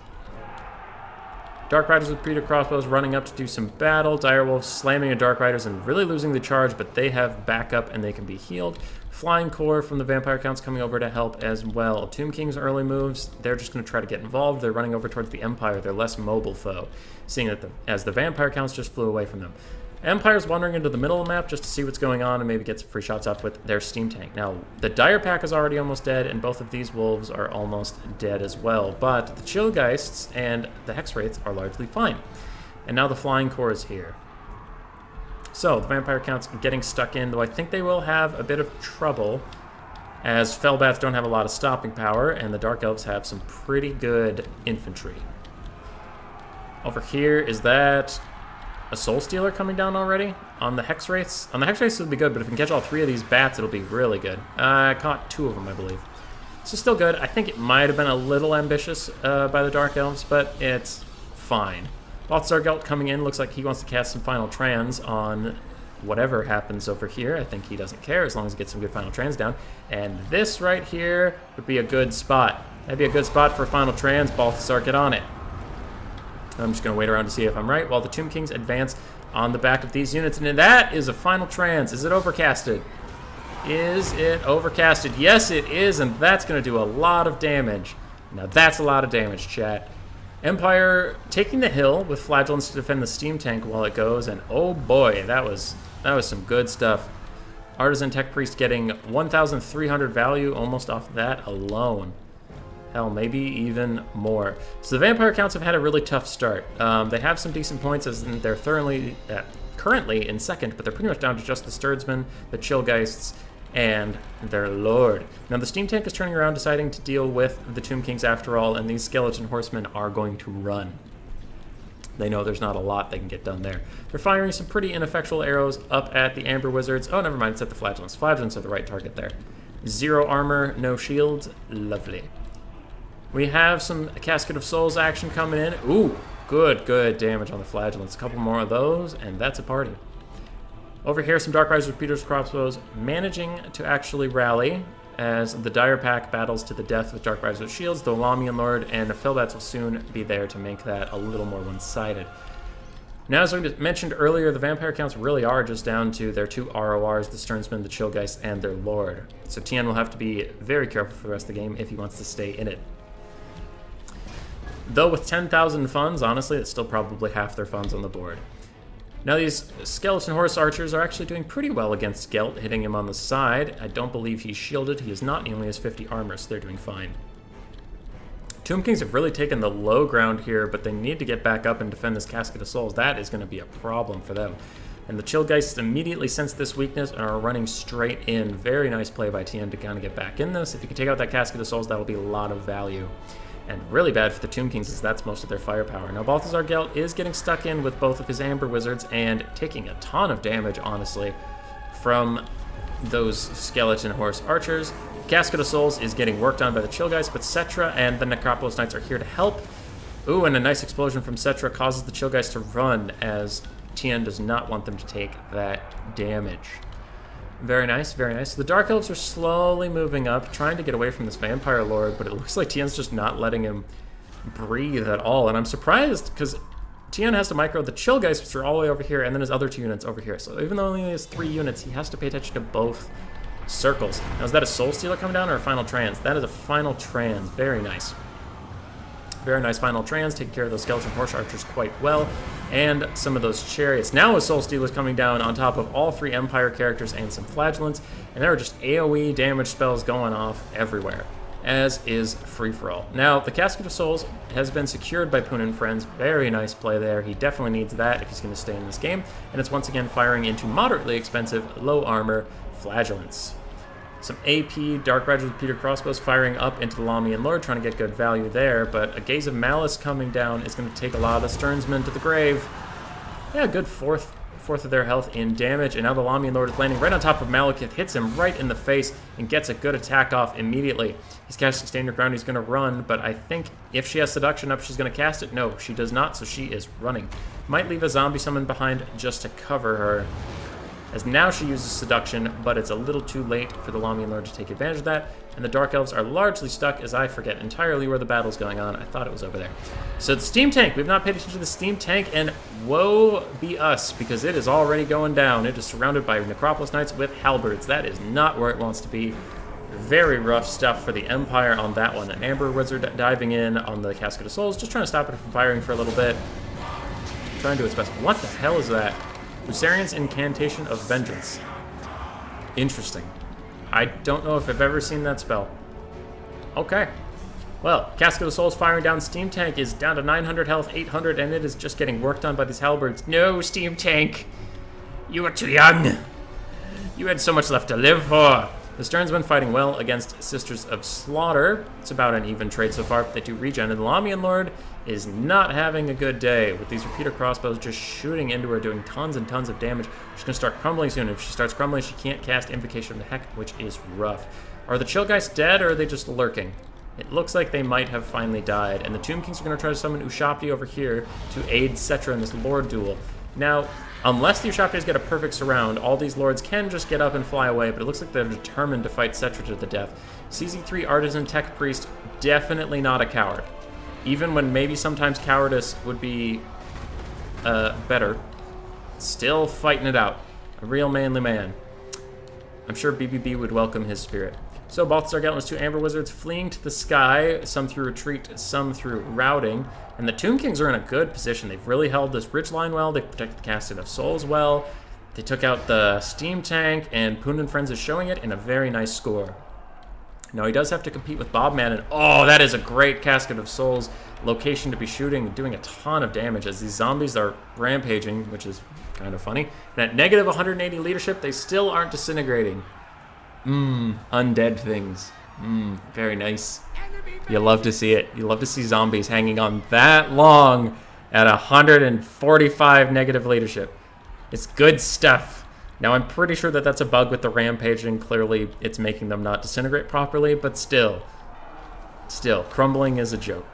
Dark Riders with Peter Crossbows running up to do some battle. Direwolves slamming at Dark Riders and really losing the charge, but they have backup and they can be healed. Flying Core from the Vampire Counts coming over to help as well. Tomb King's early moves, they're just going to try to get involved. They're running over towards the Empire, their less mobile foe, seeing that as the Vampire Counts just flew away from them. Empire's wandering into the middle of the map just to see what's going on and maybe get some free shots off with their Steam Tank. Now, the Dire Pack is already almost dead, and both of these wolves are almost dead as well. But the Chillgeists and the Hexwraiths are largely fine. And now the Flying Core is here. So, the Vampire Count's getting stuck in, though I think they will have a bit of trouble, as Fellbats don't have a lot of stopping power, and the Dark Elves have some pretty good infantry. Over here, is that a Soul Stealer coming down already? On the Hexwraiths? On the Hexwraiths it'll be good, but if we can catch all 3 of these bats, it'll be really good. I caught 2 of them, I believe. So still good. I think it might have been a little ambitious by the Dark Elves, but it's fine. Balthasar Gelt coming in, looks like he wants to cast some Final Trans on whatever happens over here. I think he doesn't care as long as he gets some good Final Trans down. And this right here would be a good spot. That'd be a good spot for Final Trans. Balthasar, get on it. I'm just going to wait around to see if I'm right while the Tomb Kings advance on the back of these units. And that is a Final Trans. Is it overcasted? Is it overcasted? Yes, it is, and that's going to do a lot of damage. Now that's a lot of damage, chat. Empire taking the hill with Flagellants to defend the Steam Tank while it goes, and oh boy, that was some good stuff. Artisan Tech Priest getting 1,300 value almost off that alone. Hell, maybe even more. So the Vampire Counts have had a really tough start. They have some decent points as they're currently in second, but they're pretty much down to just the Sturdsmen, the Chillgeists, and their Lord. Now the Steam Tank is turning around, deciding to deal with the Tomb Kings after all, and these Skeleton Horsemen are going to run. They know there's not a lot they can get done there. They're firing some pretty ineffectual arrows up at the Amber Wizards. Oh, never mind, it's at the Flagellants. Flagellants are the right target there. 0 armor, no shields. Lovely. We have some Casket of Souls action coming in. Ooh, good damage on the Flagellants. A couple more of those, and that's a party. Over here, some Dark Riders with Peter's Crossbows managing to actually rally as the Dire Pack battles to the death with Dark Riders with shields. The Lamian Lord and the Philbats will soon be there to make that a little more one-sided. Now, as we mentioned earlier, the vampire counts really are just down to their 2 RORs, the Sternsman, the Chillgeist, and their Lord. So Tien will have to be very careful for the rest of the game if he wants to stay in it. Though with 10,000 funds, honestly, it's still probably half their funds on the board. Now, these Skeleton Horse Archers are actually doing pretty well against Gelt, hitting him on the side. I don't believe he's shielded. He is not, and he only has 50 armor, so they're doing fine. Tomb Kings have really taken the low ground here, but they need to get back up and defend this Casket of Souls. That is going to be a problem for them. And the Chillgeists immediately sense this weakness and are running straight in. Very nice play by Tien to kind of get back in this. If you can take out that Casket of Souls, that will be a lot of value. And really bad for the Tomb Kings, as that's most of their firepower. Now, Balthazar Gelt is getting stuck in with both of his Amber Wizards and taking a ton of damage, honestly, from those Skeleton Horse Archers. Casket of Souls is getting worked on by the Chillgeist, but Cetra and the Necropolis Knights are here to help. Ooh, and a nice explosion from Cetra causes the Chillgeist to run, as Tien does not want them to take that damage. Very nice, very nice. The Dark Elves are slowly moving up, trying to get away from this Vampire Lord, but it looks like Tien's just not letting him breathe at all. And I'm surprised, because Tien has to micro the Chillgeist, which are all the way over here, and then his other 2 units over here. So even though he only has 3 units, he has to pay attention to both circles. Now, is that a Soul Stealer coming down or a Final Trans? That is a Final Trans. Very nice. Very nice Final Trans, taking care of those Skeleton Horse Archers quite well, and some of those Chariots. Now a Soul Stealer is coming down on top of all 3 Empire characters and some Flagellants, and there are just AoE damage spells going off everywhere, as is Free-For-All. Now, the Casket of Souls has been secured by Poon and Friends. Very nice play there. He definitely needs that if he's going to stay in this game, and it's once again firing into moderately expensive, low armor Flagellants. Some AP Dark Riders with Peter Crossbows firing up into the Lamian Lord, trying to get good value there, but a Gaze of Malice coming down is going to take a lot of the Sternsmen to the grave. Yeah, good fourth of their health in damage, and now the Lamian Lord is landing right on top of Malekith, hits him right in the face, and gets a good attack off immediately. He's casting Stand Your Ground, he's going to run, but I think if she has Seduction up, she's going to cast it. No, she does not, so she is running. Might leave a zombie summon behind just to cover her, as now she uses Seduction, but it's a little too late for the Lamian Lord to take advantage of that, and the Dark Elves are largely stuck, as I forget entirely where the battle's going on. I thought it was over there. So the Steam Tank, we've not paid attention to the Steam Tank, and woe be us, because it is already going down. It is surrounded by Necropolis Knights with Halberds. That is not where it wants to be. Very rough stuff for the Empire on that one. An Amber Wizard diving in on the Casket of Souls, just trying to stop it from firing for a little bit. Trying to do its best. What the hell is that? Lucerian's Incantation of Vengeance. Interesting. I don't know if I've ever seen that spell. Okay. Well, Casket of Souls firing down. Steam Tank is down to 900 health, 800, and it is just getting worked on by these halberds. No, Steam Tank! You are too young! You had so much left to live for! The Sternsmen fighting well against Sisters of Slaughter. It's about an even trade so far, but they do regen. And the Lamian Lord is not having a good day with these repeater crossbows just shooting into her, doing tons and tons of damage. She's going to start crumbling soon. If she starts crumbling, she can't cast Invocation of the Heck, which is rough. Are the Chillgeists dead, or are they just lurking? It looks like they might have finally died. And the Tomb Kings are going to try to summon Ushapti over here to aid Cetra in this Lord duel. Now, unless the Ushaptis get a perfect surround, all these lords can just get up and fly away, but it looks like they're determined to fight Cetra to the death. CZ3 Artisan Tech Priest, definitely not a coward. Even when maybe sometimes cowardice would be better, still fighting it out. A real manly man. I'm sure BBB would welcome his spirit. So Balthazar Gelt and his 2 Amber Wizards fleeing to the sky, some through retreat, some through routing. And the Tomb Kings are in a good position. They've really held this ridgeline well. They've protected the Casket of Souls well. They took out the Steam Tank, and Poon and Friends is showing it in a very nice score. Now he does have to compete with Bobman, and oh, that is a great Casket of Souls location to be shooting, doing a ton of damage as these zombies are rampaging, which is kind of funny. And at negative 180 leadership, they still aren't disintegrating. Undead things. Very nice. You love to see it. You love to see zombies hanging on that long at 145 negative leadership. It's good stuff. Now, I'm pretty sure that that's a bug with the rampaging. Clearly, it's making them not disintegrate properly, but still, crumbling is a joke.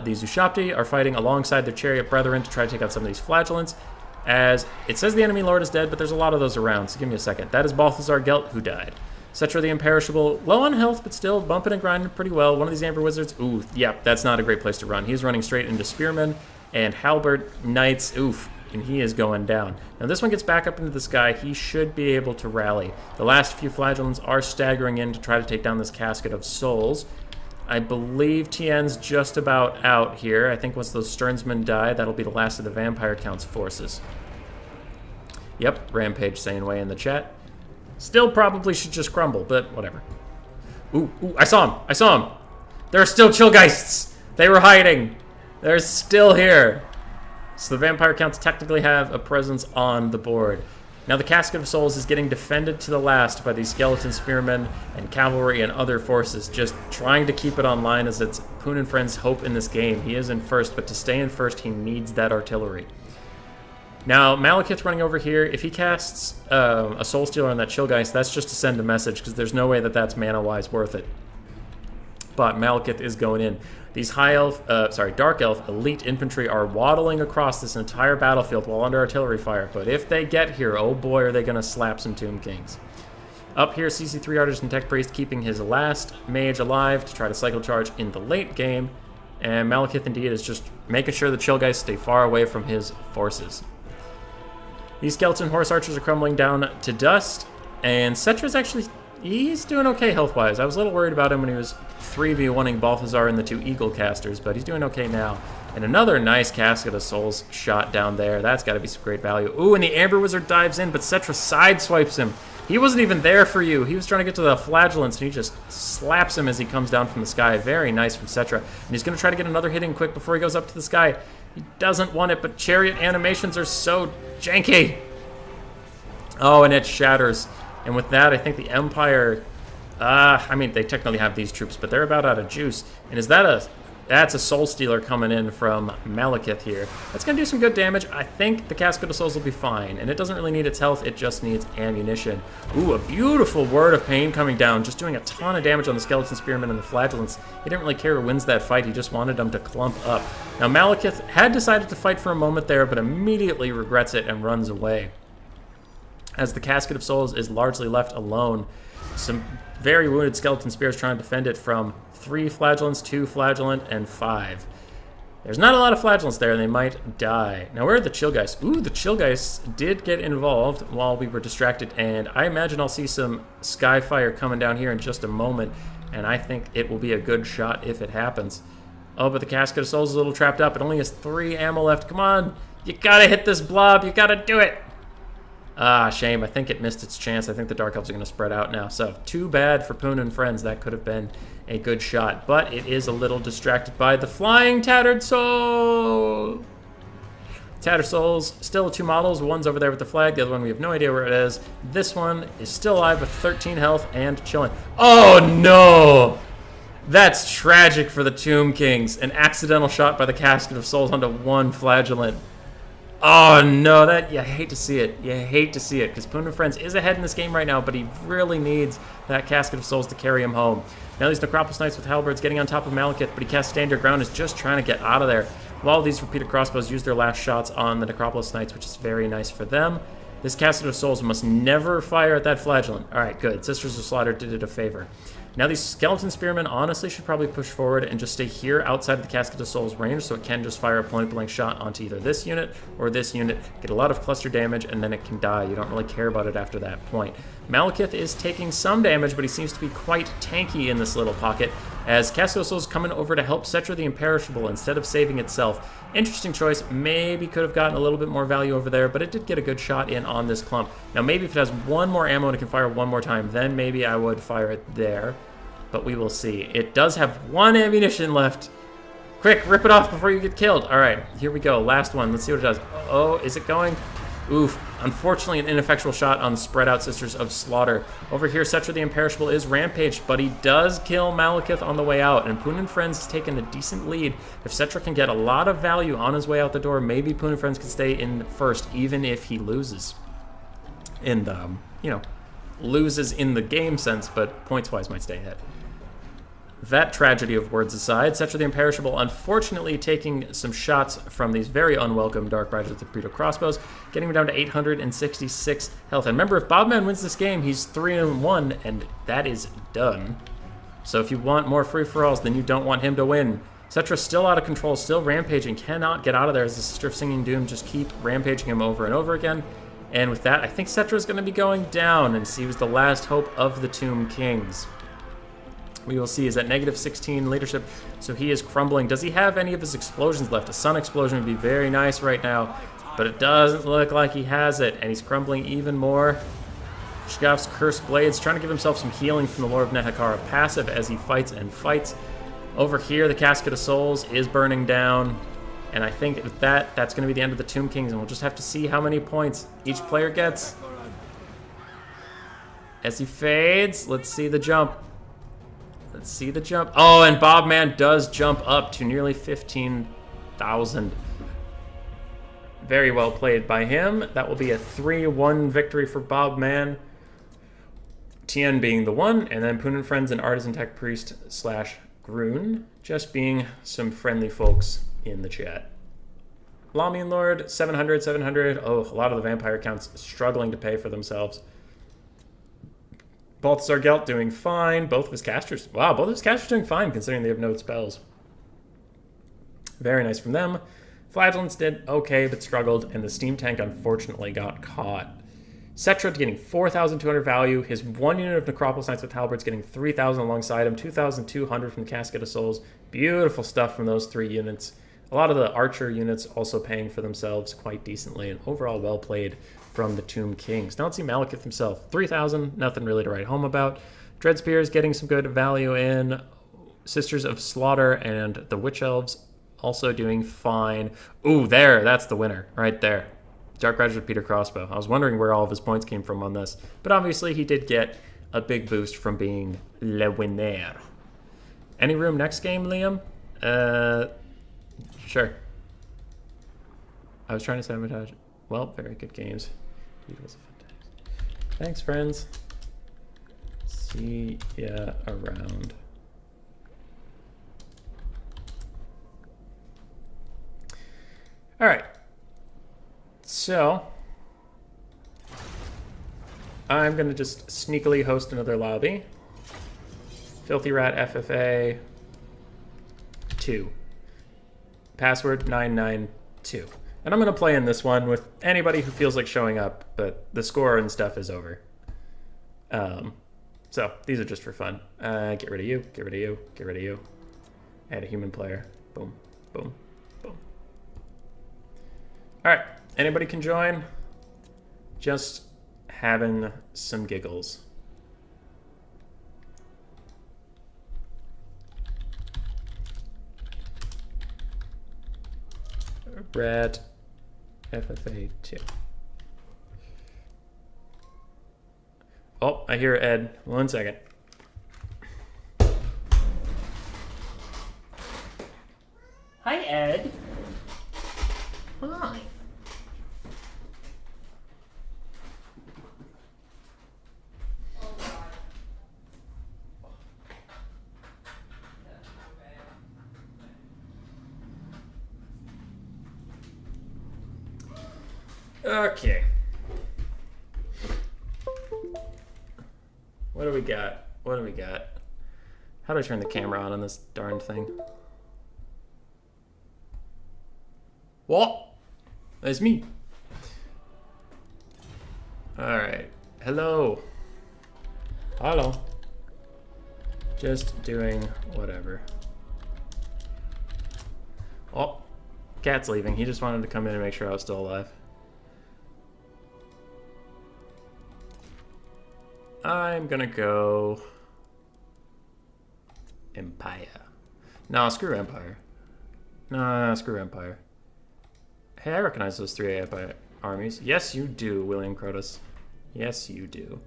These Ushapti are fighting alongside their chariot brethren to try to take out some of these flagellants. As it says the enemy lord is dead, but there's a lot of those around, so give me a second. That is Balthazar Gelt, who died. Cetra the Imperishable, low on health, but still bumping and grinding pretty well. One of these Amber Wizards, ooh, yeah, that's not a great place to run. He's running straight into Spearmen and Halberd Knights, oof, and he is going down. Now this one gets back up into the sky. He should be able to rally. The last few Flagellants are staggering in to try to take down this Casket of Souls. I believe TN's just about out here. I think once those Sternsmen die, that'll be the last of the Vampire Count's forces. Yep, Rampage saying way in the chat. Still probably should just crumble, but whatever. Ooh, I saw him. I saw him. There are still Chillgeists. They were hiding. They're still here. So the Vampire Counts technically have a presence on the board. Now the Casket of Souls is getting defended to the last by these Skeleton Spearmen and Cavalry and other forces, just trying to keep it online as it's Poon and Friend's hope in this game. He is in first, but to stay in first, he needs that artillery. Now, Malekith running over here, if he casts a Soul Stealer on that Chillgeist, that's just to send a message, because there's no way that that's mana-wise worth it. But Malekith is going in. These Dark Elf elite infantry are waddling across this entire battlefield while under artillery fire, but if they get here, oh boy, are they going to slap some Tomb Kings. Up here, CC3 Artist and Tech Priest keeping his last mage alive to try to cycle charge in the late game, and Malekith indeed is just making sure the Chillgeists stay far away from his forces. These Skeleton Horse Archers are crumbling down to dust, and Cetra's actually, he's doing okay health-wise. I was a little worried about him when he was 3v1ing Balthazar and the two Eagle casters, but he's doing okay now. And another nice Casket of Souls shot down there. That's got to be some great value. Ooh, and the Amber Wizard dives in, but Cetra sideswipes him. He wasn't even there for you. He was trying to get to the Flagellants, and he just slaps him as he comes down from the sky. Very nice from Cetra. And he's going to try to get another hit in quick before he goes up to the sky. He doesn't want it, but Chariot animations are so janky. Oh, and it shatters. And with that, I think the Empire... I mean, they technically have these troops, but they're about out of juice. And that's a Soul Stealer coming in from Malekith here. That's going to do some good damage. I think the Casket of Souls will be fine. And it doesn't really need its health, it just needs ammunition. Ooh, a beautiful Word of Pain coming down, just doing a ton of damage on the Skeleton Spearmen and the Flagellants. He didn't really care who wins that fight, he just wanted them to clump up. Now, Malekith had decided to fight for a moment there, but immediately regrets it and runs away. As the Casket of Souls is largely left alone, some very wounded Skeleton Spears trying to defend it from 3 Flagellants, 2 Flagellant, and 5. There's not a lot of Flagellants there, and they might die. Now, where are the Chillgeists? Ooh, the Chillgeists did get involved while we were distracted, and I imagine I'll see some Skyfire coming down here in just a moment, and I think it will be a good shot if it happens. Oh, but the Casket of Souls is a little trapped up. It only has 3 ammo left. Come on, you gotta hit this blob. You gotta do it. Ah, shame. I think it missed its chance. I think the Dark Elves are going to spread out now. So, too bad for Poon and Friends. That could have been a good shot. But it is a little distracted by the Flying Tattered Soul. Tattered Souls, still 2 models. One's over there with the flag. The other one, we have no idea where it is. This one is still alive with 13 health and chilling. Oh, no! That's tragic for the Tomb Kings. An accidental shot by the Casket of Souls onto 1 Flagellant. Oh no, you hate to see it. You hate to see it, because Poon and Friends is ahead in this game right now, but he really needs that Casket of Souls to carry him home. Now these Necropolis Knights with Halberds getting on top of Malekith, but he casts Stand Your Ground, is just trying to get out of there. While these repeated crossbows use their last shots on the Necropolis Knights, which is very nice for them. This Casket of Souls must never fire at that Flagellant. Alright, good. Sisters of Slaughter did it a favor. Now these Skeleton Spearmen honestly should probably push forward and just stay here outside of the Casket of Souls range, so it can just fire a point-blank shot onto either this unit or this unit, get a lot of cluster damage, and then it can die. You don't really care about it after that point. Malekith is taking some damage, but he seems to be quite tanky in this little pocket, as Casket of Souls is coming over to help Cetra the Imperishable instead of saving itself. Interesting choice. Maybe could have gotten a little bit more value over there, but it did get a good shot in on this clump. Now maybe if it has 1 more ammo and it can fire 1 more time, then maybe I would fire it there. But we will see. It does have 1 ammunition left. Quick, rip it off before you get killed. All right, here we go. Last one. Let's see what it does. Oh, is it going? Oof. Unfortunately, an ineffectual shot on the spread out Sisters of Slaughter. Over here, Cetra the Imperishable is rampaged, but he does kill Malekith on the way out, and Poon and Friends has taken a decent lead. If Cetra can get a lot of value on his way out the door, maybe Poon and Friends can stay in first, even if he loses. In the, loses in the game sense, but points-wise might stay ahead. that tragedy of words aside, Cetra the Imperishable unfortunately taking some shots from these very unwelcome Dark Riders with the torpedo crossbows, getting him down to 866 health. And remember, if Bobman wins this game, he's 3-1, and that is done. So if you want more free-for-alls, then you don't want him to win. Cetra's still out of control, still rampaging, cannot get out of there as the Sister of Singing Doom just keep rampaging him over and over again. And with that, I think Cetra's going to be going down, and he was the last hope of the Tomb Kings. We will see. He's at -16 leadership, so he is crumbling. Does he have any of his explosions left? A sun explosion would be very nice right now, but it doesn't look like he has it, and he's crumbling even more. Shkov's Cursed Blades, trying to give himself some healing from the Lord of Nehekara passive as he fights and fights. Over here, the Casket of Souls is burning down, and I think with that, that's going to be the end of the Tomb Kings, and we'll just have to see how many points each player gets. As he fades, let's see the jump. Let's see the jump. Oh, and Bobman does jump up to nearly 15,000. Very well played by him. That will be a 3-1 victory for Bobman. Tien being the one, and then Poon and Friends and Artisan Tech Priest / Groon just being some friendly folks in the chat. Lamian Lord, 700, 700. Oh, a lot of the vampire counts struggling to pay for themselves. Balthazar Gelt doing fine. Both of his casters. Wow, both of his casters doing fine considering they have no spells. Very nice from them. Flagellants did okay, but struggled, and the Steam Tank unfortunately got caught. Cetra getting 4,200 value. His 1 unit of Necropolis Knights with Halberds getting 3,000 alongside him. 2,200 from the Casket of Souls. Beautiful stuff from those 3 units. A lot of the Archer units also paying for themselves quite decently, and overall well played from the Tomb Kings. Now let's see Malekith himself. 3,000, nothing really to write home about. Dreadspears getting some good value in. Sisters of Slaughter and the Witch Elves also doing fine. Ooh, that's the winner right there. Dark Riders with Peter Crossbow. I was wondering where all of his points came from on this. But obviously he did get a big boost from being le winner. Any room next game, Liam? Sure. I was trying to sabotage. Well, very good games. Thanks, friends. See ya around. All right. So, I'm going to just sneakily host another lobby. Filthy Rat FFA 2. Password 992. And I'm going to play in this one with anybody who feels like showing up, but the score and stuff is over. So, these are just for fun. Get rid of you, get rid of you, get rid of you. Add a human player. Boom, boom, boom. All right. Anybody can join. Just having some giggles. Red FFA 2. Oh, I hear Ed. 1 second. Hi, Ed. Hi. Okay. What do we got? What do we got? How do I turn the camera on this darn thing? What? That's me. Alright. Hello. Hello. Just doing whatever. Oh. Cat's leaving. He just wanted to come in and make sure I was still alive. I'm gonna go Empire. No, screw Empire. No, screw Empire. Hey, I recognize those 3 Empire armies. Yes, you do, William Crotus. Yes, you do.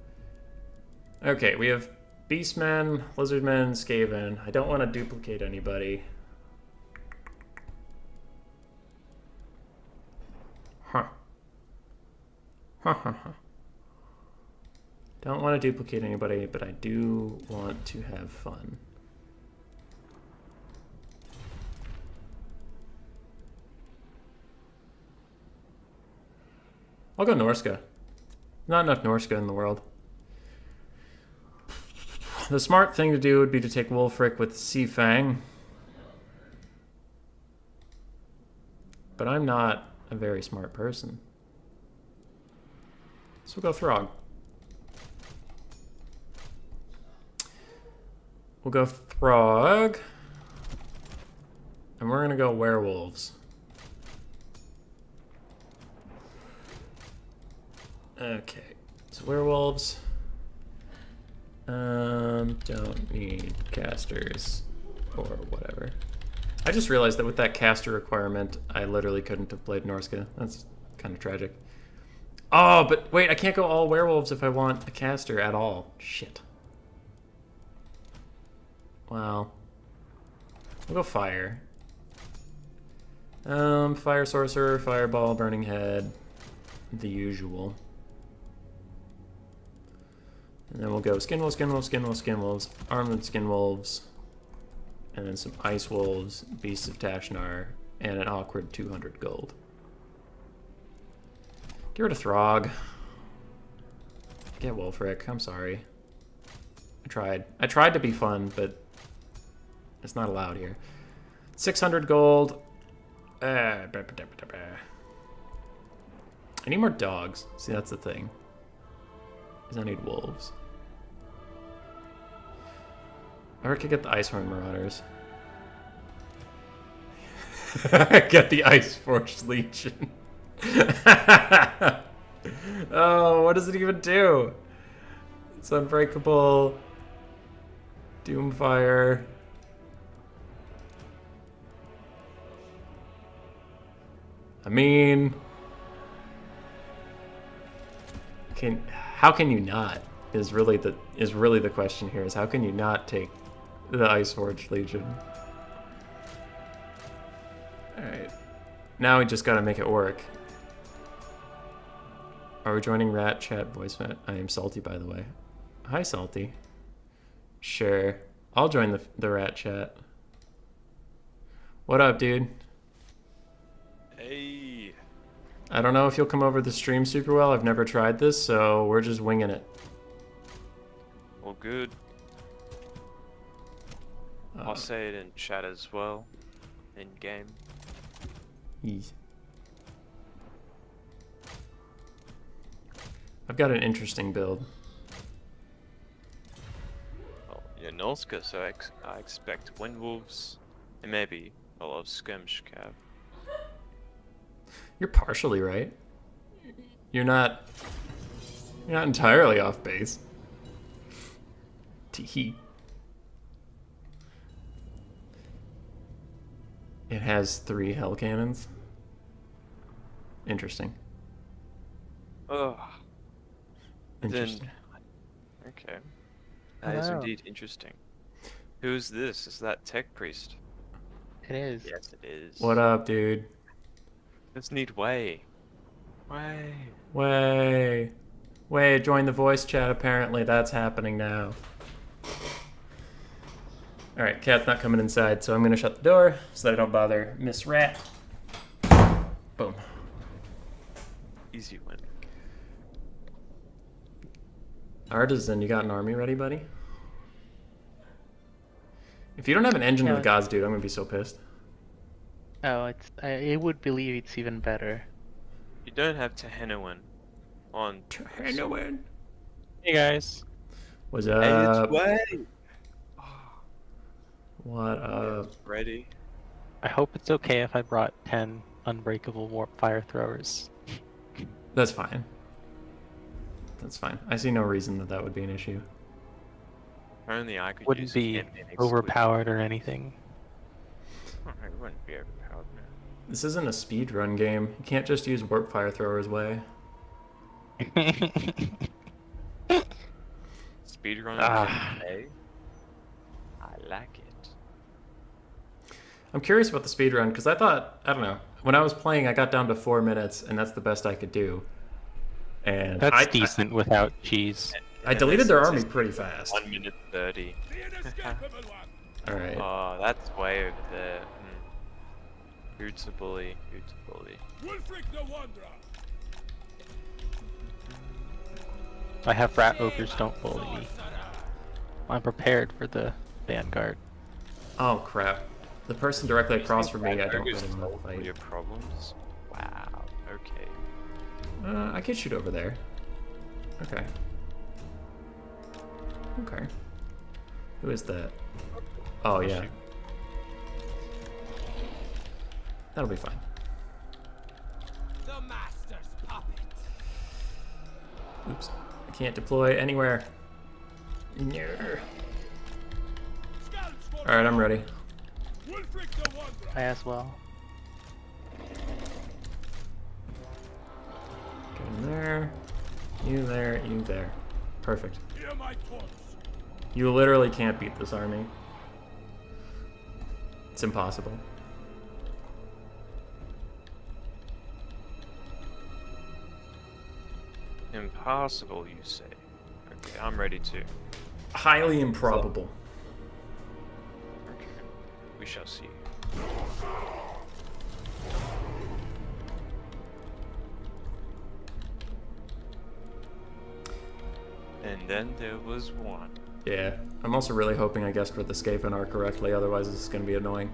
Okay, we have Beastmen, Lizardmen, Skaven. I don't want to duplicate anybody. Huh. Huh, huh, huh. Don't want to duplicate anybody, but I do want to have fun. I'll go Norska. Not enough Norska in the world. The smart thing to do would be to take Wulfric with Sea Fang. But I'm not a very smart person. So we'll go Throg. We'll go Throg. And we're going to go Werewolves. Okay. So Werewolves. Don't need casters or whatever. I just realized that with that caster requirement, I literally couldn't have played Norska. That's kind of tragic. Oh, but wait, I can't go all werewolves if I want a caster at all. Shit. Well, we'll go fire. Fire sorcerer, fireball, burning head, the usual. And then we'll go skinwolves, skinwolves, skinwolves, skinwolves, armored skinwolves, and then some ice wolves, beasts of Tashnar, and an awkward 200 gold. Get rid of Throg. Get Wulfric. I'm sorry. I tried. I tried to be fun, but it's not allowed here. 600 gold. I need more dogs. See, that's the thing. Is I need wolves. Or I could get the Icehorn Marauders. Get the Ice Forge Legion. Oh, what does it even do? It's unbreakable. Doomfire. I mean, how can you not? Is really the question here. Is how can you not take the Ice Forge Legion? All right, now we just gotta make it work. Are we joining Rat Chat voice chat? I am Salty, by the way. Hi, Salty. Sure, I'll join the Rat Chat. What up, dude? Hey. I don't know if you'll come over the stream super well. I've never tried this, so we're just winging it. All good. I'll say it in chat as well. In game. Yes. I've got an interesting build. Well, yeah, Norska, so I expect Windwolves and maybe a lot of skirmish cav. You're partially right. You're not entirely off base. Tee. It has 3 hell cannons. Interesting. Oh. Interesting. Okay. That is indeed interesting. Who's this? Is that Tech Priest? It is. Yes, it is. What up, dude? Let's need Way. Way. Way, join the voice chat, apparently. That's happening now. Alright, Cat's not coming inside, so I'm gonna shut the door so that I don't bother Miss Rat. Boom. Easy win. Artisan, you got an army ready, buddy? If you don't have an engine of the gods, dude, I'm gonna be so pissed. Oh, I would believe it's even better. You don't have Tehenowen on. Tehenowen. Hey guys. What's Hey, up? it's Way. What up? Ready? I hope it's okay if I brought 10 unbreakable warp fire throwers. That's fine. That's fine. I see no reason that that would be an issue. Only I could Wouldn't use be it in overpowered or anything. Oh, it wouldn't be overpowered, man. This isn't a speed run game. You can't just use warp fire throwers way. Speedrun Ah. FFA? I like it. I'm curious about the speed run because I thought, I don't know, when I was playing I got down to 4 minutes and that's the best I could do. And That's decent without cheese. I deleted their army pretty fast. 1 minute 30. Alright. Oh, that's way over there. Who's a bully? Who's a bully? I have rat ogres, don't bully me. I'm prepared for the vanguard. Oh crap. The person directly across from me, I don't Ogres really want solve to all fight. your problems. Wow. Okay. I could shoot over there. Okay. Okay. Who is that? Oh, yeah. That'll be fine. The master's puppet. Oops. I can't deploy anywhere. No. Alright, I'm ready. I as well. Get in there. You there, you there. Perfect. You literally can't beat this army. It's impossible. Impossible, you say? Okay, I'm ready to. Highly improbable. Okay. We shall see. And then there was one. Yeah. I'm also really hoping I guessed with the Skaven are correctly, otherwise this is going to be annoying.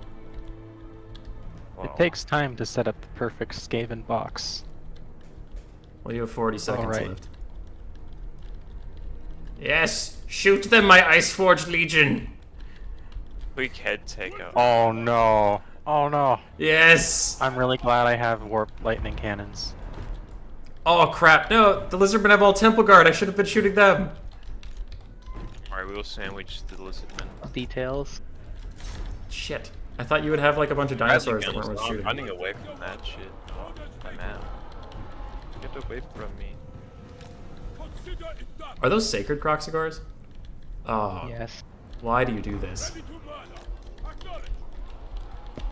Wow. It takes time to set up the perfect Skaven box. Well, you have 40 seconds Alright. left. Yes! Shoot them, my Iceforged Legion! Quick head taker. Oh no! Oh no! Yes! I'm really glad I have warp lightning cannons. Oh crap, no! The Lizardmen have all Temple Guard, I should have been shooting them! Alright, we'll sandwich the lizardmen. Details. Shit. I thought you would have like a bunch of dinosaurs that weren't worth I'm shooting. running away from that shit. I'm out. Get away from me. Are those sacred Croxigors? Oh, Yes. why do you do this?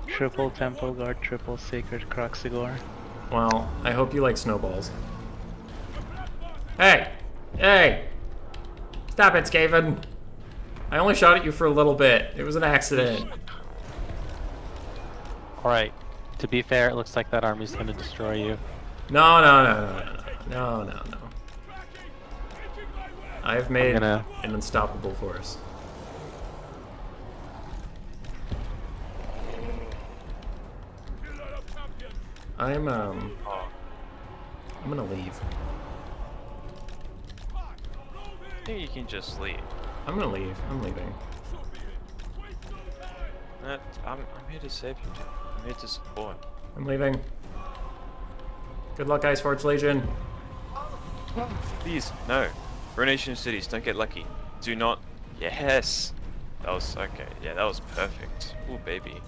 Triple Temple Guard, triple Sacred Croxigor. Well, I hope you like snowballs. Hey! Hey! Stop it, Skaven! I only shot at you for a little bit. It was an accident. Alright, to be fair, it looks like that army's gonna destroy you. No, no, no, no, no, no, no, no. I have made gonna- an unstoppable force. I'm gonna leave. I think you can just leave. I'm gonna leave. I'm leaving. I'm here to save you, dude. I'm here to support. I'm leaving. Good luck, Iceforged Legion. Please, no. Ruination Cities, don't get lucky. Do not. Yes! That was okay. Yeah, that was perfect. Ooh, baby.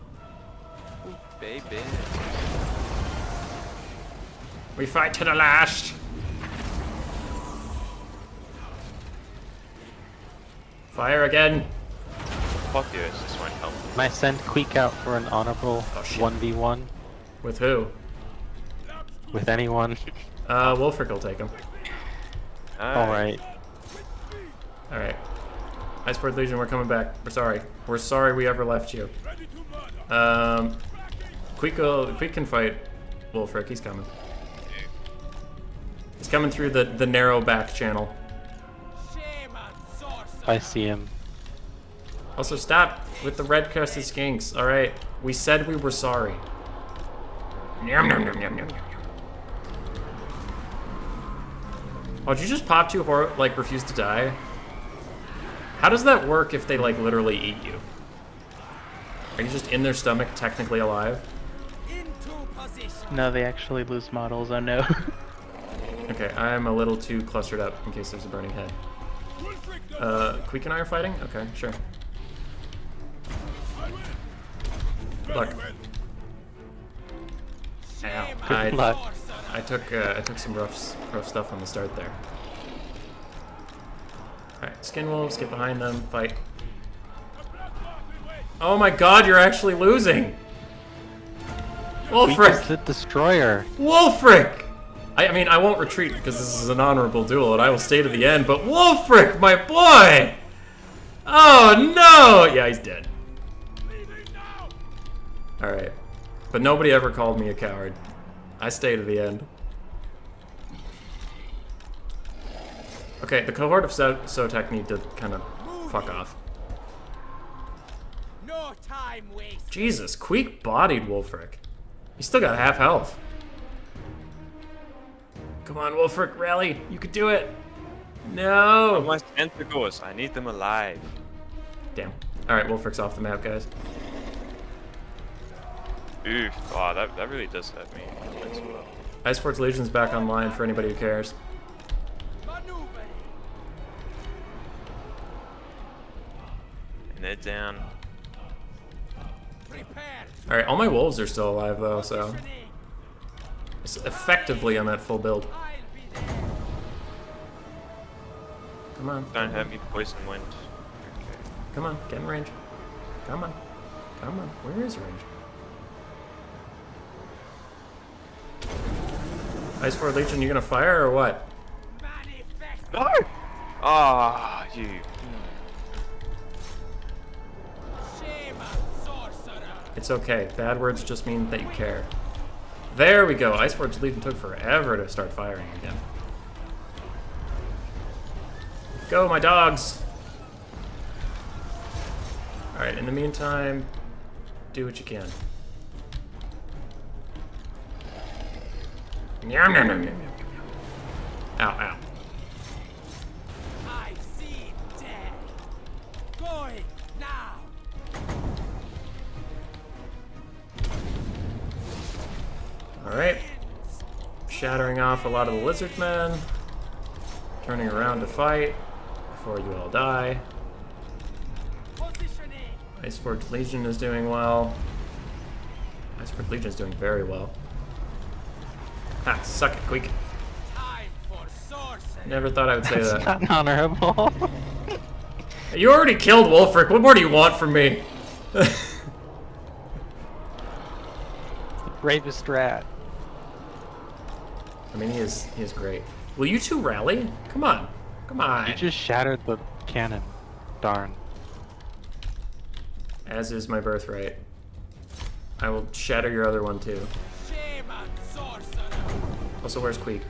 Ooh, baby. We fight to the last. Fire again. Fuck this, this won't help. Can I send Queek out for an honorable Oh, shit. 1v1 With who? with anyone? Wolfric will take him. Alright. Alright. Iceforged Legion, we're coming back. We're sorry. We're sorry we ever left you. Queek can fight Wolfric. He's coming. He's coming through the narrow back channel. I see him. Also, stop with the red-crested skinks. Alright. We said we were sorry. Yum, yum, yum, yum, yum, yum. Oh, did you just pop two like refuse to die? How does that work if they like literally eat you? Are you just in their stomach, technically alive? No, they actually lose models. Oh no. Okay, I'm a little too clustered up in case there's a burning head. Queek and I are fighting? Okay, sure. Good luck. Ow. Good luck. I took some rough stuff on the start there. Alright, Skin Wolves, get behind them, fight. Oh my god, you're actually losing! Queek is Wolfric! the destroyer. Wolfric! I mean, I won't retreat because this is an honorable duel and I will stay to the end, but Wolfric, my boy! Oh no! Yeah, he's dead. Alright. But nobody ever called me a coward. I stay to the end. Okay, the cohort of Sotek need to kind of fuck off. No time waste. Jesus, quick-bodied Wolfric. He's still got half health. Come on, Wolfric, rally. You could do it. No. My tentacles. I need them alive. Damn. All right, Wolfric's off the map, guys. Oof. Oh, that really does hurt me. As well. Iceforge Legion's back online for anybody who cares. Maneuver. And they're down. Prepare. All right, all my wolves are still alive though, so Positioning. effectively I'm at full build. I'll be there. Come on, Don't hurt me, poison wind. Okay. come on, get in range. Come on, come on. Where is range? Iceforge Legion, you gonna fire or what? Manifest. No! Ah, you. Shame on sorcerer. It's okay. Bad words just mean that you care. There we go. Iceforge Legion took forever to start firing again. Go, my dogs! Alright, in the meantime, do what you can. Yum, yum, yum, yum, yum, yum. Ow, ow. I've seen death. Going now. Alright. Shattering off a lot of the lizard men. Turning around to fight before you all die. Positioning. Iceforge Legion is doing well. Iceforge Legion is doing very well. Ah, suck it, Queek. Time for sorcery. Never thought I would say That's that. not honorable. You already killed Wolfric. What more do you want from me? Bravest rat. I mean, he is great. Will you two rally? Come on. Come on. You just shattered the cannon. Darn. As is my birthright. I will shatter your other one too. Shame on sorcerer. Also, where's Queek?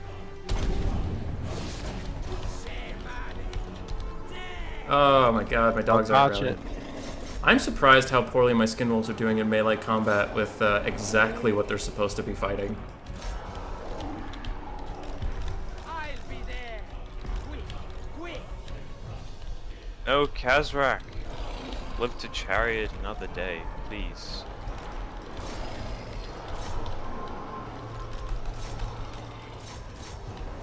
Shame on death. Oh my god, my dogs aren't Dodge rallying. it. I'm surprised how poorly my skin wolves are doing in melee combat with exactly what they're supposed to be fighting. I'll be there. Quick, quick. No, Kazrak. Live to chariot another day, please.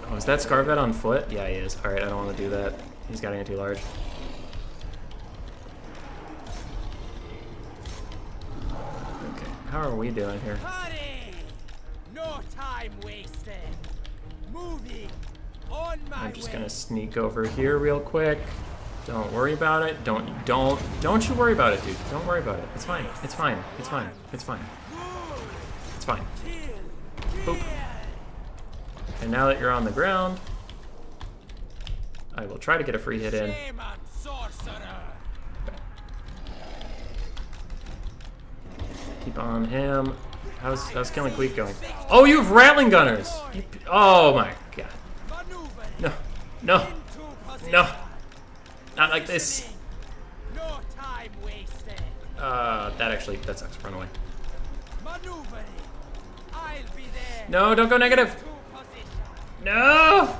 Oh, is that Scarvet on foot? Yeah, he is. Alright, I don't want to do that. He's got anti-large. Okay, how are we doing here? Hurry. No time wasted. Moving. On my I'm just way. gonna sneak over here real quick. Don't worry about it. Don't you worry about it, dude. Don't worry about it. It's fine. It's fine. It's fine. It's fine. It's fine. Boop. And now that you're on the ground, I will try to get a free hit in. Shame on sorcerer. Keep on him. How's Killing Queek going? Oh, you have Rattling Gunners! Oh my god. Maneuvering. No. No. Into position. No. Not like this. No time wasted. That sucks. Run away. Maneuvering. I'll be there. No, don't go negative. To position. No!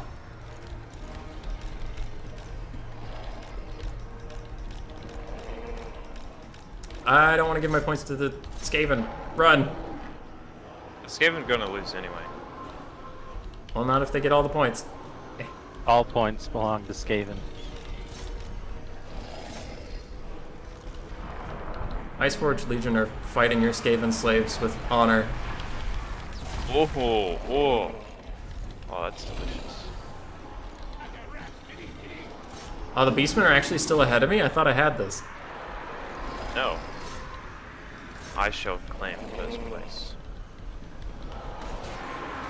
I don't want to give my points to the Skaven. Run. Skaven's gonna lose anyway. Well, not if they get all the points. All points belong to Skaven. Iceforge Legion are fighting your Skaven slaves with honor. Oh, oh. Oh, that's delicious. Oh, the Beastmen are actually still ahead of me? I thought I had this. No. I shall claim first place.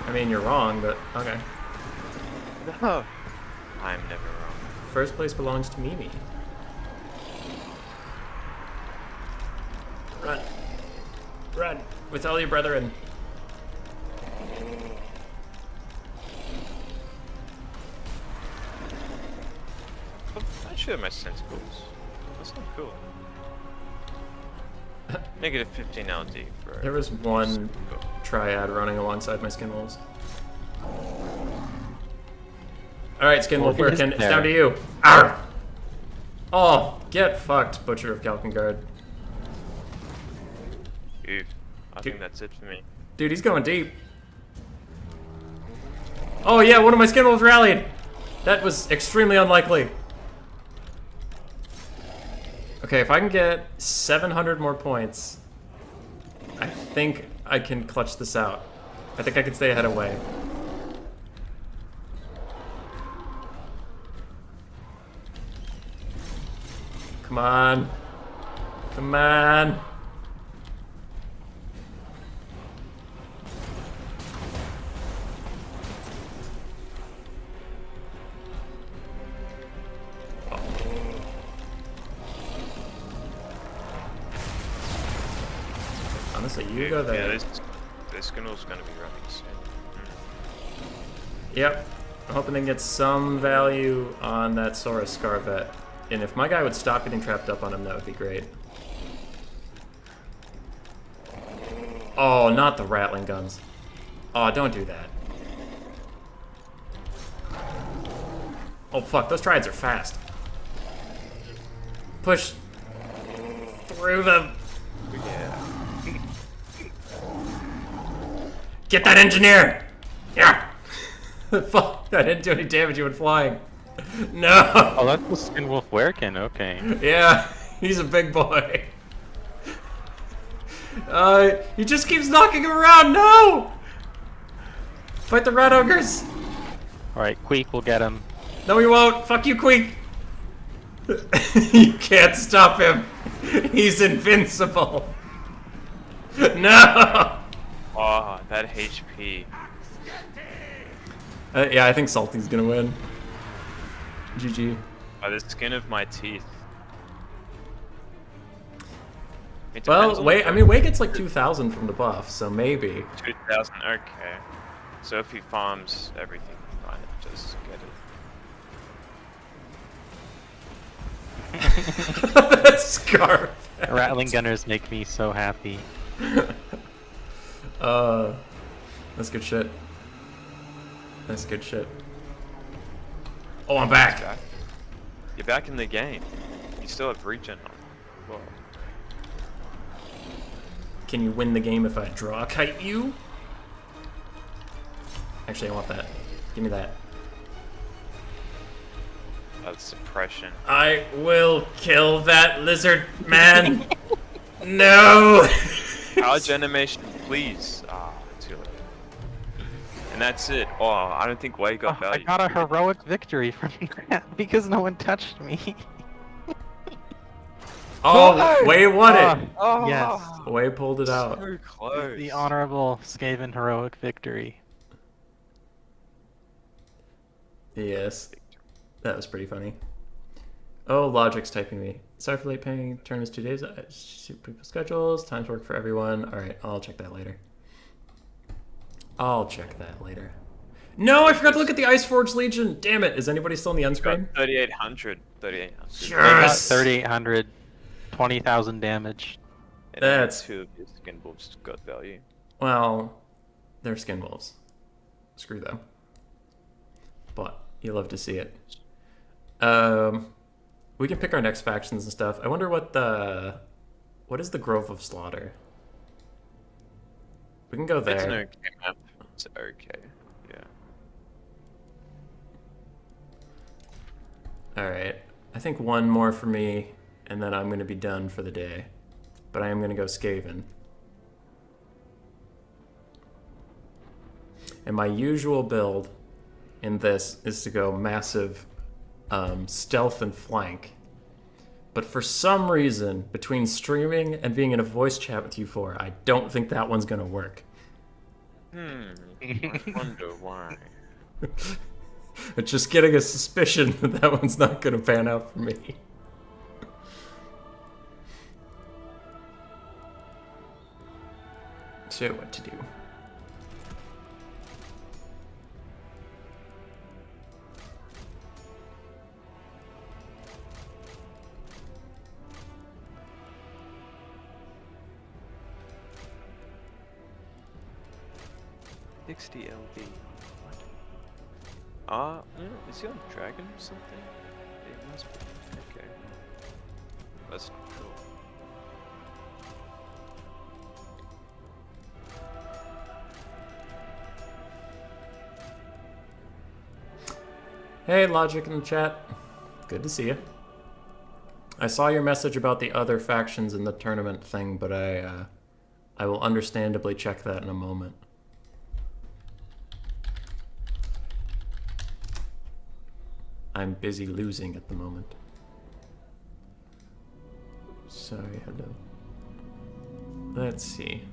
I mean, you're wrong, but okay. No. I'm never wrong. First place belongs to Mimi. Run. Run. With all your brethren. not sure my sensibles. That's not cool. Negative 15 LD, bro. There was one triad running alongside my skin wolves. Alright, skin wolf Morgan is Birkin, it's there. down to you. Arr! Oh, get fucked, Butcher of Kalkengard. Oof. I think that's it for me. Dude, he's going deep. Oh yeah, one of my skin wolves rallied. That was extremely unlikely. Okay, if I can get 700 more points, I think I can clutch this out. I think I can stay ahead of Wei. Come on. Come on. Honestly, you go there. Yeah, this Skinnell's gonna be running soon. Yep. I'm hoping they can get some value on that Saurus Scarvet. And if my guy would stop getting trapped up on him, that would be great. Oh, not the rattling guns. Oh, don't do that. Oh, fuck. Those triads are fast. Push through them. Yeah. Get that engineer! Yeah! Fuck, I didn't do any damage even flying. No! Oh, that's the Skin Wolf Werkin, okay. Yeah, he's a big boy. He just keeps knocking him around, no! Fight the rat ogres! Alright, Queek will get him. No, he won't! Fuck you, Queek! You can't stop him! He's invincible! No! Oh, that HP. Yeah, I think Salty's gonna win. GG. By the skin of my teeth. It depends Well, on Wei, the- I mean, Wei gets like 2,000 from the buff, so maybe. 2,000, okay. So if he farms everything, fine, just get it. That scarf. Rattling Gunners make me so happy. That's good shit. That's good shit. Oh, I'm back. You're back in the game. You still have regen on. Whoa. Can you win the game if I draw kite you? Actually, I want that. Give me that. That's suppression. I will kill that lizard man. No. Charge animation, please. Ah, too late. And that's it. Oh, I don't think Wei got Oh, I value. got a heroic victory from that because no one touched me. Oh, Wei won it. Oh, Yes. Wei pulled it out. So close. The honorable Skaven heroic victory. Yes. That was pretty funny. Oh, Logic's typing me. Sorry for late paying. Term is 2 days. Suit people's schedules. Times work for everyone. All right, I'll check that later. I'll check that later. No, I forgot to look at the Iceforge Legion. Damn it. Is anybody still in the Got unscreen? 3,800. 3,800. They got Yes. 3,800, 20,000 damage. And That's- two of your skin wolves got value. Well, they're skin wolves. Screw them. But you love to see it. We can pick our next factions and stuff. I wonder what is the Grove of Slaughter? We can go there. It's an okay map. It's okay. Yeah. Alright. I think one more for me, and then I'm going to be done for the day. But I am going to go Skaven. And my usual build in this is to go massive stealth and flank. But for some reason, between streaming and being in a voice chat with you four, I don't think that one's going to work. I wonder why. But just getting a suspicion that that one's not going to pan out for me. So what to do? 60 LB. Is he on Dragon or something? It must be. Okay. That's not cool. Hey, Logic in the chat. Good to see you. I saw your message about the other factions in the tournament thing, but I will understandably check that in a moment. I'm busy losing at the moment. Sorry, hello. Let's see.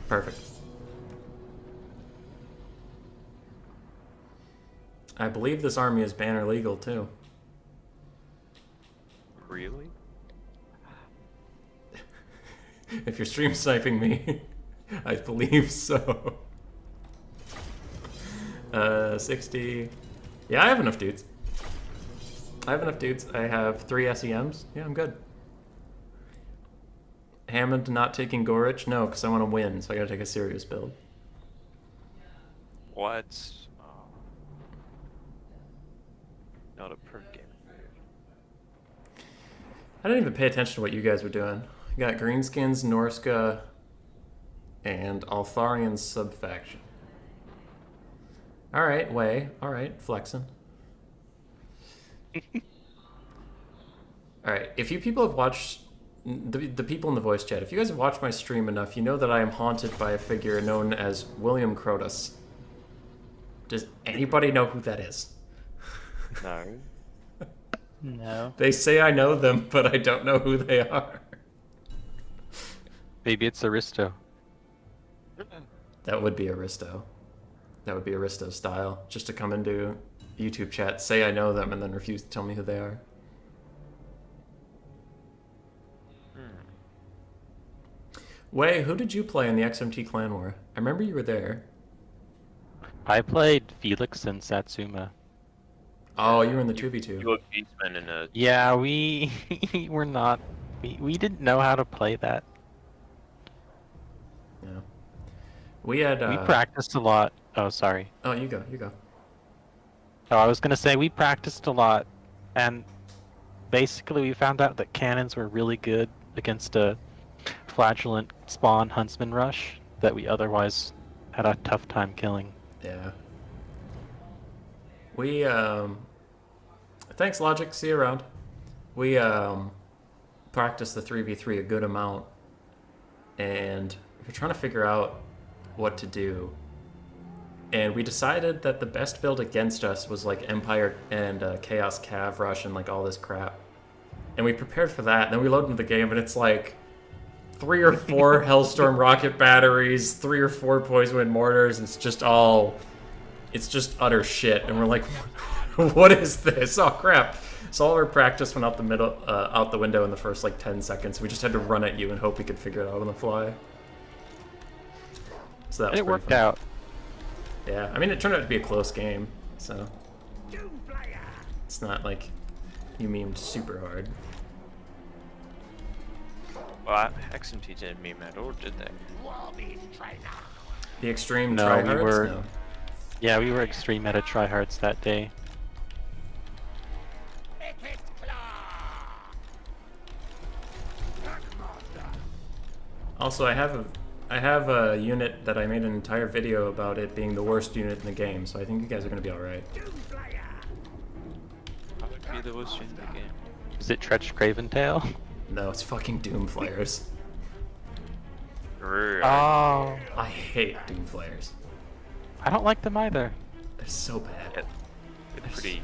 Perfect. I believe this army is banner legal too. Really? If you're stream sniping me, I believe so. 60. Yeah, I have enough dudes. I have 3 SEMs. Yeah, I'm good. Hammond not taking Gorich? No, because I want to win, so I gotta take a serious build. What? Oh. Not a pro game. I didn't even pay attention to what you guys were doing. You got Greenskins, Norska, and Altharian subfaction. Alright, Way. Alright, flexing. Alright, if you people have watched... The people in the voice chat, if you guys have watched my stream enough, you know that I am haunted by a figure known as William Crotus. Does anybody know who that is? No. No. They say I know them, but I don't know who they are. Maybe it's Aristo. That would be Aristo. That would be Aristo style. Just to come into YouTube chat, say I know them, and then refuse to tell me who they are. Way, who did you play in the XMT Clan War? I remember you were there. I played Felix and Satsuma. Oh, you were in the 2v2. You were Beastman in a... Yeah, we were not. We didn't know how to play that. Yeah. We had... We practiced a lot. Oh, sorry. Oh, you go, you go. Oh, I was gonna say we practiced a lot, and basically we found out that cannons were really good against a flagellant spawn huntsman rush that we otherwise had a tough time killing. Yeah. We, thanks, Logic. See you around. We, practiced the 3v3 a good amount, and we're trying to figure out what to do. And we decided that the best build against us was like Empire and Chaos Cav Rush and like all this crap. And we prepared for that, and then we load into the game, and it's like 3 or 4 Hellstorm rocket batteries, 3 or 4 Poison Wind mortars, and it's just utter shit. And we're like, what is this? Oh crap. So all our practice went out the window in the first like 10 seconds. We just had to run at you and hope we could figure it out on the fly. So that was It worked fun. out. Yeah, I mean, it turned out to be a close game, so it's not like you memed super hard. Well, XMT didn't meme at all, did they? The extreme No, tryhards? we were- No. Yeah, we were extreme meta tryhards that day. Also, I have a unit that I made an entire video about it being the worst unit in the game, so I think you guys are gonna be alright. How would be the worst in the game? Is it Tretch Craventail? No, it's fucking Doom Flayers. Grrr. Oh, I hate Doom Flayers. I don't like them either. They're so bad. Yeah, they're pretty...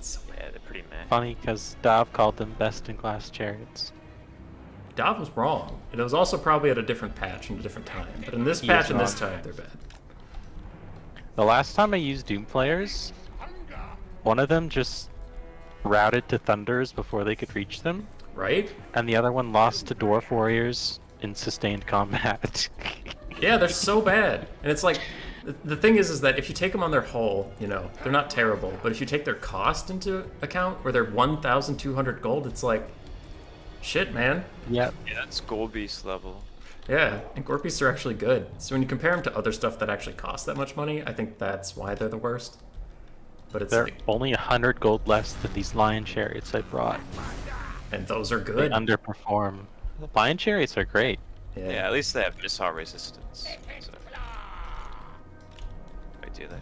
So bad. Yeah, they're pretty meh. Funny because Dav called them best-in-class chariots. Dav was wrong. It was also probably at a different patch and a different time, but in this He patch is and this wrong. time, they're bad. The last time I used Doom Flayers, one of them just routed to Thunders before they could reach them, Right? and the other one lost to Dwarf Warriors in sustained combat. Yeah, they're so bad. And it's like, The thing is that if you take them on their whole, you know, they're not terrible. But if you take their cost into account, where they're 1,200 gold, it's like, shit, man. Yep. Yeah, that's Gore Beast level. Yeah, and Gore Beasts are actually good. So when you compare them to other stuff that actually costs that much money, I think that's why they're the worst. But it's They're like, only 100 gold less than these lion chariots I brought. and those are They good. underperform. Lion chariots are great. Yeah, at least they have missile resistance. So. Wait, do they?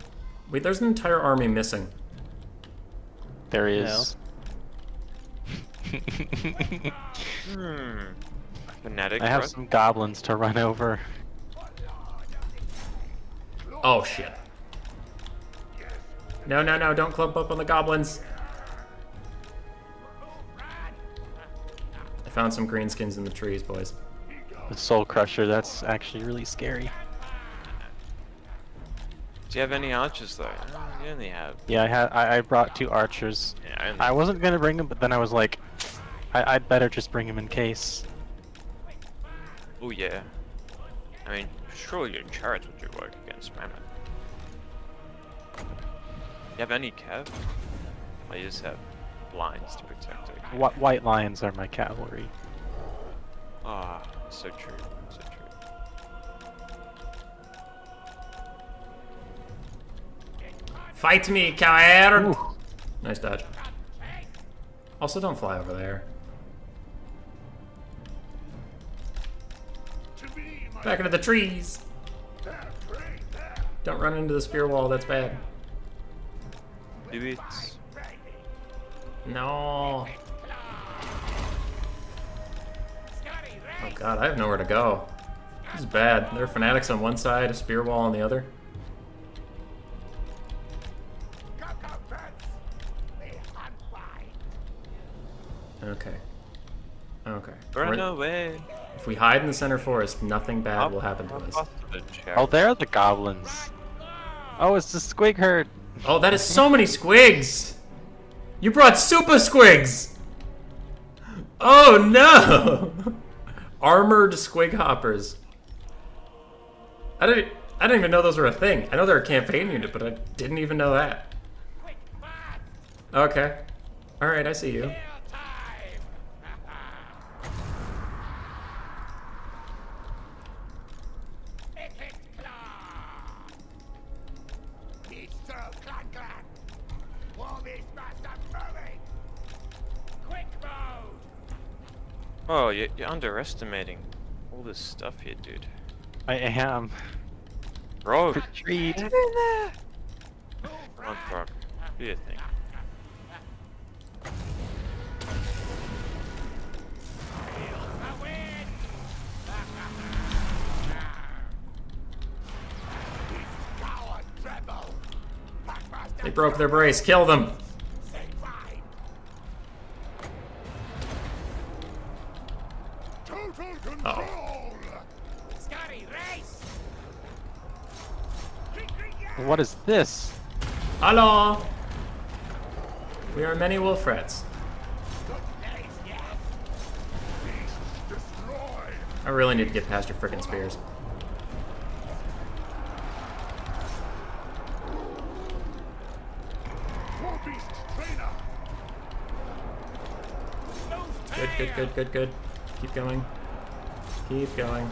Wait, there's an entire army missing. There is. Fanatic. I have right? some goblins to run over. Oh shit. No, no, no, don't clump up on the goblins. I found some greenskins in the trees, boys. The Soul Crusher, that's actually really scary. Do you have any archers though? You only have. Yeah, I brought 2 archers. Yeah, I wasn't gonna bring them, but then I was like, I'd better just bring them in case. Oh yeah. I mean, surely your chariots would work against Mammoth. You have any cav? I just have blinds to protect it. White lions are my cavalry. Ah, so true, so true. Fight me, coward! Nice dodge. Also, don't fly over there. Back into the trees! Don't run into the spear wall, that's bad. Bits. No. Oh god, I have nowhere to go. This is bad. There are fanatics on one side, a spear wall on the other. Okay. Okay. Run away. If we hide in the center forest, nothing bad will happen to us. Oh, there are the goblins. Oh, it's the squig herd. Oh, that is so many squigs! You brought super squigs! Oh no! Armored squig hoppers. I didn't even know those were a thing. I know they're a campaign unit, but I didn't even know that. Okay. Alright, I see you. Oh, you're underestimating all this stuff here, dude. I am. Bro, Retreat. get in there! Come on, Frog. Do your thing. They broke their brace. Kill them! Uh-oh. What is this? Hello! We are many wolf rats. I really need to get past your frickin' spears. Good, good, good, good, good. Keep going. Keep going.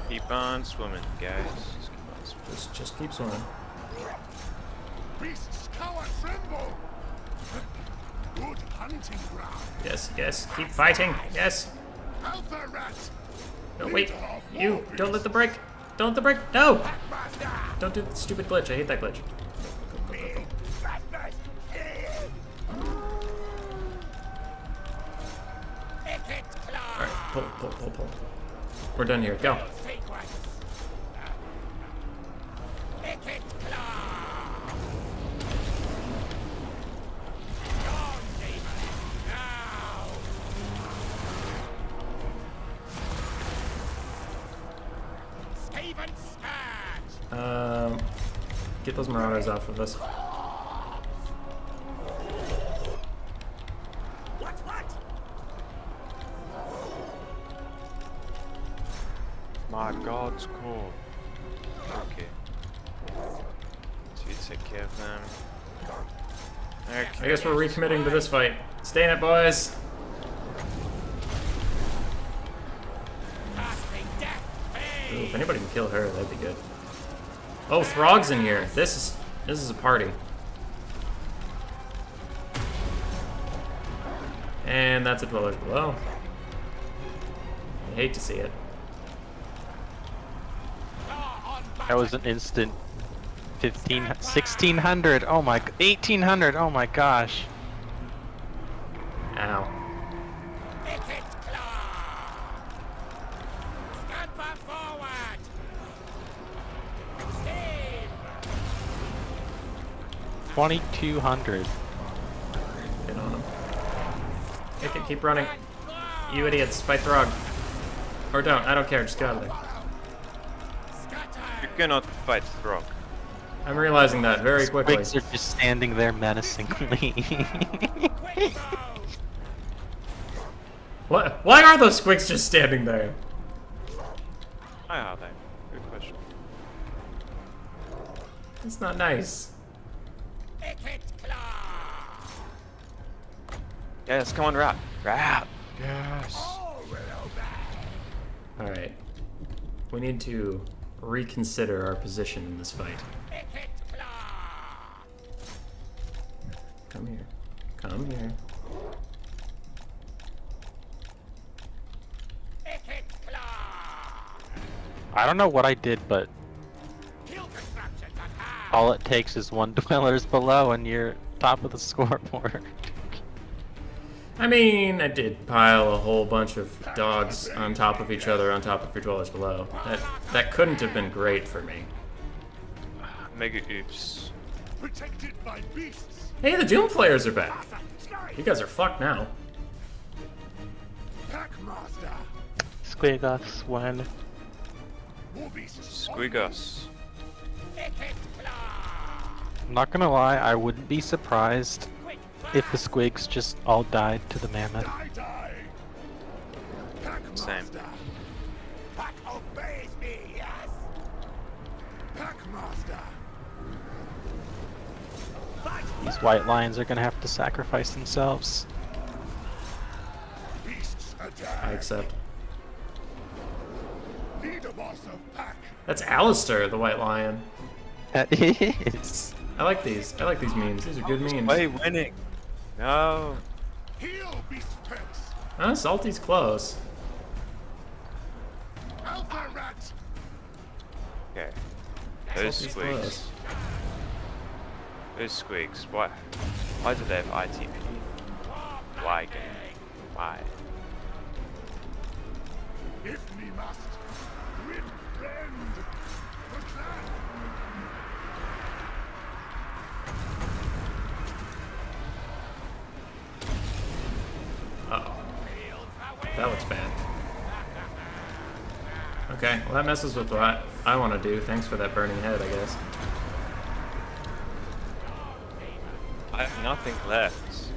Keep on swimming, guys. Just keep on swimming. Just keep swimming. Beasts cower tremble. Good hunting ground. Yes, yes. Keep fighting. Yes. Alpha rat. No, wait. You. Don't let the break. Don't let the break. No! Don't do the stupid glitch. I hate that glitch. Alright, pull, pull, pull, pull. We're done here. Go. Get those marauders off of us. My God's core. take care of them. Okay. I guess we're recommitting to this fight. Stay in it, boys. Ooh, if anybody can kill her, that'd be good. Oh, Throg's in here. This is a party. And that's a Dwellers Below. I hate to see it. That was an instant 1600. Oh my, 1800. Oh my gosh. Ow. Scamper forward! Steam! 2200. Get on him. Kick it, keep running. You idiots, fight Throg. Or don't, I don't care, just get out of there. You cannot fight Throg. I'm realizing that very quickly. Squigs are just standing there menacingly. What? Why are those squigs just standing there? Why are they? Good question. It's not nice. Yes, come on, Rat. Rat. Yes. Alright. We need to reconsider our position in this fight. Come here. Come here. I don't know what I did, but all it takes is one Dwellers Below and you're top of the scoreboard. I mean, I did pile a whole bunch of dogs on top of each other on top of your Dwellers Below. That couldn't have been great for me. Mega oops. Protected by beasts. Hey, the Doom Flayers are back. You guys are fucked now. Packmaster. Squiggoths won. War beasts. Squigos. I'm not gonna lie, I wouldn't be surprised if the Squigs just all died to the Mammoth. Die. Packmaster. Same. Pack obeys me, yes. Packmaster. These white lions are gonna have to sacrifice themselves. Beasts I attack. accept. Leader boss of pack. That's Alistair, the White Lion. That is. I like these. I like these memes. These are good memes. Way winning. No. Heal beast pets. Salty's close. Alpha rat. Okay. Those Salty's squigs. close. Those squigs. Why? Why do they have ITP? Why game? Why? If we must. Rid friend. For clan. Uh-oh. That looks bad. Okay, well that messes with what I want to do. Thanks for that burning head, I guess. I have nothing left.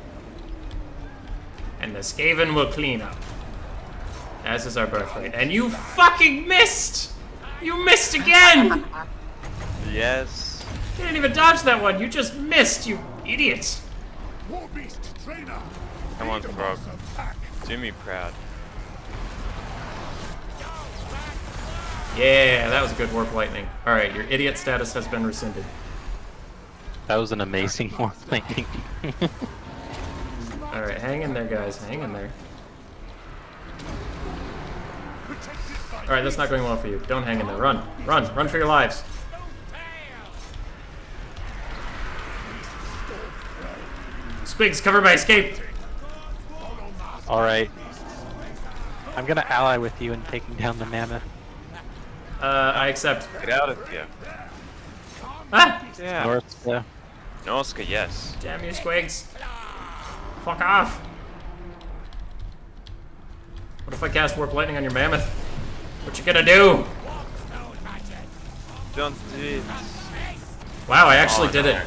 And the Skaven will clean up. As is our birthright. And you fucking missed! You missed again! Yes. You didn't even dodge that one. You just missed, you idiot. War beast trainer. Come on, Leader Frog. boss of pack. Do me proud. Yeah, that was a good warp lightning. Alright, your idiot status has been rescinded. That was an amazing war lightning. Alright, hang in there, guys. Hang in there. Protected by Alright, that's not going well for you. Don't hang in there. Run. Run. Run for your lives. Squigs, cover my escape! Alright. I'm gonna ally with you in taking down the Mammoth. I accept. Get out of here. Ah! Yeah. North, Norska, yes. Damn you, Squigs. Fuck off. What if I cast Warp Lightning on your Mammoth? What you gonna do? Don't do it. Wow, I actually Oh, did it.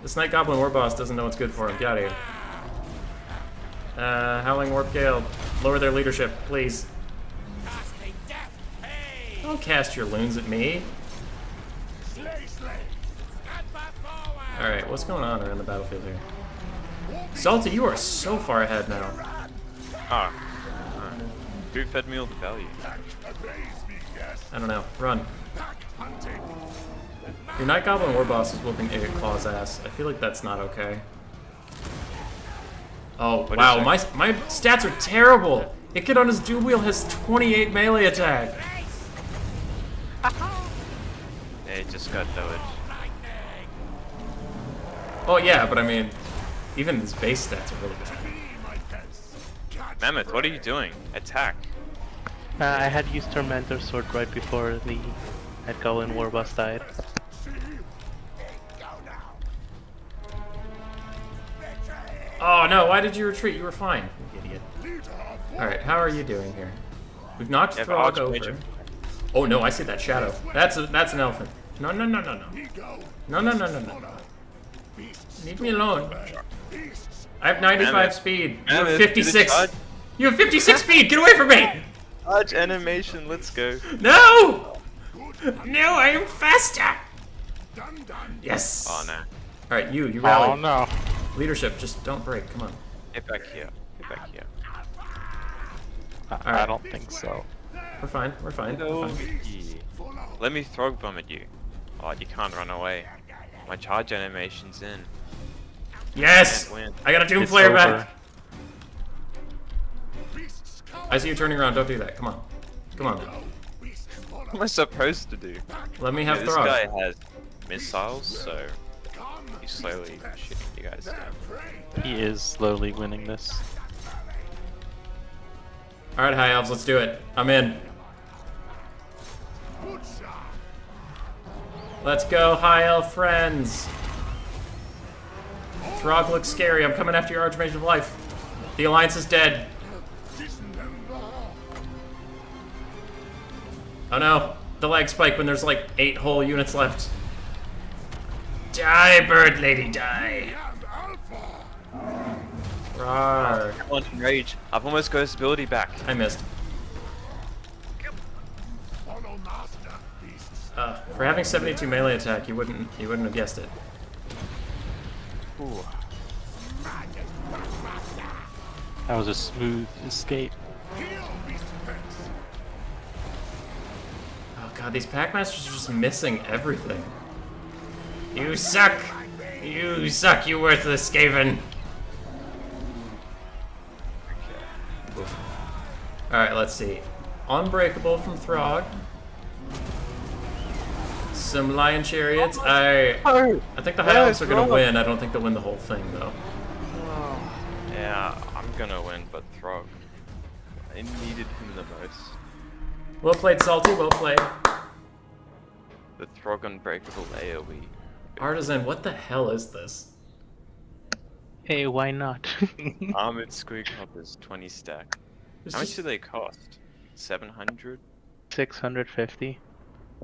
This Night Goblin War Boss doesn't know what's good for him. Get out of here. Howling Warp Gale. Lower their leadership, please. Don't cast your loons at me. Slay, slay. Alright, what's going on around the battlefield here? Salty, you are so far ahead now. Ah. Who fed me all the value? Amaze me, yes. I don't know. Run. Pack hunting. Your Night Goblin War Boss is whooping Agate Claw's ass. I feel like that's not okay. Oh, What wow, is it? my stats are terrible! Ikit on his dual wheel has 28 melee attack. Yeah, he just got dodged. Oh yeah, but I mean, even his base stats are really good. Me, my pets. Catch Mammoth, what are prey. you doing? Attack. I had used Tormentor Sword right before the Night Goblin War Boss died. See? Go now. Oh no, why did you retreat? You were fine, you idiot. Leader of Alright, how are you doing here? We've knocked Yeah, Throg but over. Archmage- Oh no, I see that shadow. That's an elephant. No, no, no, no, no. Ego. No, no, no, no, no. Beasts. Leave me alone. Beasts. I have 95 Mammoth. speed. You have Mammoth, 56. charge. You have 56 speed. Get away from me. Charge animation, let's go. No. Good. No, I am faster. Done, done. Yes. Oh no. All right, you rally. Oh no. Leadership, just don't break. Come on. Get back here. Get back here. I don't think so. We're fine. We're fine. We're fine. Follow. Let me Throg vomit you. Oh, you can't run away. My charge animation's in. Yes. Can't win. I got a Doom It's Flare over. back. Beasts. I see you turning around. Don't do that. Come on. Come on. Go. Beasts. Follow. What am I supposed to do? Let me Yeah, have this Throg. guy has missiles, so Come. he's slowly shooting you guys down. Prey. He is slowly winning this. All right, High Elves, let's do it. I'm in. Good shot. Let's go, High Elf friends. Throg looks scary. I'm coming after your Archmage of Life. The Alliance is dead. Dismember. Oh no. The lag spike when there's like 8 whole units left. Die, bird lady, die. And alpha. Rawr. Come on, rage. I've almost got his ability back. I missed. Follow master. Beasts. For having 72 melee attack, you wouldn't have guessed it. Ooh. That was a smooth escape. Heal, beast pets. Oh god, these Packmasters are just missing everything. You suck! You suck, you worthless Skaven! Alright, let's see. Unbreakable from Throg. Some Lion Chariots. I think the High Elves are gonna win. I don't think they'll win the whole thing, though. Yeah, I'm gonna win, but Throg. I needed him the most. Well played, Salty. Well played. The Throg unbreakable AoE. Artisan, what the hell is this? Hey, why not? Armored Squig Hoppers, 20 stack. It's How much just- do they cost? 700? 650.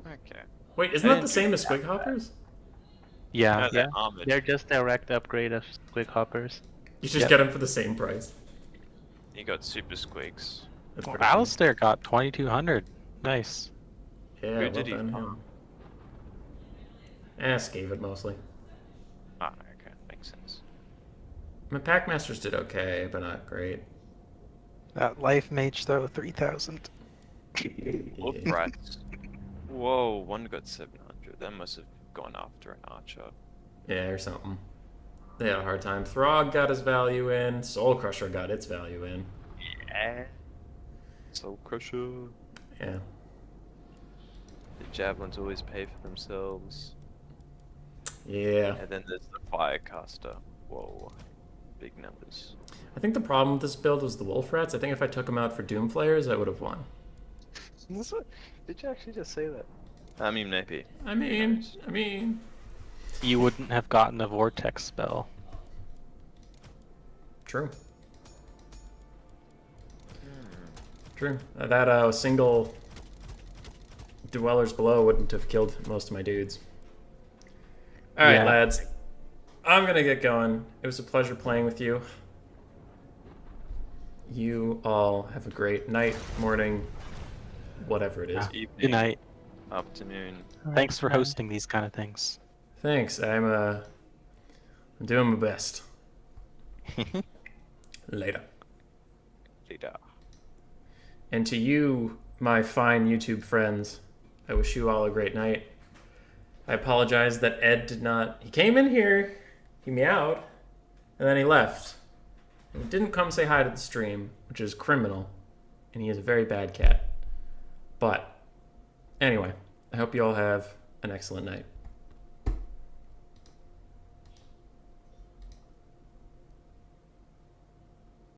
Okay. Wait, isn't I that the didn't same do as Squig Hoppers? Yeah. No, they're yeah. armored. They're just direct upgrade of Squig Hoppers. You just Yep. get them for the same price. You got Super Squigs. That's Oh, pretty cool. Alistair got 2200. Nice. Yeah, Who well did he done, farm? him. Skaven mostly. Ah, okay, makes sense. My Packmasters did okay, but not great. That life mage though, 3000. Look, Yeah. rats. Whoa, one got 700. That must have gone after an archer. Yeah, or something. They had a hard time. Throg got his value in. Soul Crusher got its value in. Yeah. Soul Crusher. Yeah. The javelins always pay for themselves. Yeah. And then there's the Firecaster. Whoa. Big numbers. I think the problem with this build was the Wolf Rats. I think if I took them out for Doom Flayers, I would have won. Did you actually just say that? I mean, maybe. I mean... You wouldn't have gotten a vortex spell. True. True. That single Dwellers Below wouldn't have killed most of my dudes. Alright, Yeah. lads. I'm gonna get going. It was a pleasure playing with you. You all have a great night, morning, whatever it is. Yeah. Evening, Good night. afternoon. Thanks for hosting these kind of things. Thanks. I'm doing my best. Later. Leader. And to you, my fine YouTube friends, I wish you all a great night. I apologize that Ed did not. He came in here, he meowed, and then he left. And he didn't come say hi to the stream, which is criminal. And he is a very bad cat. But anyway, I hope you all have an excellent night.